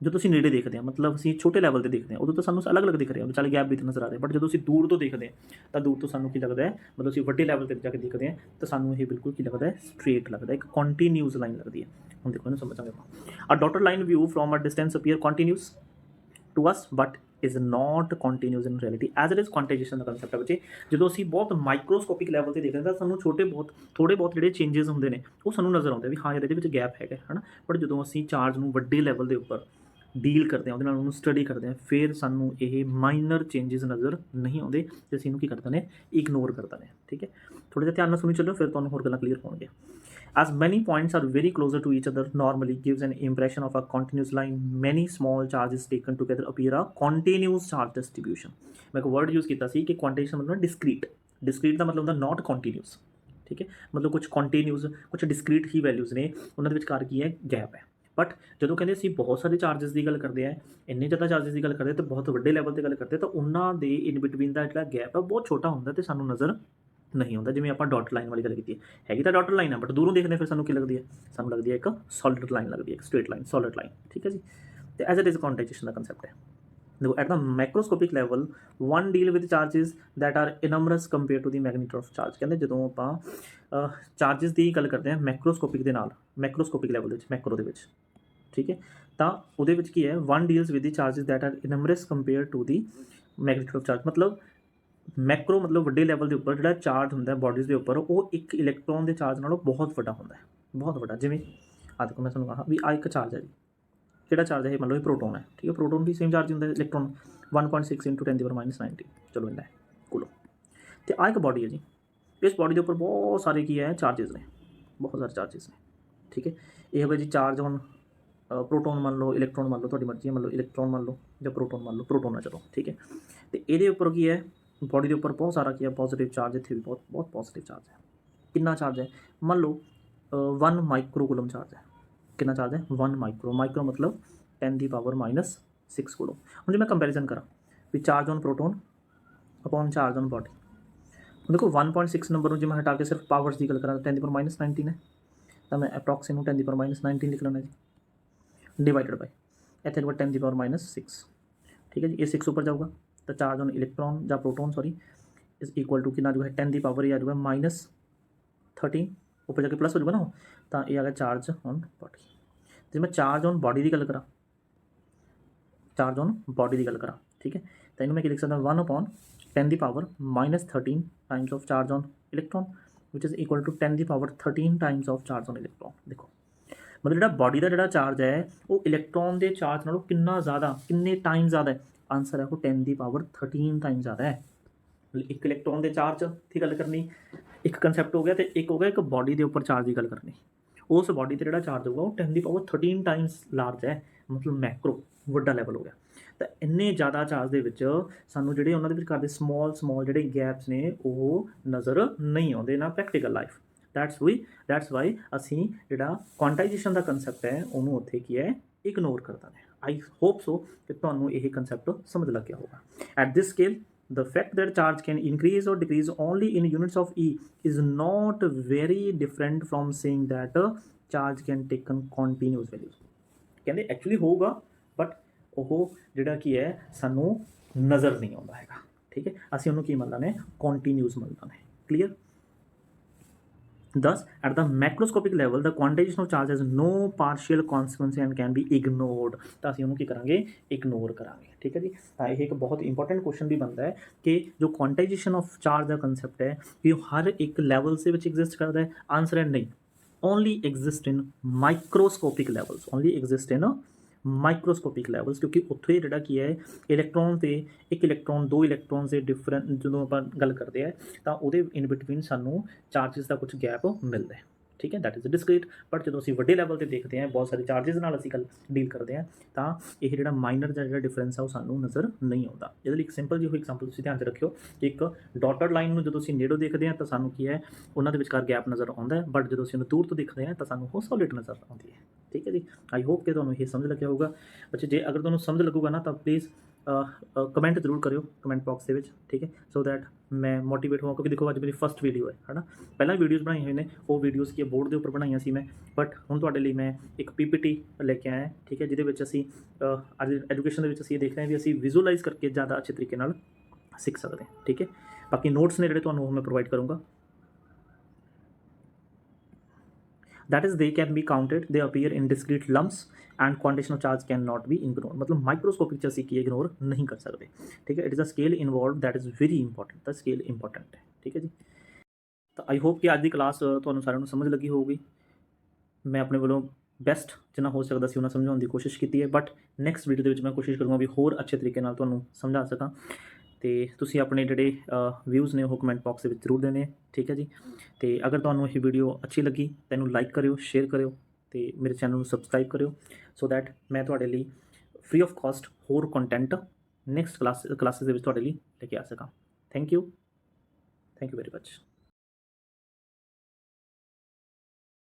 ਜਦੋਂ ਅਸੀਂ ਨੇੜੇ ਦੇਖਦੇ ਹਾਂ, ਮਤਲਬ ਅਸੀਂ ਛੋਟੇ ਲੈਵਲ 'ਤੇ ਦੇਖਦੇ ਹਾਂ, ਉਦੋਂ ਤਾਂ ਸਾਨੂੰ ਅਲੱਗ-ਅਲੱਗ ਦਿਖ ਰਿਹਾ, ਵਿਚਾਲੇ ਗੈਪ ਵੀ ਤਾਂ ਨਜ਼ਰ ਆ ਰਿਹਾ। ਬਟ ਜਦੋਂ ਅਸੀਂ ਦੂਰ ਤੋਂ ਦੇਖਦੇ ਹਾਂ ਤਾਂ ਦੂਰ ਤੋਂ ਸਾਨੂੰ ਕੀ ਲੱਗਦਾ ਹੈ, ਮਤਲਬ ਅਸੀਂ ਵੱਡੇ ਲੈਵਲ 'ਤੇ ਜਾ ਕੇ ਦੇਖਦੇ ਹਾਂ ਤਾਂ ਸਾਨੂੰ ਇਹ ਬਿਲਕੁਲ ਕੀ ਲੱਗਦਾ ਹੈ, ਸਟ੍ਰੇਟ ਲੱਗਦਾ, ਇੱਕ ਕੰਟੀਨਿਊਸ ਲਾਈਨ ਲੱਗਦੀ ਹੈ। ਹੁਣ ਦੇਖੋ ਇਹਨੂੰ ਸਮਝਾਂਗੇ ਆਪਾਂ। A dotted line view from a distance appear continuous to us but is not continuous in reality as it is. Quantization ਦਾ ਕੰਸੈਪਟ ਹੈ ਬੱਚੇ। ਜਦੋਂ ਅਸੀਂ ਬਹੁਤ ਮਾਈਕਰੋਸਕੋਪਿਕ ਲੈਵਲ 'ਤੇ ਦੇਖਦੇ ਹਾਂ ਤਾਂ ਸਾਨੂੰ ਥੋੜ੍ਹੇ ਬਹੁਤ ਜਿਹੜੇ ਚੇਂਜਸ ਹੁੰਦੇ ਨੇ ਉਹ ਸਾਨੂੰ ਨਜ਼ਰ ਆਉਂਦੇ ਵੀ ਹਾਂ ਯਾਰ ਇਹਦੇ ਵਿੱਚ ਗੈਪ ਹੈਗਾ, ਹੈ ਨਾ। ਬਟ ਜਦੋਂ ਅਸੀਂ ਚਾਰਜ ਨੂੰ ਵੱਡੇ ਲੈਵਲ ਦੇ ਉੱਪਰ ਡੀਲ ਕਰਦੇ ਹਾਂ, ਉਹਦੇ ਨਾਲ ਉਹਨੂੰ ਸਟੱਡੀ ਕਰਦੇ ਹਾਂ, ਫਿਰ ਸਾਨੂੰ ਇਹ ਮਾਈਨਰ ਚੇਂਜਸ ਨਜ਼ਰ ਨਹੀਂ ਆਉਂਦੇ ਅਤੇ ਅਸੀਂ ਇਹਨੂੰ ਕੀ ਕਰਦੇ ਨੇ, ਇਗਨੋਰ ਕਰਦੇ ਨੇ। ਠੀਕ ਹੈ, ਥੋੜ੍ਹਾ ਜਿਹਾ ਧਿਆਨ ਨਾਲ ਸੁਣੀ ਚੱਲੋ, ਫਿਰ ਤੁਹਾਨੂੰ ਹੋਰ ਗੱਲਾਂ ਕਲੀਅਰ ਹੋਣਗੀਆਂ। As many points are very closer to each other normally gives an impression of a continuous line, many small charges taken together appear a continuous charge distribution। मैं एक word use ਕੀਤਾ ਸੀ ਕਿ quantization मतलब discrete, discrete ਦਾ ਮਤਲਬ ਹੁੰਦਾ not continuous। ਠੀਕ ਹੈ, ਮਤਲਬ ਕੁਝ continuous ਕੁਝ discrete ਹੀ values ਨੇ, ਉਹਨਾਂ ਦੇ ਵਿਚਕਾਰ ਕੀ ਹੈ, ਗੈਪ ਹੈ। ਬਟ ਜਦੋਂ ਕਹਿੰਦੇ ਅਸੀਂ ਬਹੁਤ ਸਾਰੇ ਚਾਰजेस ਦੀ ਗੱਲ ਕਰਦੇ ਹਾਂ, ਇੰਨੇ ਜ਼ਿਆਦਾ ਚਾਰजेस ਦੀ ਗੱਲ ਕਰਦੇ ਹਾਂ, ਤਾਂ ਬਹੁਤ ਵੱਡੇ ਲੈਵਲ 'ਤੇ ਗੱਲ ਕਰਦੇ ਤਾਂ ਉਹਨਾਂ ਦੇ ਇਨ ਬਿਟਵੀਨ ਦਾ ਜਿਹੜਾ ਗੈਪ ਹੈ ਬਹੁਤ ਛੋਟਾ ਹੁੰਦਾ ਅਤੇ ਸਾਨੂੰ ਨਜ਼ਰ ਨਹੀਂ ਆਉਂਦਾ। ਜਿਵੇਂ ਆਪਾਂ ਡਾਟ ਲਾਈਨ ਵਾਲੀ ਗੱਲ ਕੀਤੀ ਹੈਗੀ ਤਾਂ ਡਾਟ ਲਾਈਨ ਹੈ, ਬਟ ਦੂਰੋਂ ਦੇਖਦੇ ਫਿਰ ਸਾਨੂੰ ਕੀ ਲੱਗਦੀ ਹੈ, ਸਾਨੂੰ ਲੱਗਦੀ ਹੈ ਇੱਕ ਸੋਲਿਡ ਲਾਈਨ ਲੱਗਦੀ ਹੈ, ਇੱਕ ਸਟ੍ਰੇਟ ਲਾਈਨ, ਸੋਲਿਡ ਲਾਈਨ। ਠੀਕ ਹੈ ਜੀ, ਅਤੇ ਐਜ਼ ਇਟ ਇਜ਼ ਕੁਆਂਟਾਈਜੇਸ਼ਨ ਦਾ ਕੰਸੈਪਟ ਹੈ। ਦੇਖੋ at the macroscopic level one deal with charges that are enormous compare to the magnitude of charge. ਕਹਿੰਦੇ ਜਦੋਂ ਆਪਾਂ ਚਾਰजेस ਦੀ ਗੱਲ ਕਰਦੇ ਹਾਂ ਮੈਕਰੋਸਕੋਪਿਕ ਦੇ ਨਾਲ, ਮੈਕਰੋਸਕੋਪਿਕ ਲੈਵਲ ਦੇ ਵਿੱਚ, ਮੈਕਰੋ ਦੇ ਵਿੱਚ, ਠੀਕ ਹੈ, ਤਾਂ ਉਹਦੇ ਵਿੱਚ ਕੀ ਹੈ, one deals with the charges that are enormous compare to the magnitude of charge. ਮਤਲਬ ਮੈਕਰੋ ਮਤਲਬ ਵੱਡੇ ਲੈਵਲ ਦੇ ਉੱਪਰ ਜਿਹੜਾ ਚਾਰਜ ਹੁੰਦਾ ਬੋਡੀਜ਼ ਦੇ ਉੱਪਰ, ਉਹ ਇੱਕ ਇਲੈਕਟ੍ਰੋਨ ਦੇ ਚਾਰਜ ਨਾਲੋਂ ਬਹੁਤ ਵੱਡਾ ਹੁੰਦਾ ਹੈ, ਬਹੁਤ ਵੱਡਾ। ਜਿਵੇਂ ਆਹ ਦੇਖੋ ਮੈਂ ਤੁਹਾਨੂੰ ਕਹਾ ਵੀ ਆਹ ਇੱਕ ਚਾਰਜ ਹੈ ਜੀ, ਕਿਹੜਾ ਚਾਰਜ ਹੈ ਇਹ, ਮੰਨ ਲਓ ਇਹ ਪ੍ਰੋਟੋਨ ਹੈ, ਠੀਕ ਹੈ, ਪ੍ਰੋਟੋਨ ਵੀ ਸੇਮ ਚਾਰਜ ਹੁੰਦਾ ਇਲੈਕਟ੍ਰੋਨ 1.6 × 10⁻⁹ ਚਲੋ ਇੰਨਾ ਕੋਲੋਂ। ਅਤੇ ਆਹ ਇੱਕ ਬੋਡੀ ਹੈ ਜੀ, ਇਸ ਬੋਡੀ ਦੇ ਉੱਪਰ ਬਹੁਤ ਸਾਰੇ ਕੀ ਹੈ, ਚਾਰजेस ਨੇ, ਬਹੁਤ ਸਾਰੇ ਚਾਰजेस ਨੇ। ਠੀਕ ਹੈ, ਇਹ ਹੋ ਗਿਆ ਜੀ ਚਾਰਜ। ਹੁਣ ਪ੍ਰੋਟੋਨ ਮੰਨ ਲਓ, ਇਲੈਕਟ੍ਰੋਨ ਮੰਨ ਲਓ, ਤੁਹਾਡੀ ਮਰਜ਼ੀ ਹੈ, ਮੰਨ ਲਓ ਇਲੈਕਟ੍ਰੋਨ ਮੰਨ ਲਓ ਜਾਂ ਪ੍ਰੋਟੋਨ ਮੰਨ ਲਓ, ਪ੍ਰੋਟੋਨ ਹੈ ਚਲੋ, ਠੀਕ ਹੈ। ਅਤੇ ਇਹਦੇ ਉੱਪਰ ਕੀ ਹੈ, ਬੋਡੀ ਦੇ ਉੱਪਰ ਬਹੁਤ ਸਾਰਾ ਕੀ ਹੈ, ਪੋਜ਼ੀਟਿਵ ਚਾਰਜ, ਇੱਥੇ ਵੀ ਬਹੁਤ ਪੋਜ਼ੀਟਿਵ ਚਾਰਜ ਹੈ। ਕਿੰਨਾ ਚਾਰਜ ਹੈ, ਮੰਨ ਲਓ 1 ਮਾਈਕਰੋਕੂਲਮ ਚਾਰਜ ਹੈ। ਕਿੰਨਾ ਚਾਰਜ ਹੈ, 1 ਮਾਈਕਰੋ ਮਤਲਬ 10⁻⁶ ਕੋਲੋਂ। ਹੁਣ ਜੇ ਮੈਂ ਕੰਪੈਰੀਜ਼ਨ ਕਰਾਂ ਵੀ charge on proton upon charge on body, ਹੁਣ ਦੇਖੋ 1.6 ਨੰਬਰ ਨੂੰ ਜੇ ਮੈਂ ਹਟਾ ਕੇ ਸਿਰਫ ਪਾਵਰਸ ਦੀ ਗੱਲ ਕਰਾਂ 10⁻⁹ ਹੈ, ਤਾਂ ਮੈਂ ਅਪਰੋਕਸ ਨੂੰ 10⁻⁹ ਲਿਖ ਲੈਣਾ ਜੀ, ਡਿਵਾਈਡਡ ਬਾਈ ਇੱਥੇ 10⁻⁶। ਠੀਕ ਹੈ ਜੀ, ਇਹ 6 ਉੱਪਰ ਜਾਊਗਾ ਤਾਂ ਚਾਰਜ ਔਨ ਇਲੈਕਟ੍ਰੋਨ ਜਾਂ proton sorry is equal to ਕਿੰਨਾ ਆਜੂਗਾ, 10 ਦੀ ਪਾਵਰ ਹੀ ਆ ਜਾਊਗਾ -13, ਉੱਪਰ ਜਾ ਕੇ ਪਲੱਸ ਹੋ ਜਾਊਗਾ ਨਾ, ਤਾਂ ਇਹ ਆ ਗਿਆ ਚਾਰਜ ਔਨ ਬੋਡੀ। ਜੇ ਮੈਂ ਚਾਰਜ ਔਨ ਬੋਡੀ ਦੀ ਗੱਲ ਕਰਾਂ, ਚਾਰਜ ਔਨ ਬੋਡੀ ਦੀ ਗੱਲ ਕਰਾਂ, ਠੀਕ ਹੈ, ਤਾਂ ਇਹਨੂੰ ਮੈਂ ਕੀ ਲਿਖ ਸਕਦਾ, 1/10 ਦੀ power -13 times of charge on electron which is equal to 10 ਦੀ power 13 times of charge on electron. ਦੇਖੋ ਮਤਲਬ ਜਿਹੜਾ ਬੋਡੀ ਦਾ ਜਿਹੜਾ ਚਾਰਜ ਹੈ ਉਹ ਇਲੈਕਟ੍ਰੋਨ ਦੇ ਚਾਰਜ ਨਾਲੋਂ ਕਿੰਨਾ ਜ਼ਿਆਦਾ, ਕਿੰਨੇ ਟਾਈਮ ਜ਼ਿਆਦਾ ਹੈ, ਆਂਸਰ ਹੈ ਉਹ 10 ਦੀ ਪਾਵਰ 13 ਟਾਈਮ ਜ਼ਿਆਦਾ ਹੈ। ਇੱਕ ਇਲੈਕਟ੍ਰੋਨ ਦੇ ਚਾਰਜ ਦੀ ਗੱਲ ਕਰਨੀ, ਇੱਕ ਕੰਸੈਪਟ ਹੋ ਗਿਆ, ਅਤੇ ਇੱਕ ਹੋ ਗਿਆ ਇੱਕ ਬੋਡੀ ਦੇ ਉੱਪਰ ਚਾਰਜ ਦੀ ਗੱਲ ਕਰਨੀ। ਉਸ ਬੋਡੀ 'ਤੇ ਜਿਹੜਾ ਚਾਰਜ ਹੋਊਗਾ ਉਹ 10 ਦੀ ਪਾਵਰ 13 ਟਾਈਮਸ ਲਾਰਜ ਹੈ, ਮਤਲਬ ਮੈਕਰੋ ਵੱਡਾ ਲੈਵਲ ਹੋ ਗਿਆ। ਤਾਂ ਇੰਨੇ ਜ਼ਿਆਦਾ ਚਾਰਜ ਦੇ ਵਿੱਚ ਸਾਨੂੰ ਜਿਹੜੇ ਉਹਨਾਂ ਦੇ ਵਿਚਕਾਰ ਦੇ ਸਮਾਲ ਜਿਹੜੇ ਗੈਪਸ ਨੇ ਉਹ ਨਜ਼ਰ ਨਹੀਂ ਆਉਂਦੇ ਨਾ ਪ੍ਰੈਕਟੀਕਲ ਲਾਈਫ। ਦੈਟਸ ਵਾਈ ਅਸੀਂ ਜਿਹੜਾ ਕੁਆਂਟਾਈਜੇਸ਼ਨ ਦਾ ਕੰਸੈਪਟ ਹੈ ਉਹਨੂੰ ਉੱਥੇ ਕੀ ਹੈ, ਇਗਨੋਰ ਕਰਦਾ ਹੈ। ਆਈ ਹੋਪ ਸੋ ਕਿ ਤੁਹਾਨੂੰ ਇਹ ਕੰਸੈਪਟ ਸਮਝ ਲੱਗਿਆ ਹੋਗਾ। At this scale the fact that charge can increase or decrease only in units of E is not very different from saying that charge can take on continuous values। ਕਹਿੰਦੇ actually ਹੋਊਗਾ but ਉਹ ਜਿਹੜਾ ਕੀ ਹੈ ਸਾਨੂੰ ਨਜ਼ਰ ਨਹੀਂ ਆਉਂਦਾ ਹੈਗਾ। ਠੀਕ ਹੈ, ਅਸੀਂ ਉਹਨੂੰ ਕੀ ਮੰਨ ਲੈਂਦੇ, ਕੰਟੀਨਿਊਸ ਮੰਨ ਲੈਂਦੇ। Clear. Thus, at the macroscopic level, the quantization of charge has no partial consequence and can be ignored। ਤਾਂ ਅਸੀਂ ਉਹਨੂੰ ਕੀ ਕਰਾਂਗੇ, ਇਗਨੋਰ ਕਰਾਂਗੇ। ਠੀਕ ਹੈ ਜੀ, ਤਾਂ ਇਹ ਇੱਕ ਬਹੁਤ ਇੰਪੋਰਟੈਂਟ ਕੁਐਸਚਨ ਵੀ ਬਣਦਾ ਹੈ ਕਿ ਜੋ ਕੁਆਂਟਾਈਜੇਸ਼ਨ ਆਫ ਚਾਰਜ ਦਾ ਕੰਸੈਪਟ ਹੈ ਕਿ ਉਹ ਹਰ ਇੱਕ ਲੈਵਲ ਦੇ ਵਿੱਚ ਐਗਜ਼ਿਸਟ ਕਰਦਾ ਹੈ, ਆਂਸਰ ਹੈ ਨਹੀਂ। ਓਨਲੀ ਐਗਜ਼ਿਸਟ ਇਨ ਮਾਈਕਰੋਸਕੋਪਿਕ ਲੈਵਲਸ, ਓਨਲੀ ਐਗਜ਼ਿਸਟ ਇਨ ਮਾਈਕਰੋਸਕੋਪਿਕ ਲੈਵਲਸ, ਕਿਉਂਕਿ ਉੱਥੇ ਜਿਹੜਾ ਕੀ ਹੈ ਇਲੈਕਟ੍ਰੋਨ ਤੇ ਇੱਕ ਇਲੈਕਟ੍ਰੋਨ, ਦੋ ਇਲੈਕਟ੍ਰੋਨਸ ਦੇ ਡਿਫਰੈਂਟ ਜਦੋਂ ਆਪਾਂ ਗੱਲ ਕਰਦੇ ਹਾਂ ਤਾਂ ਉਹਦੇ ਇਨ ਬਿਟਵੀਨ ਸਾਨੂੰ ਚਾਰਜਿਸ ਦਾ ਕੁਝ ਗੈਪ ਮਿਲਦਾ ਹੈ। ਠੀਕ ਹੈ, ਦੈਟ ਇਜ਼ ਡਿਸਕ੍ਰੀਟ। ਬਟ ਜਦੋਂ ਅਸੀਂ ਵੱਡੇ ਲੈਵਲ ਤੇ ਦੇਖਦੇ ਹਾਂ, ਬਹੁਤ ਸਾਰੇ ਚਾਰजेस ਨਾਲ ਅਸੀਂ ਗੱਲ ਡੀਲ ਕਰਦੇ ਹਾਂ, ਤਾਂ ਇਹ ਜਿਹੜਾ ਮਾਈਨਰ ਦਾ ਜਿਹੜਾ ਡਿਫਰੈਂਸ ਆ ਉਹ ਸਾਨੂੰ ਨਜ਼ਰ ਨਹੀਂ ਆਉਂਦਾ। ਇਹਦੇ ਲਈ ਇੱਕ ਸਿੰਪਲ ਜਿਹੀ ਐਗਜ਼ਾਮਪਲ ਤੁਸੀਂ ਧਿਆਨ 'ਚ ਰੱਖਿਓ ਕਿ ਇੱਕ ਡਾਟਡ ਲਾਈਨ ਨੂੰ ਜਦੋਂ ਅਸੀਂ ਨੇੜੋਂ ਦੇਖਦੇ ਹਾਂ ਤਾਂ ਸਾਨੂੰ ਕੀ ਹੈ, ਉਹਨਾਂ ਦੇ ਵਿਚਕਾਰ ਗੈਪ ਨਜ਼ਰ ਆਉਂਦਾ ਹੈ, ਬਟ ਜਦੋਂ ਅਸੀਂ ਉਹਨੂੰ ਦੂਰ ਤੋਂ ਦੇਖਦੇ ਹਾਂ ਤਾਂ ਸਾਨੂੰ ਉਹ ਸੋਲਿਡ ਨਜ਼ਰ ਆਉਂਦੀ ਹੈ। ਠੀਕ ਹੈ ਜੀ, ਆਈ ਹੋਪ ਕਿ ਤੁਹਾਨੂੰ ਇਹ ਸਮਝ ਲੱਗਿਆ ਹੋਊਗਾ ਬੱਚੇ। ਜੇ ਅਗਰ ਤੁਹਾਨੂੰ ਸਮਝ ਲੱਗੂਗਾ ਨਾ ਤਾਂ ਪਲੀਜ਼ ਕਮੈਂਟ ਜ਼ਰੂਰ ਕਰਿਓ ਕਮੈਂਟ ਬਾਕਸ ਦੇ ਵਿੱਚ, ਠੀਕ ਹੈ, ਸੋ ਦੈਟ ਮੈਂ ਮੋਟੀਵੇਟ ਹੋਵਾਂ। ਕਿਉਂਕਿ ਦੇਖੋ ਅੱਜ ਮੇਰੀ ਫਸਟ ਵੀਡੀਓ ਹੈ ਨਾ, ਪਹਿਲਾਂ ਵੀਡੀਓਜ਼ ਬਣਾਈਆਂ ਹੋਈਆਂ ਨੇ, ਉਹ ਵੀਡੀਓਜ਼ ਕੀ ਬੋਰਡ ਦੇ ਉੱਪਰ ਬਣਾਈਆਂ ਸੀ ਮੈਂ, ਬਟ ਹੁਣ ਤੁਹਾਡੇ ਲਈ ਮੈਂ ਇੱਕ PPT ਲੈ ਕੇ ਆਇਆ, ਠੀਕ ਹੈ, ਜਿਹਦੇ ਵਿੱਚ ਅਸੀਂ ਅੱਜ ਐਜੂਕੇਸ਼ਨ ਦੇ ਵਿੱਚ ਅਸੀਂ ਇਹ ਦੇਖ ਰਹੇ ਹਾਂ ਵੀ ਅਸੀਂ ਵਿਜ਼ੂਅਲਾਈਜ਼ ਕਰਕੇ ਜ਼ਿਆਦਾ ਅੱਛੇ ਤਰੀਕੇ ਨਾਲ ਸਿੱਖ ਸਕਦੇ ਹਾਂ। ਠੀਕ ਹੈ, ਬਾਕੀ ਨੋਟਸ ਨੇ ਜਿਹੜੇ ਤੁਹਾਨੂੰ ਉਹ ਮੈਂ ਪ੍ਰੋਵਾਈਡ ਕਰੂੰਗਾ। that is they can be counted, they appear in discrete lumps and quantitation of charge cannot be ignored। मतलब माइक्रोस्कोपिक च ਅਸੀਂ ਕੀ ਇਗਨੋਰ नहीं कर सकते। ठीक है, it is a scale involve that is very important, the scale important है। ठीक है जी, तो आई होप कि ਅੱਜ ਦੀ ਕਲਾਸ ਤੁਹਾਨੂੰ ਸਾਰਿਆਂ ਨੂੰ ਸਮਝ ਲੱਗੀ ਹੋਊਗੀ। ਮੈਂ ਆਪਣੇ ਵੱਲੋਂ ਬੈਸਟ ਜਿੰਨਾ ਹੋ ਸਕਦਾ ਸੀ ਉਹਨਾਂ ਸਮਝਾਉਣ ਦੀ ਕੋਸ਼ਿਸ਼ ਕੀਤੀ ਹੈ, ਬਟ ਨੈਕਸਟ ਵੀਡੀਓ ਦੇ ਵਿੱਚ ਮੈਂ ਕੋਸ਼ਿਸ਼ ਕਰੂੰਗਾ ਵੀ ਹੋਰ ਅੱਛੇ ਤਰੀਕੇ ਨਾਲ ਤੁਹਾਨੂੰ ਸਮਝਾ ਸਕਾਂ। ਤੇ ਤੁਸੀਂ ਆਪਣੇ ਜਿਹੜੇ ਵਿਊਜ਼ ਨੇ ਉਹ ਕਮੈਂਟ ਬਾਕਸ ਦੇ ਵਿੱਚ ਜ਼ਰੂਰ ਦੇਣੇ। ਠੀਕ ਹੈ ਜੀ, ਤੇ ਅਗਰ ਤੁਹਾਨੂੰ ਇਹ ਵੀਡੀਓ ਅੱਛੀ ਲੱਗੀ ਤਾਂ ਇਹਨੂੰ ਲਾਈਕ ਕਰਿਓ, ਸ਼ੇਅਰ ਕਰਿਓ ਤੇ ਮੇਰੇ ਚੈਨਲ ਨੂੰ ਸਬਸਕ੍ਰਾਈਬ ਕਰਿਓ, ਸੋ ਦੈਟ ਮੈਂ ਤੁਹਾਡੇ ਲਈ ਫ੍ਰੀ ਆਫ ਕਾਸਟ ਹੋਰ ਕੰਟੈਂਟ ਨੈਕਸਟ ਕਲਾਸਿਸ ਦੇ ਵਿੱਚ ਤੁਹਾਡੇ ਲਈ ਲੈ ਕੇ ਆ ਸਕਾਂ। Thank you very much.